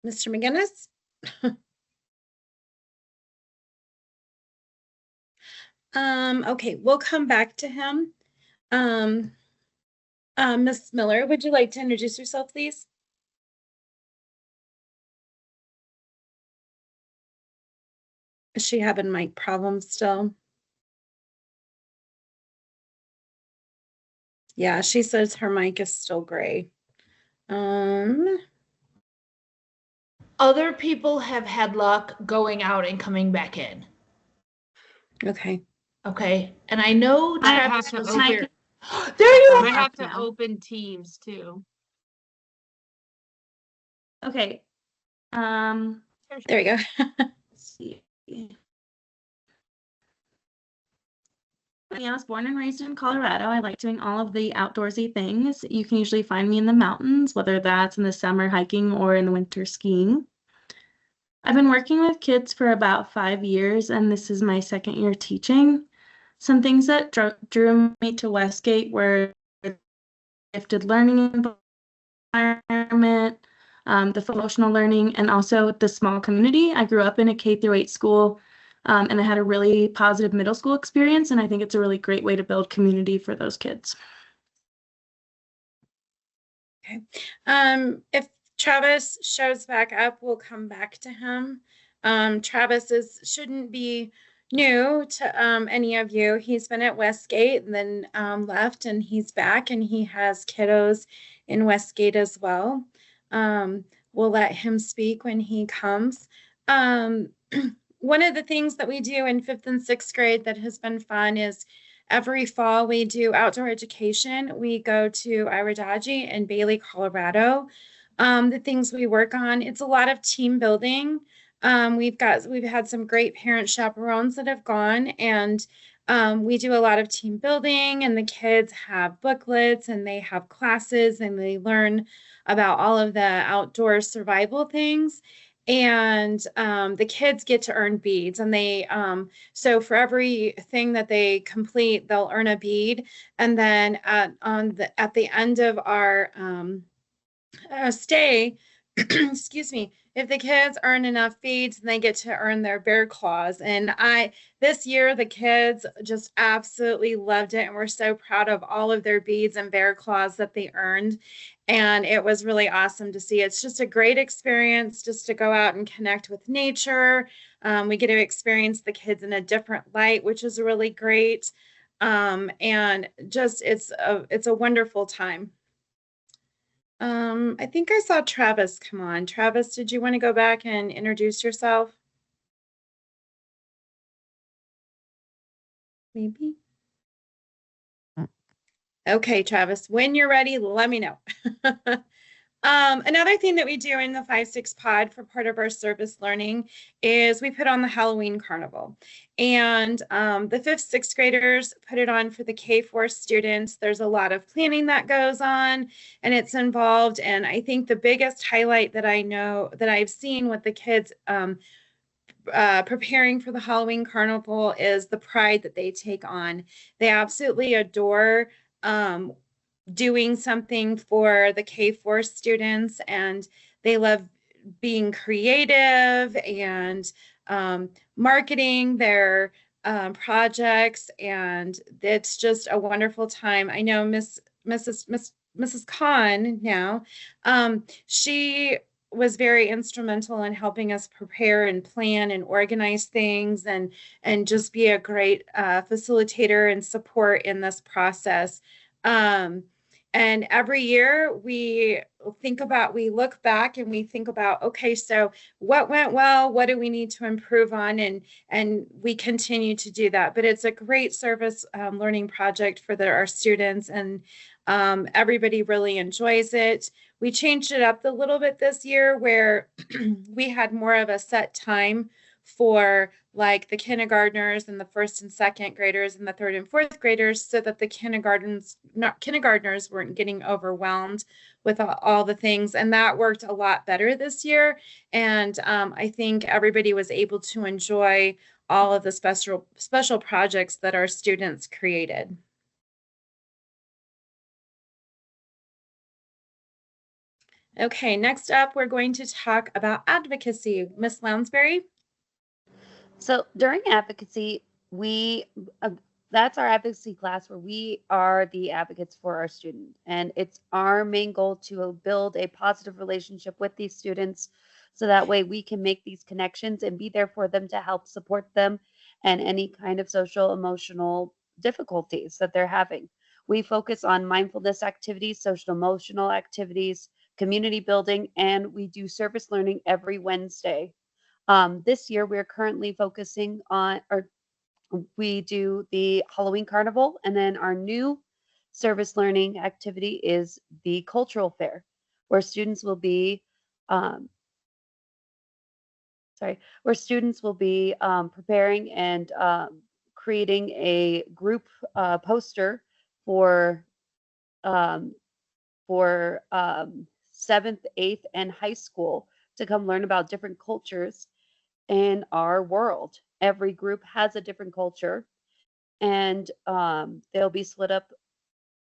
D: Mr. McGinnis? Okay, we'll come back to him. Miss Miller, would you like to introduce yourself, please? Is she having mic problems still? Yeah, she says her mic is still gray.
A: Other people have had luck going out and coming back in.
D: Okay.
A: Okay. And I know
I: I have
A: Travis
I: to
A: was
I: open-
A: here. There you
I: I
A: are.
I: have to open Teams too.
J: Okay.
D: There we go.
J: Let's see. I was born and raised in Colorado. I like doing all of the outdoorsy things. You can usually find me in the mountains, whether that's in the summer hiking or in the winter skiing. I've been working with kids for about 5 years, and this is my second year teaching. Some things that drew me to Westgate were the gifted learning environment, the emotional learning, and also the small community. I grew up in a K-8 school, and I had a really positive middle school experience, and I think it's a really great way to build community for those kids.
D: Okay. If Travis shows back up, we'll come back to him. Travis shouldn't be new to any of you. He's been at Westgate and then left, and he's back, and he has kiddos in Westgate as well. We'll let him speak when he comes. One of the things that we do in 5th and 6th grade that has been fun is every fall we do outdoor education. We go to Iridagi and Bailey, Colorado. The things we work on, it's a lot of team building. We've had some great parent chaperones that have gone, and we do a lot of team building, and the kids have booklets and they have classes and they learn about all of the outdoor survival things. And the kids get to earn beads, and they so for everything that they complete, they'll earn a bead. And then at the end of our stay, excuse me, if the kids earn enough beads, then they get to earn their bear claws. And this year the kids just absolutely loved it, and we're so proud of all of their beads and bear claws that they earned. And it was really awesome to see. It's just a great experience just to go out and connect with nature. We get to experience the kids in a different light, which is really great. And just it's a wonderful time. I think I saw Travis come on. Travis, did you want to go back and introduce yourself? Maybe. Okay, Travis, when you're ready, let me know. Another thing that we do in the 5-6 pod for part of our service learning is we put on the Halloween carnival. And the 5th, 6th graders put it on for the K-4 students. There's a lot of planning that goes on, and it's involved. And I think the biggest highlight that I know that I've seen with the kids preparing for the Halloween carnival is the pride that they take on. They absolutely adore doing something for the K-4 students, and they love being creative and marketing their projects, and it's just a wonderful time. I know Mrs. Khan now, she was very instrumental in helping us prepare and plan and organize things, and just be a great facilitator and support in this process. And every year we look back and we think about, okay, so what went well, what do we need to improve on, and we continue to do that. But it's a great service learning project for our students, and everybody really enjoys it. We changed it up a little bit this year where we had more of a set time for like the kindergartners and the 1st and 2nd graders and the 3rd and 4th graders, so that the kindergartners weren't getting overwhelmed with all the things. And that worked a lot better this year. And I think everybody was able to enjoy all of the special projects that our students created. Okay, next up, we're going to talk about advocacy. Miss Lounsbury?
H: So during advocacy, we that's our advocacy class where we are the advocates for our student, and it's our main goal to build a positive relationship with these students so that way we can make these connections and be there for them to help support them and any kind of social emotional difficulties that they're having. We focus on mindfulness activities, social emotional activities, community building, and we do service learning every Wednesday. This year we're currently focusing on, or we do the Halloween Carnival, and then our new service learning activity is the cultural fair, where students will be, um, preparing and creating a group poster for um, seventh, eighth, and high school to come learn about different cultures in our world. Every group has a different culture, and they'll be split up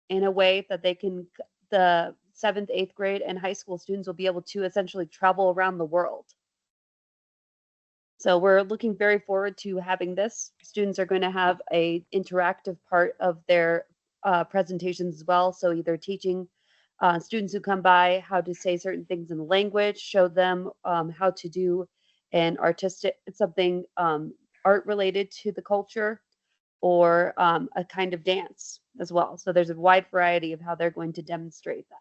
H: in a way that the seventh, eighth grade, and high school students will be able to essentially travel around the world. So we're looking very forward to having this. Students are going to have a interactive part of their presentations as well. So either teaching students who come by how to say certain things in the language, show them how to do an artistic, something art related to the culture, or a kind of dance as well. So there's a wide variety of how they're going to demonstrate that.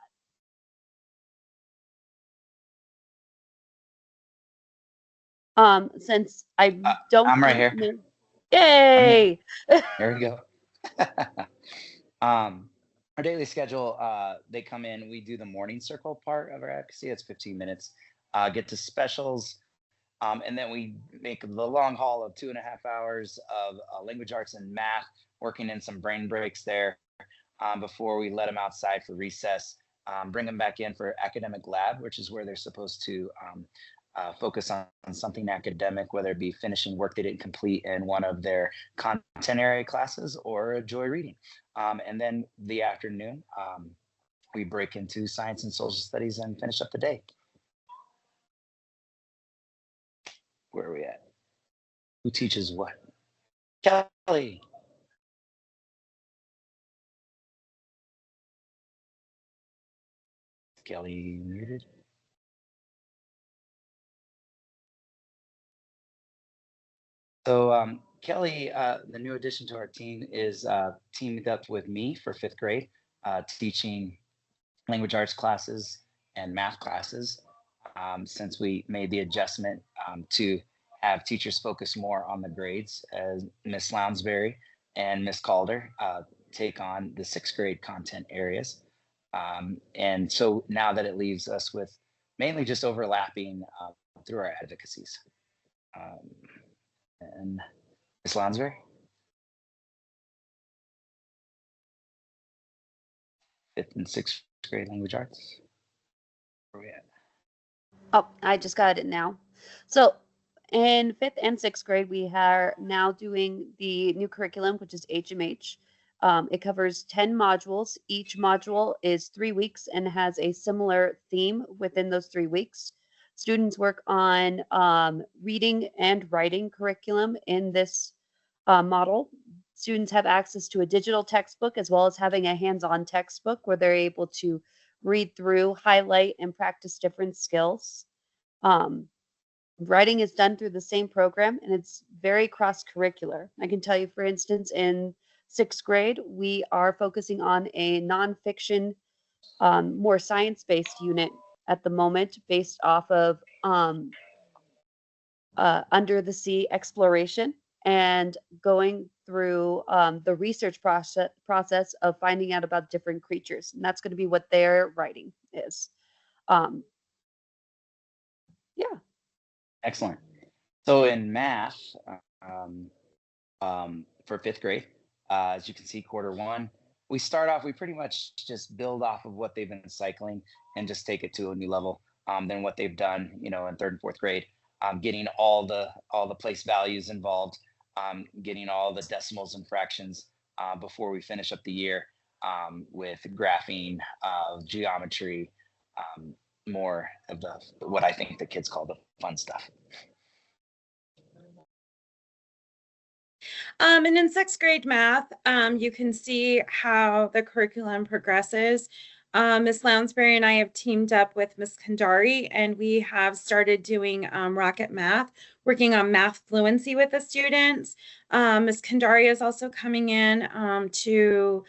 H: Since I don't,
G: I'm right here.
H: Yay!
G: There we go. Our daily schedule, they come in, we do the morning circle part of our advocacy. It's 15 minutes, get to specials. And then we make the long haul of 2.5 hours of language arts and math, working in some brain breaks there before we let them outside for recess, bring them back in for academic lab, which is where they're supposed to focus on something academic, whether it be finishing work they didn't complete in one of their content area classes or enjoy reading. And then the afternoon, we break into science and social studies and finish up the day. Where are we at? Who teaches what? Kelly. Kelly muted. So Kelly, the new addition to our team, is teamed up with me for 5th grade, teaching language arts classes and math classes, since we made the adjustment to have teachers focus more on the grades, as Miss Lounsbury and Miss Calder take on the 6th grade content areas. And so now that it leaves us with mainly just overlapping through our advocacies. And Miss Lounsbury? Fifth and 6th grade language arts. Where are we at?
H: Oh, I just got it now. So in 5th and 6th grade, we are now doing the new curriculum, which is HMH. It covers 10 modules. Each module is 3 weeks and has a similar theme within those 3 weeks. Students work on reading and writing curriculum in this model. Students have access to a digital textbook as well as having a hands-on textbook where they're able to read through, highlight, and practice different skills. Writing is done through the same program, and it's very cross-curricular. I can tell you, for instance, in 6th grade, we are focusing on a nonfiction, more science-based unit at the moment, based off of under the sea exploration and going through the research process of finding out about different creatures. And that's going to be what their writing is. Yeah.
G: Excellent. So in math, for 5th grade, as you can see, Q1, we start off, we pretty much just build off of what they've been cycling and just take it to a new level than what they've done, in 3rd and 4th grade, getting all the place values involved, getting all the decimals and fractions before we finish up the year with graphing, geometry, more of what I think the kids call the fun stuff.
D: And in 6th grade math, you can see how the curriculum progresses. Ms. Lounsbury and I have teamed up with Ms. Kandari, and we have started doing Rocket Math, working on math fluency with the students. Ms. Kandari is also coming in to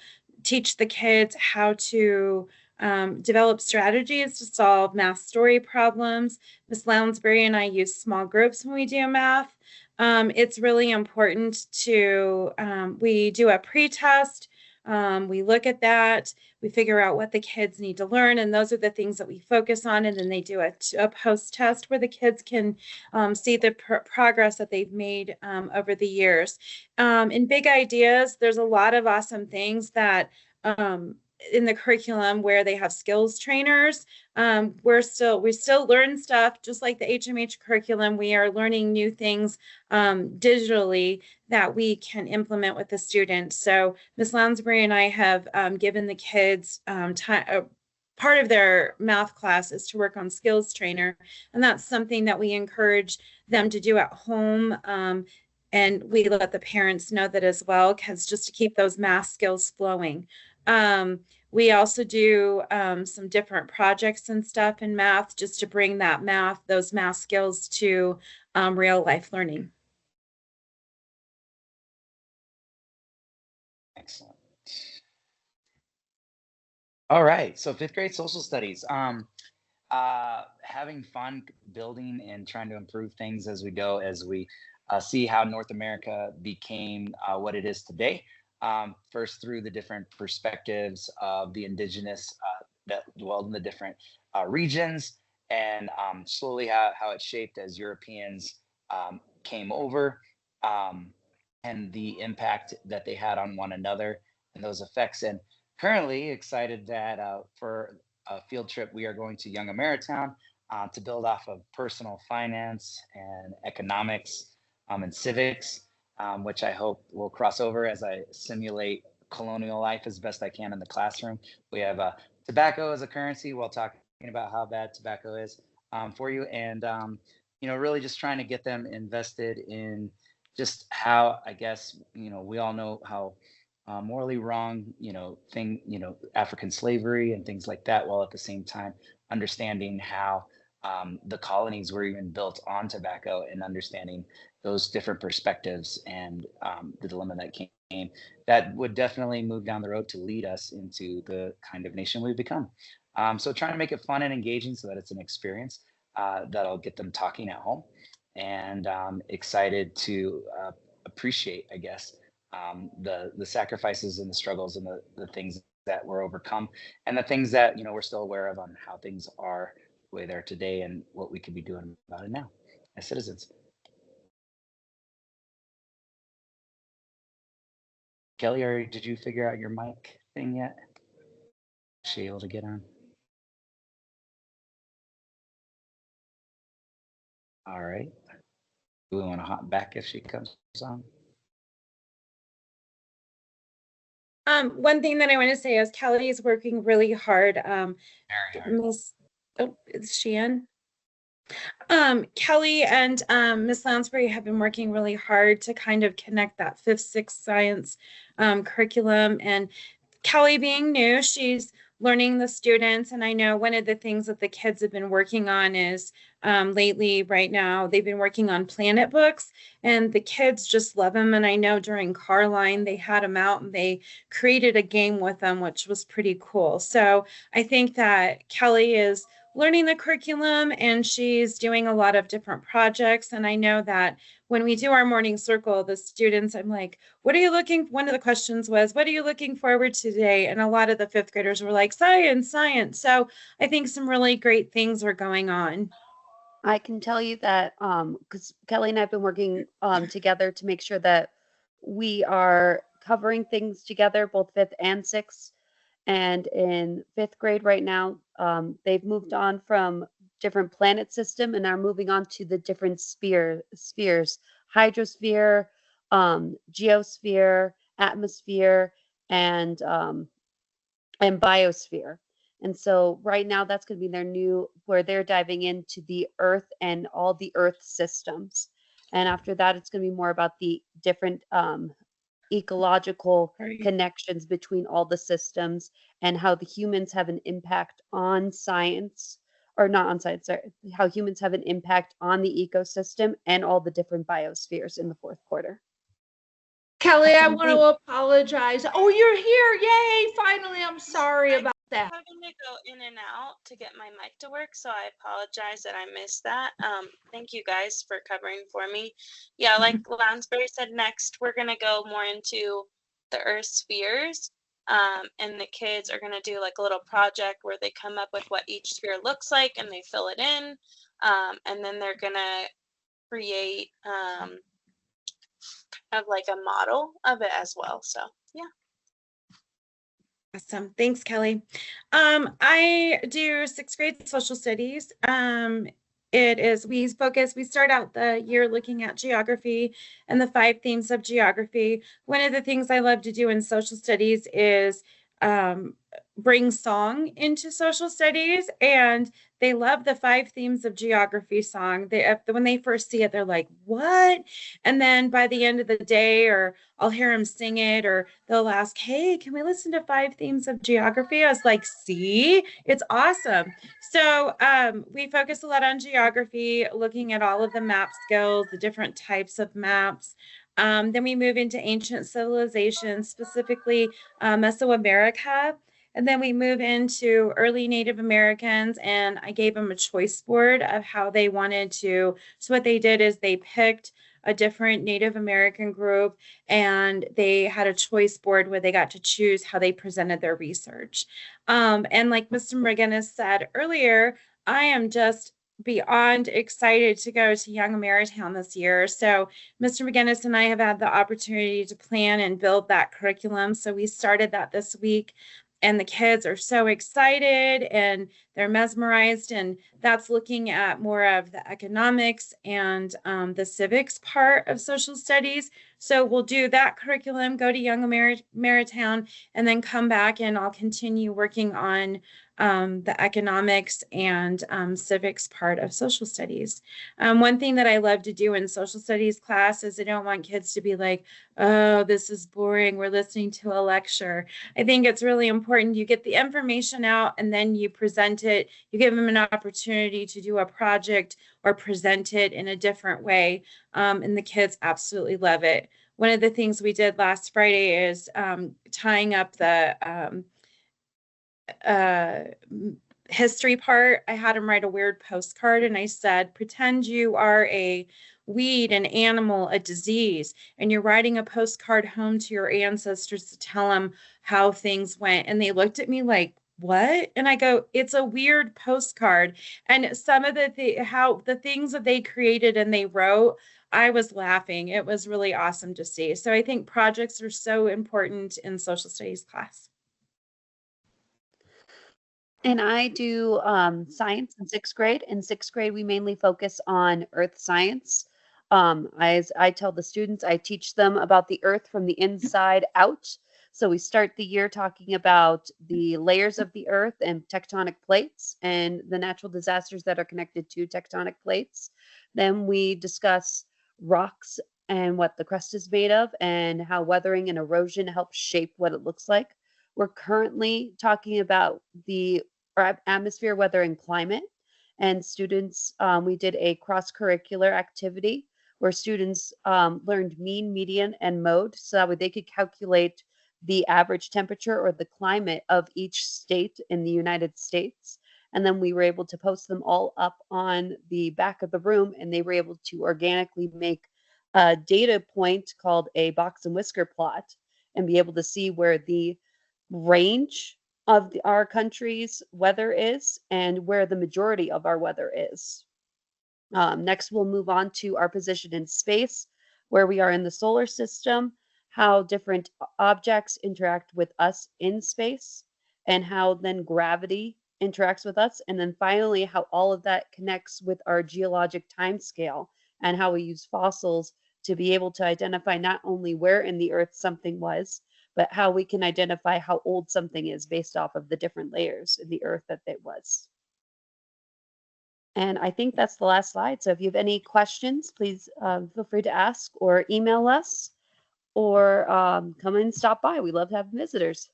D: teach the kids how to develop strategies to solve math story problems. Ms. Lounsbury and I use small groups when we do math. It's really important to, we do a pre-test, we look at that, we figure out what the kids need to learn, and those are the things that we focus on, and then they do a post-test where the kids can see the progress that they've made over the years. In Big Ideas, there's a lot of awesome things that in the curriculum where they have skills trainers. We still learn stuff just like the HMH curriculum. We are learning new things digitally that we can implement with the students. So Ms. Lounsbury and I have given the kids part of their math class is to work on skills trainer, and that's something that we encourage them to do at home. And we let the parents know that as well, because just to keep those math skills flowing. We also do some different projects and stuff in math just to bring those math skills to real life learning.
G: Excellent. All right, so 5th grade social studies. Having fun building and trying to improve things as we go, as we see how North America became what it is today. First through the different perspectives of the indigenous that dwelled in the different regions, and slowly how it shaped as Europeans came over, and the impact that they had on one another and those effects. And currently excited that for a field trip, we are going to Young Ameritown to build off of personal finance and economics and civics, which I hope will cross over as I simulate colonial life as best I can in the classroom. We have tobacco as a currency while talking about how bad tobacco is for you. And, really just trying to get them invested in just how, I guess, we all know how morally wrong, African slavery and things like that, while at the same time understanding how the colonies were even built on tobacco, and understanding those different perspectives and the dilemma that came, that would definitely move down the road to lead us into the kind of nation we've become. So trying to make it fun and engaging so that it's an experience that'll get them talking at home, and excited to appreciate, I guess, the sacrifices and the struggles and the things that were overcome, and the things that we're still aware of on how things are the way they're today, and what we could be doing about it now as citizens. Kelly, or did you figure out your mic thing yet? Is she able to get on? All right. Do we want to hop back if she comes on?
D: One thing that I want to say is Kelly is working really hard.
G: Very hard.
D: Is she in? Kelly and Miss Lounsbury have been working really hard to kind of connect that 5th, 6th science curriculum. And Kelly, being new, she's learning the students. And I know one of the things that the kids have been working on is lately, right now, they've been working on planet books, and the kids just love them. And I know during Carline, they had them out and they created a game with them, which was pretty cool. So I think that Kelly is learning the curriculum, and she's doing a lot of different projects. And I know that when we do our morning circle, the students, I'm like, one of the questions was, what are you looking forward to today? And a lot of the 5th graders were like, science. So I think some really great things are going on.
H: I can tell you that because Kelly and I have been working together to make sure that we are covering things together, both 5th and 6th. And in 5th grade right now, they've moved on from different planet system and are moving on to the different spheres, hydrosphere, geosphere, atmosphere, and biosphere. And so right now that's going to be where they're diving into the Earth and all the Earth systems. And after that, it's going to be more about the different ecological
D: Sorry.
H: connections between all the systems and how the humans have an impact on science, or not on science, sorry, how humans have an impact on the ecosystem and all the different biospheres in the fourth quarter.
A: Kelly, I
D: Awesome,
A: want to apologize. Oh, you're here. Yay. Finally, I'm sorry about that.
K: Having to go in and out to get my mic to work, so I apologize that I missed that. Thank you guys for covering for me. Yeah, like Lansbury said, next we're gonna go more into the Earth spheres, and the kids are gonna do like a little project where they come up with what each sphere looks like and they fill it in, and then they're gonna create of like a model of it as well. So yeah.
D: Awesome. Thanks, Kelly. I do sixth grade social studies. We start out the year looking at geography and the 5 themes of geography. One of the things I love to do in social studies is bring song into social studies, and they love the 5 themes of geography song. When they first see it, they're like, what? And then by the end of the day, or I'll hear them sing it, or they'll ask, hey, can we listen to 5 themes of geography? I was like, see, it's awesome. So we focus a lot on geography, looking at all of the map skills, the different types of maps. Then we move into ancient civilizations, specifically Mesoamerica. And then we move into early Native Americans, and I gave them a choice board of how they wanted to. So what they did is they picked a different Native American group, and they had a choice board where they got to choose how they presented their research. And like Mr. McGinnis said earlier, I am just beyond excited to go to Young Ameritown this year. So Mr. McGinnis and I have had the opportunity to plan and build that curriculum. So we started that this week, and the kids are so excited and they're mesmerized, and that's looking at more of the economics and the civics part of social studies. So we'll do that curriculum, go to Young Ameritown, and then come back, and I'll continue working on the economics and civics part of social studies. One thing that I love to do in social studies class is I don't want kids to be like, oh, this is boring, we're listening to a lecture. I think it's really important you get the information out and then you present it. You give them an opportunity to do a project or present it in a different way, and the kids absolutely love it. One of the things we did last Friday is tying up the history part. I had them write a weird postcard, and I said, pretend you are a weed, an animal, a disease, and you're writing a postcard home to your ancestors to tell them how things went. And they looked at me like, what? And I go, it's a weird postcard. And some of the things that they created and they wrote, I was laughing. It was really awesome to see. So I think projects are so important in social studies class.
H: And I do science in 6th grade. In 6th grade, we mainly focus on earth science. As I tell the students, I teach them about the earth from the inside out. So we start the year talking about the layers of the earth and tectonic plates and the natural disasters that are connected to tectonic plates. Then we discuss rocks and what the crust is made of and how weathering and erosion help shape what it looks like. We're currently talking about the atmosphere, weather, and climate. And students, we did a cross-curricular activity where students learned mean, median, and mode, so that way they could calculate the average temperature or the climate of each state in the United States. And then we were able to post them all up on the back of the room, and they were able to organically make a data point called a box and whisker plot and be able to see where the range of our country's weather is and where the majority of our weather is. Next, we'll move on to our position in space, where we are in the solar system, how different objects interact with us in space, and how then gravity interacts with us. And then finally, how all of that connects with our geologic time scale and how we use fossils to be able to identify not only where in the earth something was, but how we can identify how old something is based off of the different layers in the earth that it was. And I think that's the last slide. So if you have any questions, please feel free to ask or email us, or come and stop by. We love having visitors.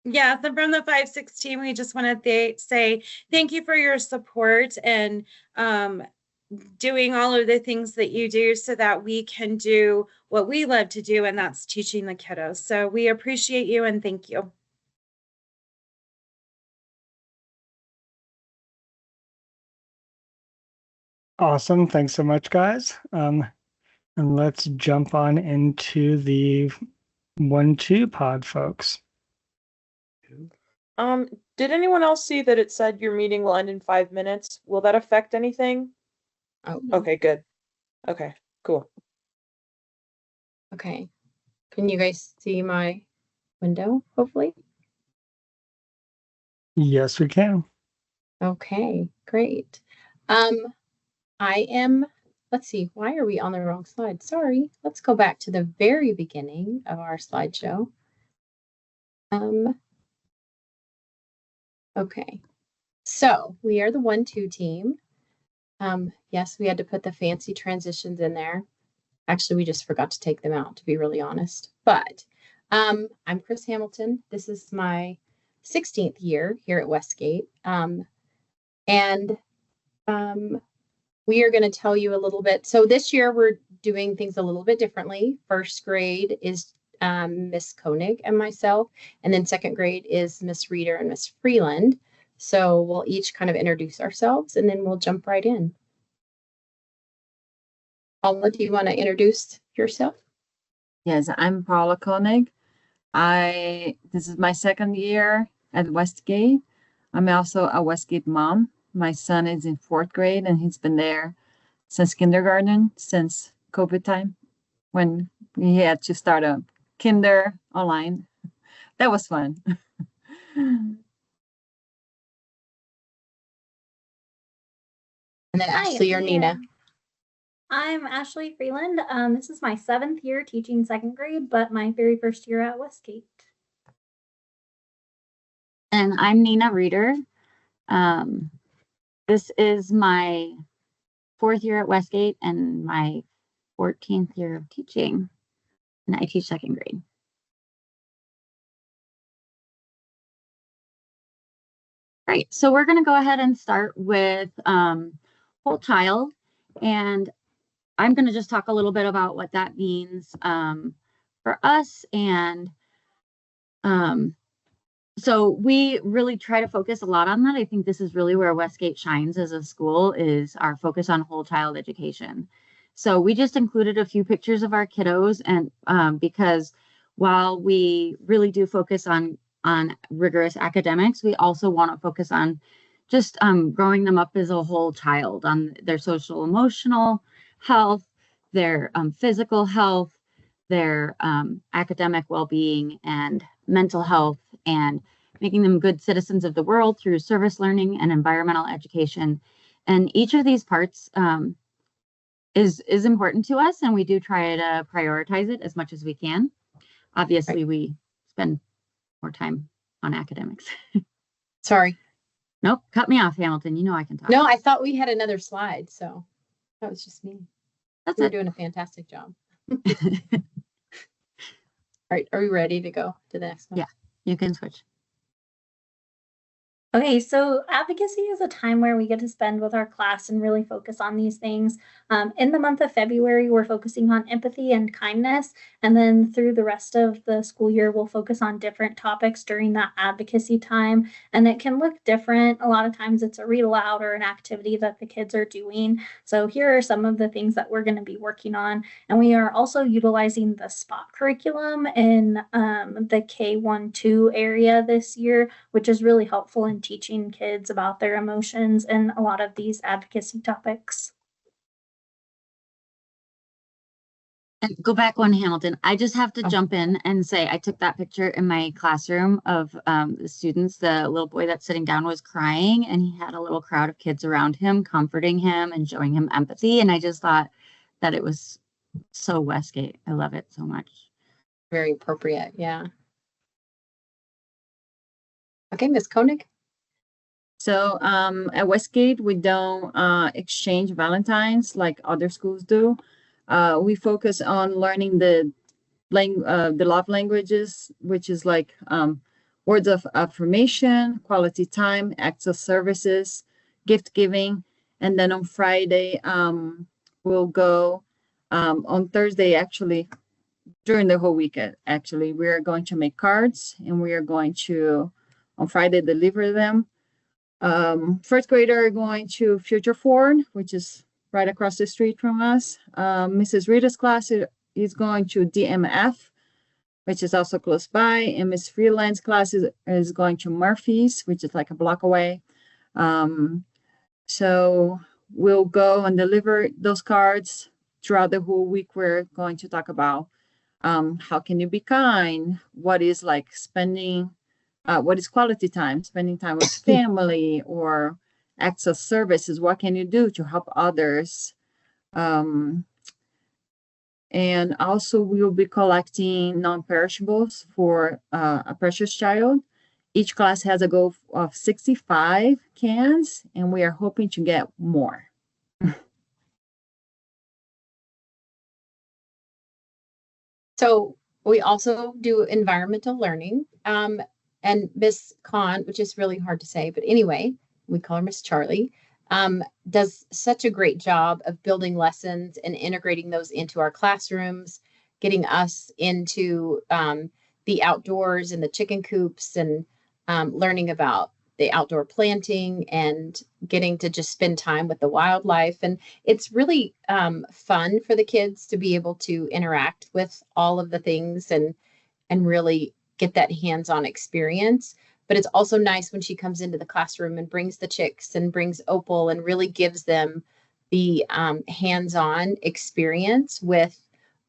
D: Yeah, so from the 516, we just want to say thank you for your support and doing all of the things that you do so that we can do what we love to do, and that's teaching the kiddos. So we appreciate you and thank you.
B: Awesome. Thanks so much, guys. And let's jump on into the 1-2 pod, folks.
U: Did anyone else see that it said your meeting will end in 5 minutes? Will that affect anything?
L: Oh,
U: Okay, good. Okay, cool.
L: okay. Can you guys see my window, hopefully?
B: Yes, we can.
L: Okay, great. Let's see, why are we on the wrong slide? Sorry. Let's go back to the very beginning of our slideshow. Okay, so we are the 1-2 team. Yes, we had to put the fancy transitions in there. Actually, we just forgot to take them out, to be really honest. But I'm Chris Hamilton. This is my 16th year here at Westgate. We are going to tell you a little bit. So this year we're doing things a little bit differently. First grade is Miss Koenig and myself, and then second grade is Miss Reeder and Miss Freeland. So we'll each kind of introduce ourselves and then we'll jump right in. Paula, do you want to introduce yourself?
M: Yes, I'm Paula Koenig. This is my second year at Westgate. I'm also a Westgate mom. My son is in 4th grade and he's been there since kindergarten, since COVID time, when he had to start a kinder online. That was fun.
L: And then
W: Hi,
L: Ashley or Nina.
W: I'm Ashley Freeland. This is my 7th year teaching 2nd grade, but my very first year at Westgate.
M: And I'm Nina Reeder. This is my 4th year at Westgate and my 14th year of teaching. And I teach 2nd grade. Right, so we're going to go ahead and start with whole child. And I'm going to just talk a little bit about what that means for us. And so we really try to focus a lot on that. I think this is really where Westgate shines as a school, is our focus on whole child education. So we just included a few pictures of our kiddos, and because while we really do focus on rigorous academics, we also want to focus on just growing them up as a whole child, on their social emotional health, their physical health, their academic well-being and mental health, and making them good citizens of the world through service learning and environmental education. And each of these parts is important to us, and we do try to prioritize it as much as we can. Obviously, we spend more time on academics.
L: Sorry.
M: Nope, cut me off, Hamilton. You know I can talk.
L: No, I thought we had another slide, so that was just me.
M: That's
L: You're doing a fantastic job. All right, are we ready to go to the next one?
M: Yeah, you can switch.
W: Okay, so advocacy is a time where we get to spend with our class and really focus on these things. In the month of February, we're focusing on empathy and kindness. And then through the rest of the school year, we'll focus on different topics during that advocacy time. And it can look different. A lot of times it's a read aloud or an activity that the kids are doing. So here are some of the things that we're going to be working on. And we are also utilizing the SPOT curriculum in the K-1-2 area this year, which is really helpful in teaching kids about their emotions and a lot of these advocacy topics.
M: And go back one, Hamilton. I just have to jump in and say I took that picture in my classroom of the students. The little boy that's sitting down was crying, and he had a little crowd of kids around him, comforting him and showing him empathy. And I just thought that it was so Westgate. I love it so much.
L: Very appropriate, yeah. Okay, Ms. Koenig.
M: So at Westgate, we don't exchange Valentines like other schools do. We focus on learning the the love languages, which is like words of affirmation, quality time, acts of services, gift giving. And then on Friday, we'll go on Thursday, actually, during the whole weekend, actually, we are going to make cards and we are going to, on Friday, deliver them. First grader are going to Future Forward, which is right across the street from us. Mrs. Rita's class is going to DMF, which is also close by. And Miss Freeland's class is going to Murphy's, which is like a block away. So we'll go and deliver those cards throughout the whole week. We're going to talk about how can you be kind? What is like spending, what is quality time? Spending time with family or acts of services. What can you do to help others? And also we will be collecting non-perishables for a precious child. Each class has a goal of 65 cans, and we are hoping to get more.
L: So we also do environmental learning. And Miss Khan, which is really hard to say, but anyway, we call her Miss Charlie, does such a great job of building lessons and integrating those into our classrooms, getting us into the outdoors and the chicken coops and learning about the outdoor planting and getting to just spend time with the wildlife. And it's really fun for the kids to be able to interact with all of the things and really get that hands-on experience. But it's also nice when she comes into the classroom and brings the chicks and brings Opal and really gives them the hands-on experience with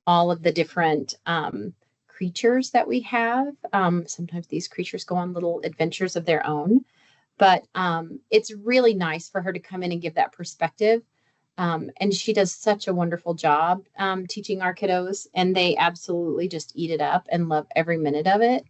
L: all of the different creatures that we have. Sometimes these creatures go on little adventures of their own, but it's really nice for her to come in and give that perspective. And she does such a wonderful job teaching our kiddos, and they absolutely just eat it up and love every minute of it.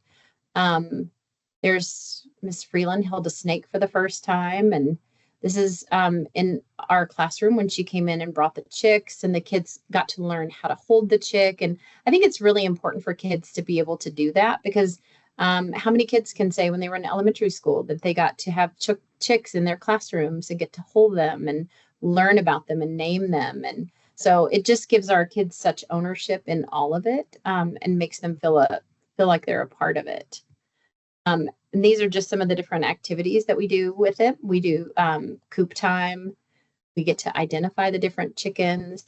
L: There's Miss Freeland held a snake for the first time, and this is in our classroom when she came in and brought the chicks, and the kids got to learn how to hold the chick. And I think it's really important for kids to be able to do that, because how many kids can say when they were in elementary school that they got to have chicks in their classrooms and get to hold them and learn about them and name them? And so it just gives our kids such ownership in all of it, and makes them feel like they're a part of it. And these are just some of the different activities that we do with it. We do coop time. We get to identify the different chickens.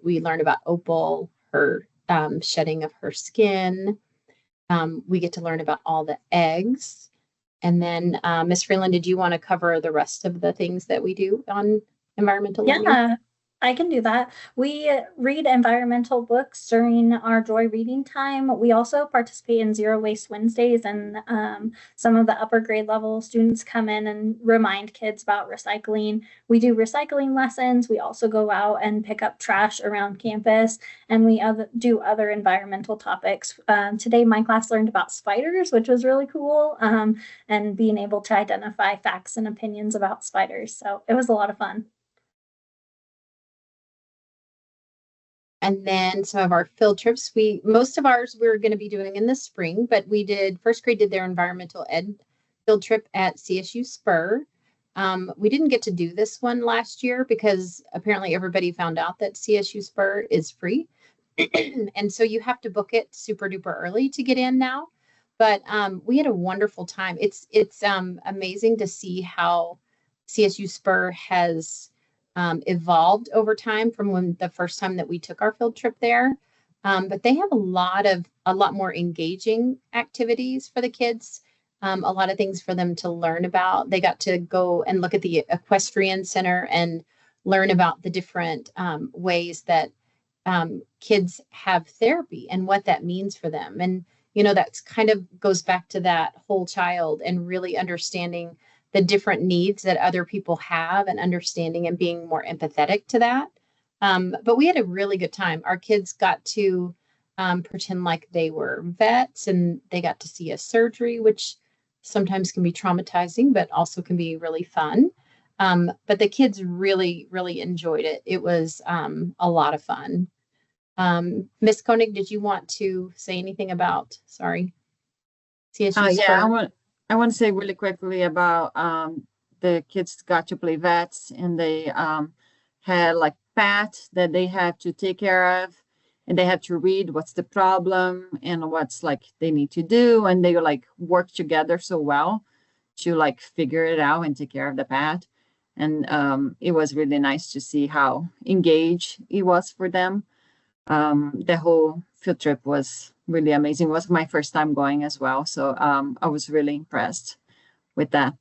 L: We learn about Opal, her shedding of her skin. We get to learn about all the eggs. And then Ms. Freeland, did you want to cover the rest of the things that we do on environmental learning?
W: Yeah, I can do that. We read environmental books during our Joy reading time. We also participate in Zero Waste Wednesdays, and some of the upper grade level students come in and remind kids about recycling. We do recycling lessons. We also go out and pick up trash around campus, and we do other environmental topics. Today, my class learned about spiders, which was really cool, and being able to identify facts and opinions about spiders. So it was a lot of fun.
L: And then some of our field trips, most of ours we're going to be doing in the spring, but first grade did their environmental ed field trip at CSU Spur. We didn't get to do this one last year because apparently everybody found out that CSU Spur is free. And so you have to book it super duper early to get in now. But we had a wonderful time. It's amazing to see how CSU Spur has evolved over time from the first time that we took our field trip there. But they have a lot more engaging activities for the kids, a lot of things for them to learn about. They got to go and look at the equestrian center and learn about the different ways that kids have therapy and what that means for them. And, that kind of goes back to that whole child and really understanding the different needs that other people have and understanding and being more empathetic to that. But we had a really good time. Our kids got to pretend like they were vets, and they got to see a surgery, which sometimes can be traumatizing, but also can be really fun. But the kids really, really enjoyed it. It was a lot of fun. Miss Koenig, did you want to say anything about, sorry, CSU
M: Yeah,
L: Spur?
M: I want to say really quickly about the kids got to play vets, and they had like PAT that they have to take care of, and they have to read what's the problem and what's like they need to do, and they like work together so well to like figure it out and take care of the PAT. And it was really nice to see how engaged it was for them. The whole field trip was really amazing. It was my first time going as well, so I was really impressed with that.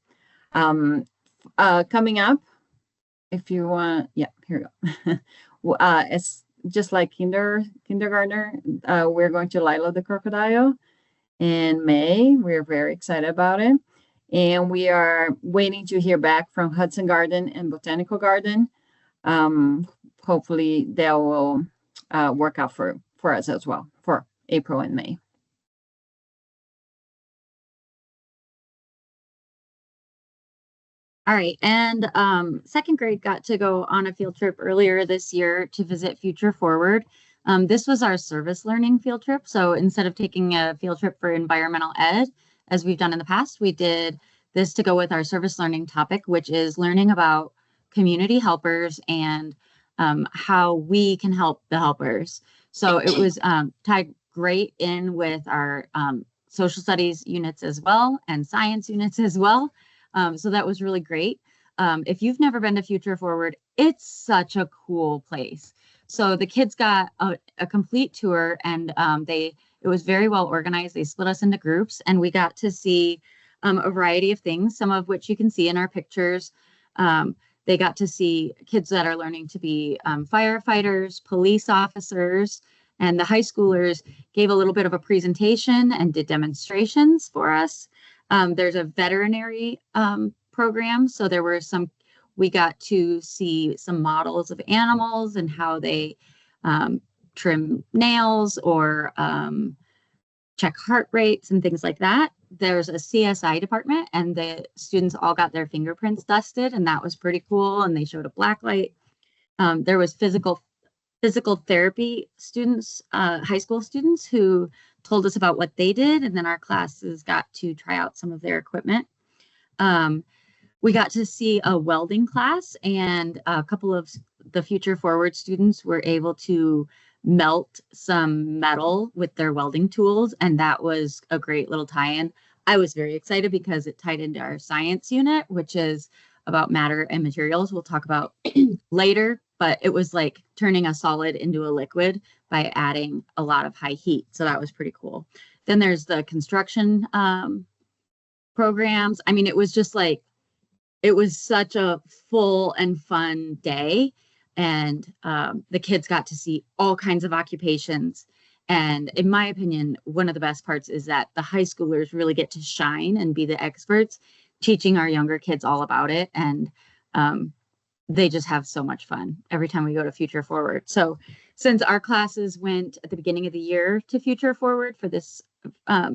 M: Coming up, if you want, yeah, here we go. It's just like kindergartner. We're going to Lilo the Crocodile in May. We're very excited about it. And we are waiting to hear back from Hudson Garden and Botanical Garden. Hopefully they will work out for us as well for April and May. All right, and second grade got to go on a field trip earlier this year to visit Future Forward. This was our service learning field trip. So instead of taking a field trip for environmental ed, as we've done in the past, we did this to go with our service learning topic, which is learning about community helpers and how we can help the helpers. So it was tied great in with our social studies units as well and science units as well. So that was really great. If you've never been to Future Forward, it's such a cool place. So the kids got a complete tour, and it was very well organized. They split us into groups, and we got to see a variety of things, some of which you can see in our pictures. They got to see kids that are learning to be firefighters, police officers, and the high schoolers gave a little bit of a presentation and did demonstrations for us. There's a veterinary program, so there were we got to see some models of animals and how they trim nails or check heart rates and things like that. There's a CSI department, and the students all got their fingerprints dusted, and that was pretty cool. And they showed a black light. There was physical therapy students, high school students, who told us about what they did, and then our classes got to try out some of their equipment. We got to see a welding class, and a couple of the Future Forward students were able to melt some metal with their welding tools, and that was a great little tie-in. I was very excited because it tied into our science unit, which is about matter and materials we'll talk about later, but it was like turning a solid into a liquid by adding a lot of high heat. So that was pretty cool. Then there's the construction programs. I mean, it was just like, it was such a full and fun day. And the kids got to see all kinds of occupations. And in my opinion, one of the best parts is that the high schoolers really get to shine and be the experts, teaching our younger kids all about it. And they just have so much fun every time we go to Future Forward. So since our classes went at the beginning of the year to Future Forward for this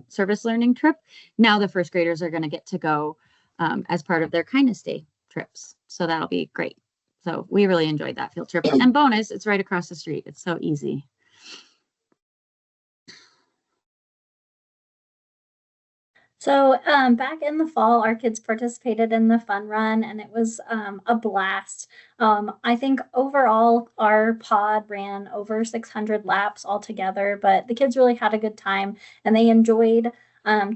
M: service learning trip, now the first graders are going to get to go as part of their Kindness Day trips. So that'll be great. So we really enjoyed that field trip. And bonus, it's right across the street. It's so easy.
W: So back in the fall, our kids participated in the fun run, and it was a blast. I think overall our pod ran over 600 laps altogether, but the kids really had a good time, and they enjoyed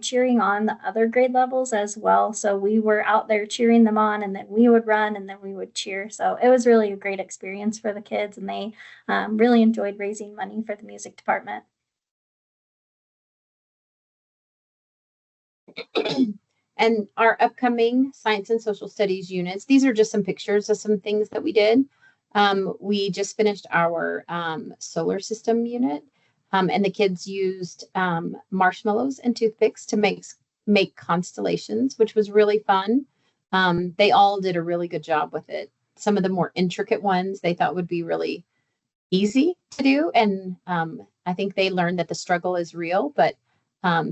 W: cheering on the other grade levels as well. So we were out there cheering them on, and then we would run, and then we would cheer. So it was really a great experience for the kids, and they really enjoyed raising money for the music department.
L: And our upcoming science and social studies units, these are just some pictures of some things that we did. We just finished our solar system unit, and the kids used marshmallows and toothpicks to make constellations, which was really fun. They all did a really good job with it. Some of the more intricate ones they thought would be really easy to do, and I think they learned that the struggle is real, but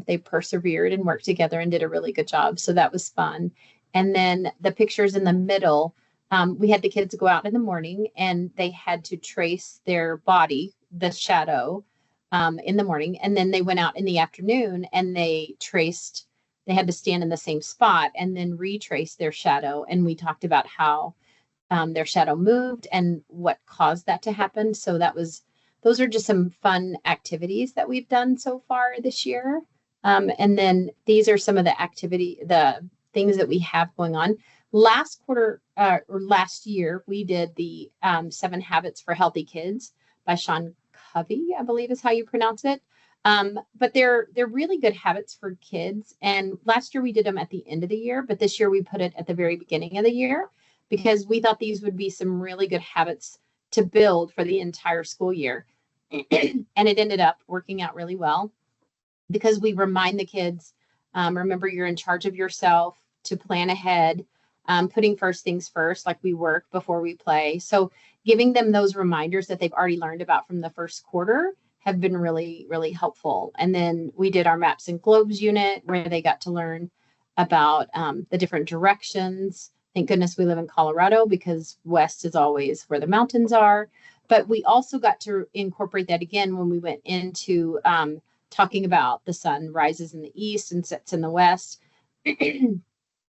L: they persevered and worked together and did a really good job. So that was fun. And then the pictures in the middle, we had the kids go out in the morning, and they had to trace their body the shadow in the morning, and then they went out in the afternoon and they had to stand in the same spot and then retrace their shadow. And we talked about how their shadow moved and what caused that to happen. So those are just some fun activities that we've done so far this year. And then these are some of the things that we have going on. Last year, we did the 7 Habits for Healthy Kids by Sean Covey, I believe is how you pronounce it. But they're really good habits for kids. And last year we did them at the end of the year, but this year we put it at the very beginning of the year because we thought these would be some really good habits to build for the entire school year. And it ended up working out really well because we remind the kids, remember you're in charge of yourself, to plan ahead, putting first things first, like we work before we play. So giving them those reminders that they've already learned about from the first quarter have been really, really helpful. And then we did our Maps and Globes unit where they got to learn about the different directions. Thank goodness we live in Colorado because west is always where the mountains are. But we also got to incorporate that again when we went into talking about the sun rises in the east and sets in the west.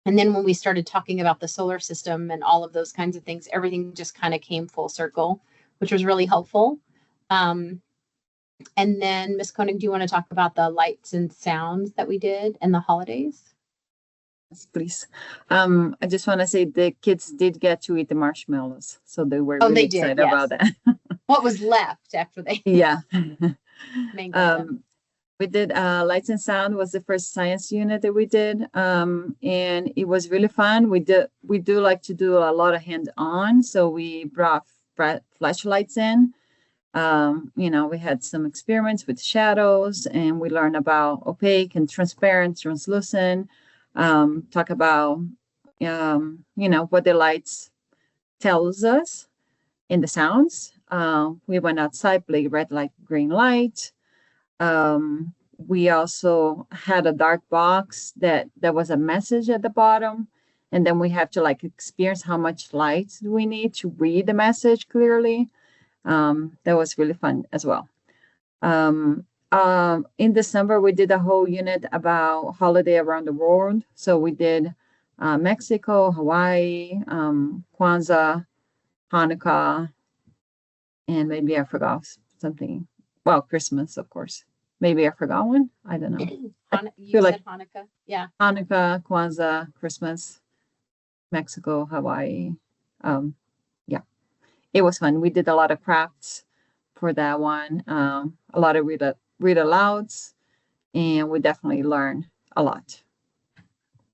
L: And then when we started talking about the solar system and all of those kinds of things, everything just kind of came full circle, which was really helpful. And then Ms. Koenig, do you want to talk about the lights and sounds that we did and the holidays?
N: Yes, please. I just want to say the kids did get to eat the marshmallows, so they were really excited about that.
L: What was left after they?
N: Yeah.
L: Mangled
N: We did lights and sound was the first science unit that we did, and it was really fun. We do like to do a lot of hands-on, so we brought flashlights in. We had some experiments with shadows, and we learned about opaque and transparent, translucent. Talk about what the lights tells us in the sounds. We went outside, played red light, green light. We also had a dark box that there was a message at the bottom, and then we have to experience how much light do we need to read the message clearly. That was really fun as well. In December, we did a whole unit about holiday around the world. So we did Mexico, Hawaii, Kwanzaa, Hanukkah, and maybe I forgot something. Well, Christmas, of course. Maybe I forgot one. I don't know.
L: You said Hanukkah. Yeah.
N: Hanukkah, Kwanzaa, Christmas, Mexico, Hawaii. Yeah, it was fun. We did a lot of crafts for that one. A lot of read alouds, and we definitely learned a lot.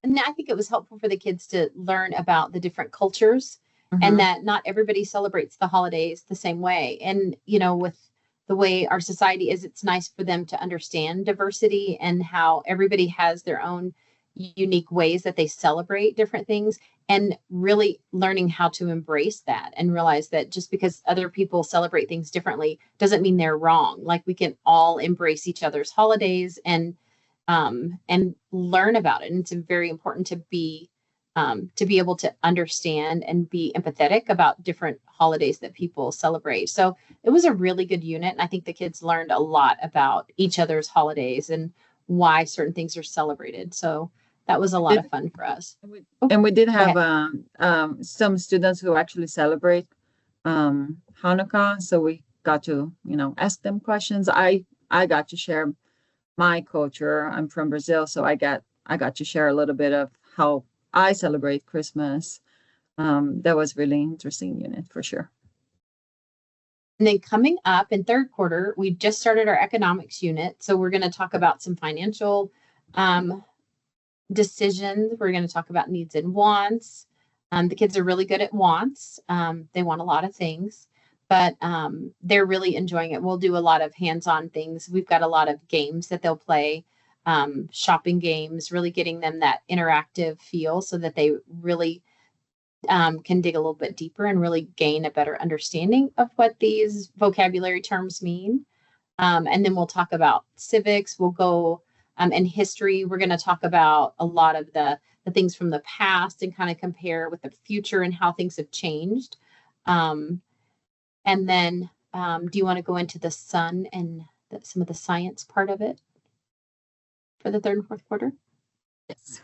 L: And I think it was helpful for the kids to learn about the different cultures and that not everybody celebrates the holidays the same way. And, with the way our society is, it's nice for them to understand diversity and how everybody has their own unique ways that they celebrate different things, and really learning how to embrace that and realize that just because other people celebrate things differently doesn't mean they're wrong. Like, we can all embrace each other's holidays and learn about it. And it's very important to be able to understand and be empathetic about different holidays that people celebrate. So it was a really good unit. And I think the kids learned a lot about each other's holidays and why certain things are celebrated. So that was a lot of fun for us.
N: And we did have some students who actually celebrate Hanukkah. So we got to, ask them questions. I got to share my culture. I'm from Brazil, so I got to share a little bit of how I celebrate Christmas. That was really interesting unit for sure.
L: And then coming up in third quarter, we just started our economics unit. So we're going to talk about some financial decisions. We're going to talk about needs and wants. The kids are really good at wants. They want a lot of things, but they're really enjoying it. We'll do a lot of hands-on things. We've got a lot of games that they'll play, shopping games, really getting them that interactive feel so that they really can dig a little bit deeper and really gain a better understanding of what these vocabulary terms mean. And then we'll talk about civics. We'll go in history. We're going to talk about a lot of the things from the past and kind of compare with the future and how things have changed. And then do you want to go into the sun and some of the science part of it for the third and fourth quarter?
N: Yes.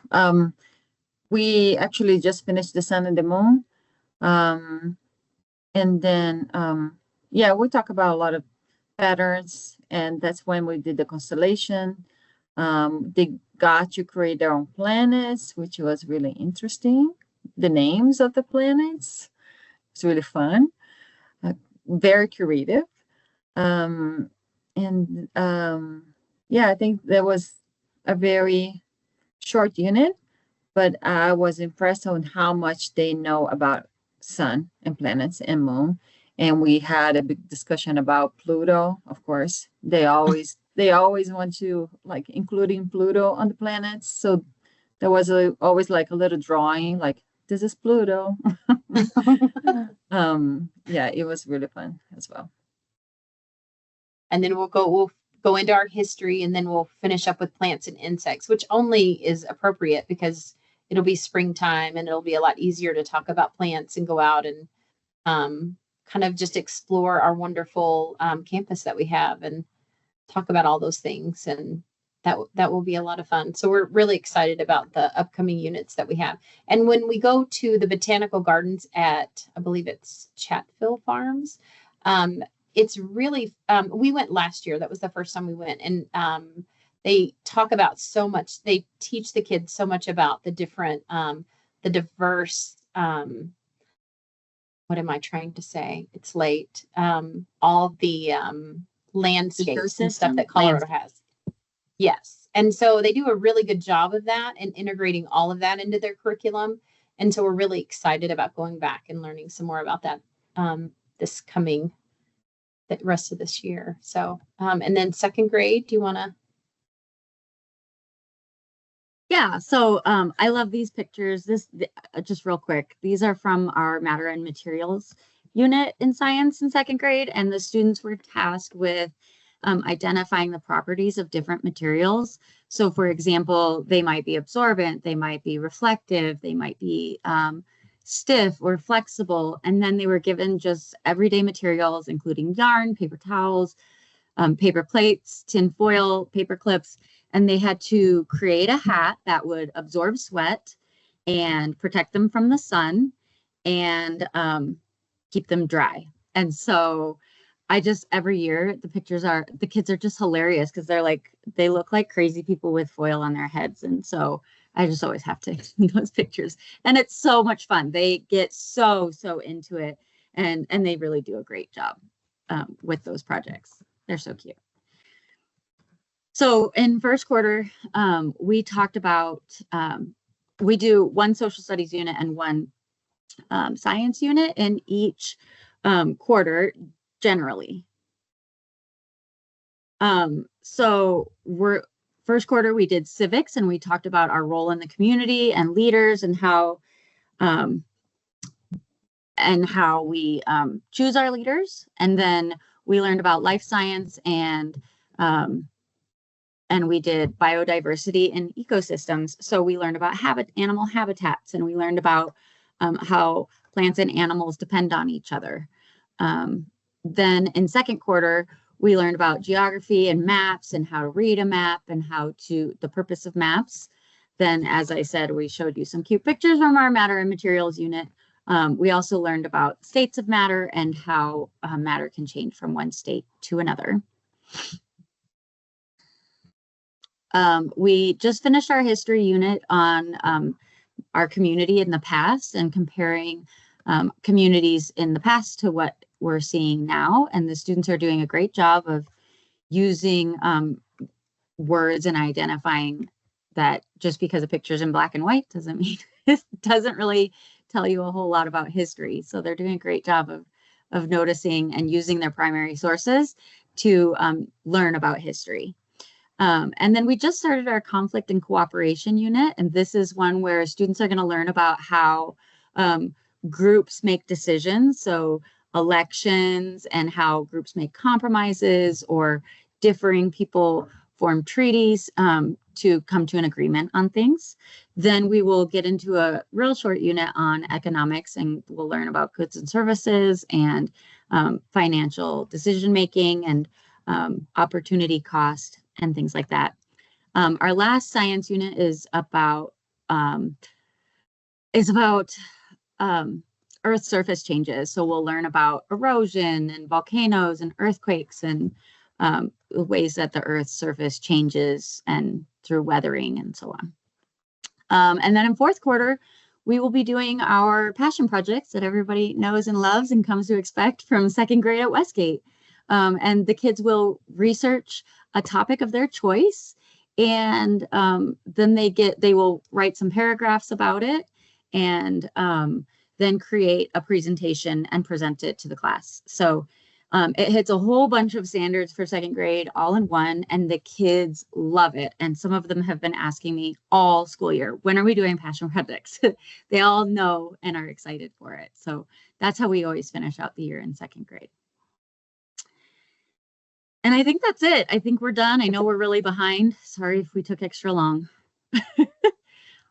N: We actually just finished the sun and the moon. And then, yeah, we talk about a lot of patterns, and that's when we did the constellation. They got to create their own planets, which was really interesting. The names of the planets, it's really fun, very creative. Yeah, I think that was a very short unit, but I was impressed on how much they know about sun and planets and moon. And we had a big discussion about Pluto. Of course, they always want to like including Pluto on the planets. So there was always like a little drawing, like this is Pluto. Yeah, it was really fun as well.
L: And then we'll go into our history, and then we'll finish up with plants and insects, which only is appropriate because it'll be springtime and it'll be a lot easier to talk about plants and go out and kind of just explore our wonderful campus that we have and talk about all those things. And that will be a lot of fun. So we're really excited about the upcoming units that we have. And when we go to the botanical gardens at, I believe it's Chatfield Farms, it's really, we went last year. That was the first time we went. And they talk about so much. They teach the kids so much about the different, the diverse, what am I trying to say? It's late. All the landscapes and stuff that Colorado has. Yes. And so they do a really good job of that and integrating all of that into their curriculum. And so we're really excited about going back and learning some more about that this coming the rest of this year. So, and then second grade, do you want to?
M: Yeah, so I love these pictures. Just real quick, these are from our matter and materials unit in science in second grade, and the students were tasked with identifying the properties of different materials. So for example, they might be absorbent, they might be reflective, they might be stiff or flexible. And then they were given just everyday materials, including yarn, paper towels, paper plates, tin foil, paper clips, and they had to create a hat that would absorb sweat and protect them from the sun and keep them dry. And so every year the kids are just hilarious because they look like crazy people with foil on their heads. And so I just always have to those pictures, and it's so much fun. They get so into it, and they really do a great job with those projects. They're so cute. So in first quarter, we talked about, we do one social studies unit and one science unit in each quarter generally. So first quarter, we did civics, and we talked about our role in the community and leaders and how we choose our leaders. And then we learned about life science and we did biodiversity and ecosystems. So we learned about animal habitats, and we learned about how plants and animals depend on each other. Then in second quarter, we learned about geography and maps and how to read a map and the purpose of maps. Then, as I said, we showed you some cute pictures from our matter and materials unit. We also learned about states of matter and how matter can change from one state to another. We just finished our history unit on our community in the past and comparing communities in the past to what we're seeing now. And the students are doing a great job of using words and identifying that just because a picture's in black and white doesn't mean it doesn't really tell you a whole lot about history. So they're doing a great job of noticing and using their primary sources to learn about history. And then we just started our conflict and cooperation unit. And this is one where students are going to learn about how groups make decisions. So elections and how groups make compromises, or differing people form treaties to come to an agreement on things. Then we will get into a real short unit on economics, and we'll learn about goods and services and financial decision making and opportunity cost and things like that. Our last science unit is about Earth surface changes. So we'll learn about erosion and volcanoes and earthquakes and the ways that the Earth's surface changes and through weathering and so on. And then in fourth quarter, we will be doing our passion projects that everybody knows and loves and comes to expect from second grade at Westgate. And the kids will research a topic of their choice, and then they will write some paragraphs about it, and then create a presentation and present it to the class. So it hits a whole bunch of standards for second grade all in one, and the kids love it. And some of them have been asking me all school year, when are we doing passion projects? They all know and are excited for it. So that's how we always finish out the year in second grade. And I think that's it. I think we're done. I know we're really behind. Sorry if we took extra long.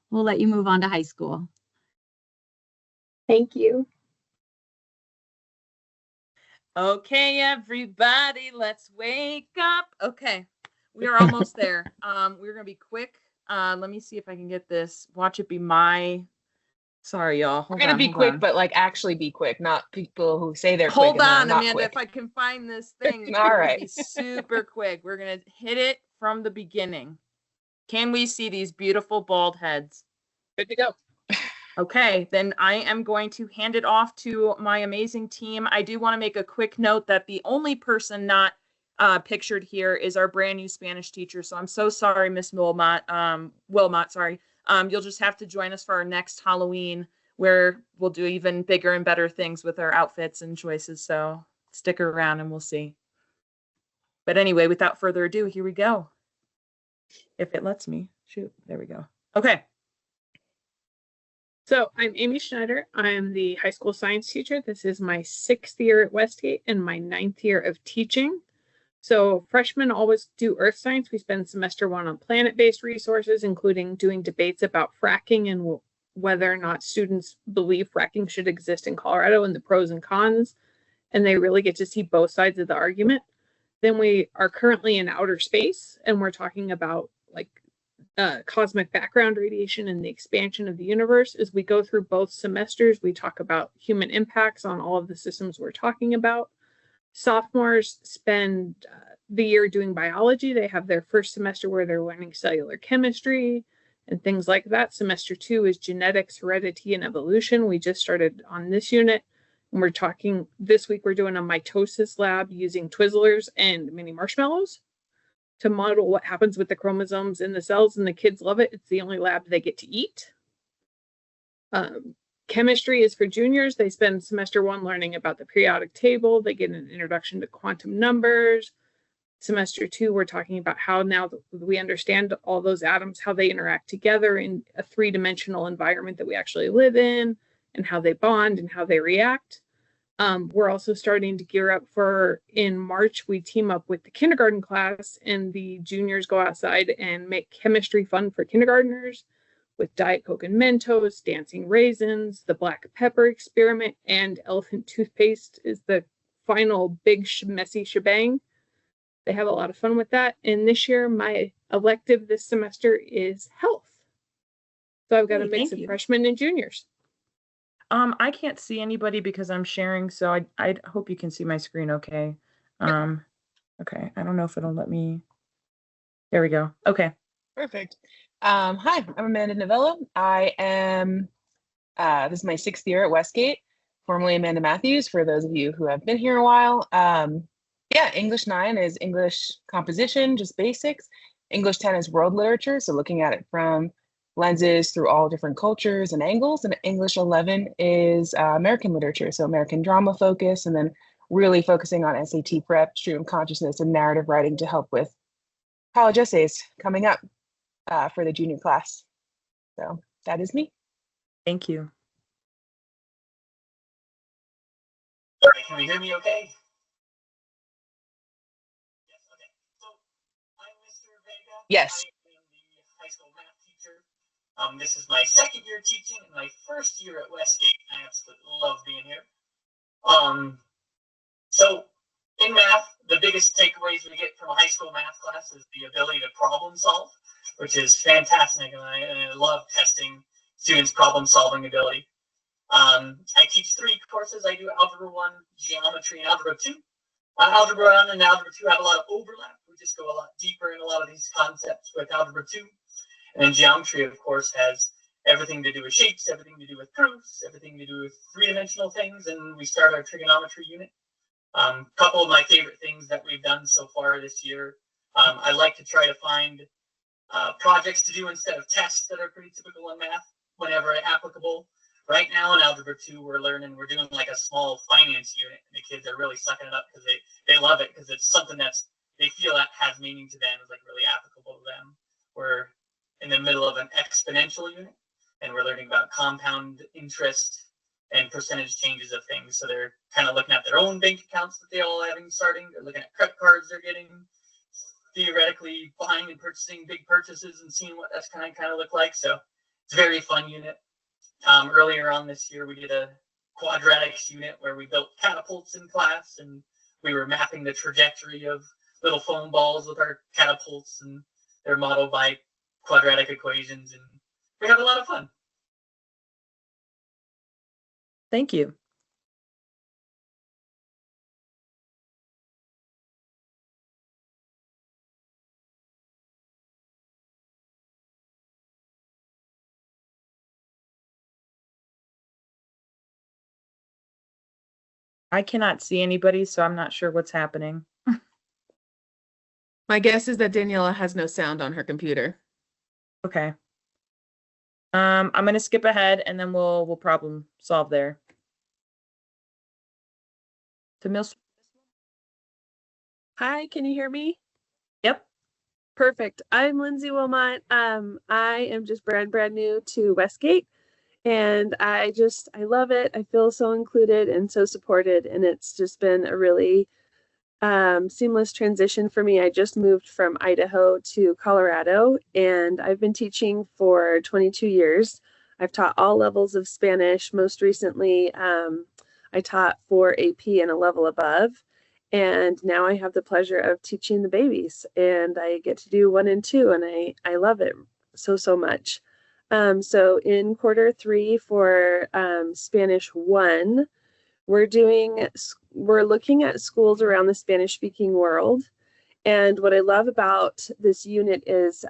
M: We'll let you move on to high school.
W: Thank you.
U: Okay, everybody, let's wake up. Okay, we are almost there. We're gonna be quick. Let me see if I can get this. Watch it be my. Sorry, y'all.
O: We're gonna be quick, but like actually be quick, not people who say they're quick.
U: Hold on,
O: not
U: Amanda.
O: quick.
U: If I can find this thing,
O: All
U: it's
O: right.
U: gonna be super quick. We're gonna hit it from the beginning. Can we see these beautiful bald heads?
O: Good to go.
U: Okay, then I am going to hand it off to my amazing team. I do want to make a quick note that the only person not pictured here is our brand new Spanish teacher. So I'm so sorry, Miss Wilmot. Sorry. You'll just have to join us for our next Halloween, where we'll do even bigger and better things with our outfits and choices. So stick around and we'll see. But anyway, without further ado, here we go. If it lets me. Shoot, there we go. Okay.
Q: So I'm Amy Schneider. I'm the high school science teacher. This is my 6th year at Westgate and my 9th year of teaching. So freshmen always do earth science. We spend semester 1 on planet-based resources, including doing debates about fracking and whether or not students believe fracking should exist in Colorado and the pros and cons. And they really get to see both sides of the argument. Then we are currently in outer space, and we're talking about like cosmic background radiation and the expansion of the universe. As we go through both semesters, we talk about human impacts on all of the systems we're talking about. Sophomores spend the year doing biology. They have their first semester where they're learning cellular chemistry and things like that. Semester 2 is genetics, heredity, and evolution. We just started on this unit. And we're talking, this week we're doing a mitosis lab using Twizzlers and mini marshmallows to model what happens with the chromosomes in the cells, and the kids love it. It's the only lab they get to eat. Chemistry is for juniors. They spend semester 1 learning about the periodic table. They get an introduction to quantum numbers. Semester 2, we're talking about how now that we understand all those atoms, how they interact together in a 3-dimensional environment that we actually live in, and how they bond and how they react. We're also starting to gear up for, in March, we team up with the kindergarten class, and the juniors go outside and make chemistry fun for kindergartners with Diet Coke and Mentos, dancing raisins, the black pepper experiment, and elephant toothpaste is the final big messy shebang. They have a lot of fun with that. And this year, my elective this semester is health. So I've got a mix of freshmen and juniors.
U: I can't see anybody because I'm sharing, so I hope you can see my screen okay. Okay, I don't know if it'll let me. There we go. Okay.
O: Perfect. Hi, I'm Amanda Novello. I am, this is my 6th year at Westgate, formerly Amanda Matthews, for those of you who have been here a while. Yeah, English 9 is English composition, just basics. English 10 is world literature, so looking at it from lenses through all different cultures and angles. And English 11 is American literature, so American drama focus, and then really focusing on SAT prep, stream of consciousness, and narrative writing to help with college essays coming up for the junior class. So that is me.
U: Thank you.
S: Can you hear me okay?
O: Yes.
S: High school math teacher. This is my 2nd year teaching and my 1st year at Westgate. I absolutely love being here. class is the ability to problem solve, which is fantastic, and I love testing students' problem solving ability. I teach 3 courses. I do Algebra 1, Geometry, and Algebra 2. Algebra 1 and Algebra 2 have a lot of overlap. We just go a lot deeper in a lot of these concepts with Algebra 2. And then Geometry, of course, has everything to do with shapes, everything to do with proofs, everything to do with 3-dimensional things, and we start our trigonometry unit. Couple of my favorite things that we've done so far this year. I like to try to find projects to do instead of tests that are pretty typical in math whenever applicable. Right now in Algebra 2, we're doing like a small finance unit, and the kids are really sucking it up because they love it because it's something they feel that has meaning to them, is like really applicable to them. We're in the middle of an exponential unit, and we're learning about compound interest and percentage changes of things. So they're kind of looking at their own bank accounts that they all having starting. They're looking at credit cards they're getting, theoretically buying and purchasing big purchases and seeing what that's kind of look like. So it's a very fun unit. Earlier on this year, we did a quadratics unit where we built catapults in class, and we were mapping the trajectory of little foam balls with our catapults, and they're modeled by quadratic equations, and we have a lot of fun.
U: Thank you. I cannot see anybody, so I'm not sure what's happening.
O: My guess is that Daniela has no sound on her computer.
U: Okay. I'm gonna skip ahead and then we'll problem solve there.
P: Hi, can you hear me?
U: Yep.
P: Perfect. I'm Lindsay Wilmot. I am just brand new to Westgate, and I love it. I feel so included and so supported, and it's just been a really seamless transition for me. I just moved from Idaho to Colorado, and I've been teaching for 22 years. I've taught all levels of Spanish. Most recently, I taught for AP and a level above. And now I have the pleasure of teaching the babies, and I get to do 1 and 2, and I love it so much. So in quarter 3 for Spanish 1, we're looking at schools around the Spanish-speaking world. And what I love about this unit is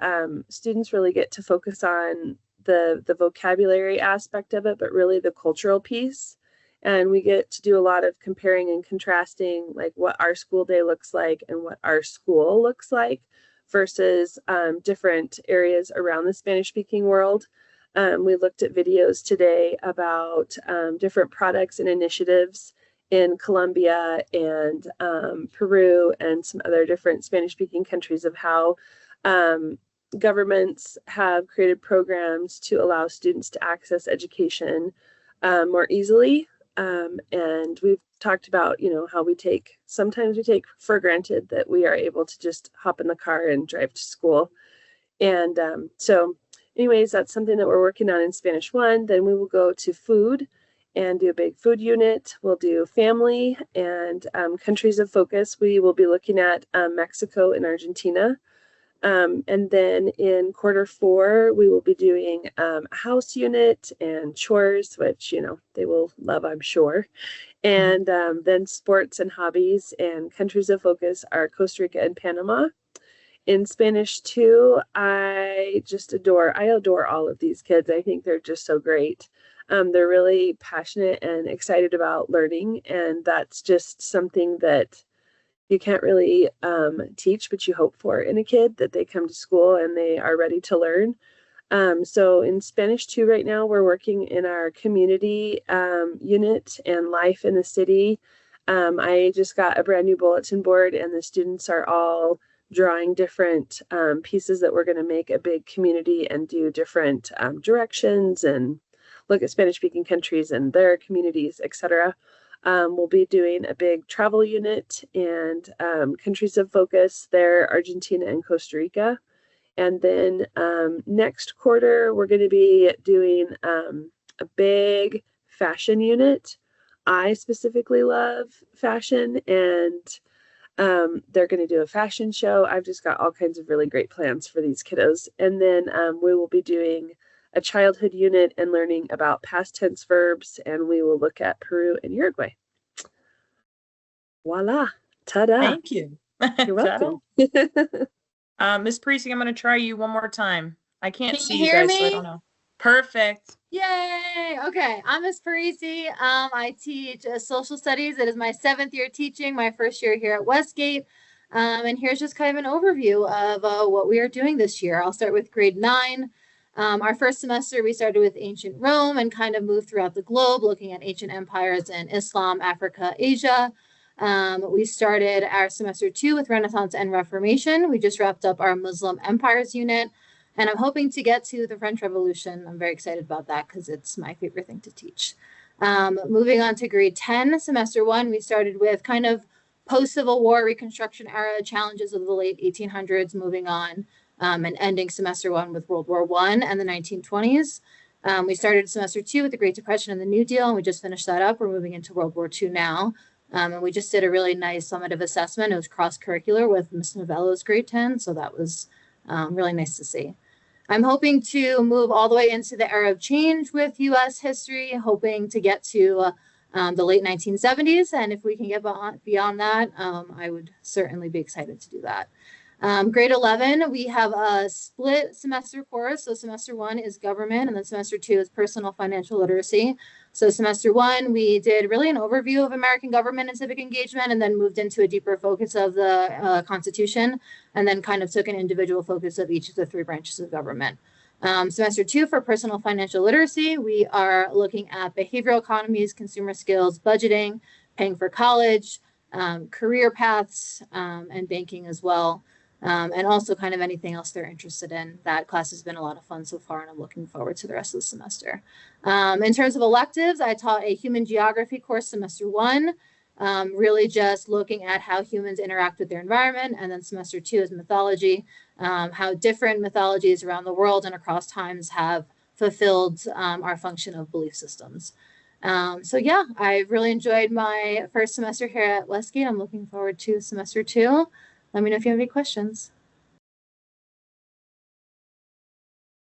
P: students really get to focus on the vocabulary aspect of it, but really the cultural piece. And we get to do a lot of comparing and contrasting, like what our school day looks like and what our school looks like versus different areas around the Spanish-speaking world. We looked at videos today about different products and initiatives in Colombia and Peru and some other different Spanish-speaking countries of how governments have created programs to allow students to access education more easily. And we've talked about, how sometimes we take for granted that we are able to just hop in the car and drive to school. And so anyways, that's something that we're working on in Spanish 1. Then we will go to food and do a big food unit. We'll do family and countries of focus. We will be looking at Mexico and Argentina. And then in quarter 4, we will be doing a house unit and chores, which, they will love, I'm sure. And then sports and hobbies, and countries of focus are Costa Rica and Panama. In Spanish 2, I adore all of these kids. I think they're just so great. They're really passionate and excited about learning, and that's just something that you can't really teach, but you hope for in a kid, that they come to school and they are ready to learn. So in Spanish 2 right now, we're working in our community unit and life in the city. I just got a brand new bulletin board, and the students are all drawing different pieces that we're going to make a big community and do different directions and look at Spanish-speaking countries and their communities, etc. We'll be doing a big travel unit and countries of focus there, Argentina and Costa Rica. And then next quarter, we're going to be doing a big fashion unit. I specifically love fashion, and They're going to do a fashion show. I've just got all kinds of really great plans for these kiddos. And then we will be doing a childhood unit and learning about past tense verbs, and we will look at Peru and Uruguay. Voila. Ta-da.
U: Thank you.
P: You're welcome.
U: Miss Parisi, I'm going to try you one more time. I can't
R: Can
U: see
R: you
U: you
R: hear
U: guys, so I
R: me?
U: don't know. Perfect.
R: Yay! Okay, I'm Miss Parisi. I teach social studies. It is my 7th year teaching, my first year here at Westgate. And here's just kind of an overview of what we are doing this year. I'll start with grade 9. Our first semester, we started with ancient Rome and kind of moved throughout the globe, looking at ancient empires in Islam, Africa, Asia. We started our semester 2 with Renaissance and Reformation. We just wrapped up our Muslim empires unit. And I'm hoping to get to the French Revolution. I'm very excited about that because it's my favorite thing to teach. Moving on to grade 10, semester 1, we started with kind of post-Civil War Reconstruction era challenges of the late 1800s, moving on and ending semester 1 with World War I and the 1920s. We started semester 2 with the Great Depression and the New Deal, and we just finished that up. We're moving into World War II now. And we just did a really nice summative assessment. It was cross-curricular with Ms. Novello's grade 10, so that was really nice to see. I'm hoping to move all the way into the era of change with U.S. history, hoping to get to the late 1970s. And if we can get beyond that, I would certainly be excited to do that. Grade 11, we have a split semester course. So semester 1 is government, and then semester 2 is personal financial literacy. So semester 1, we did really an overview of American government and civic engagement, and then moved into a deeper focus of the Constitution, and then kind of took an individual focus of each of the 3 branches of government. Semester 2 for personal financial literacy, we are looking at behavioral economies, consumer skills, budgeting, paying for college, career paths, and banking as well. And also kind of anything else they're interested in. That class has been a lot of fun so far, and I'm looking forward to the rest of the semester. In terms of electives, I taught a human geography course semester 1, really just looking at how humans interact with their environment. And then semester 2 is mythology, how different mythologies around the world and across times have fulfilled our function of belief systems. So yeah, I've really enjoyed my first semester here at Westgate. I'm looking forward to semester 2. Let me know if you have any questions.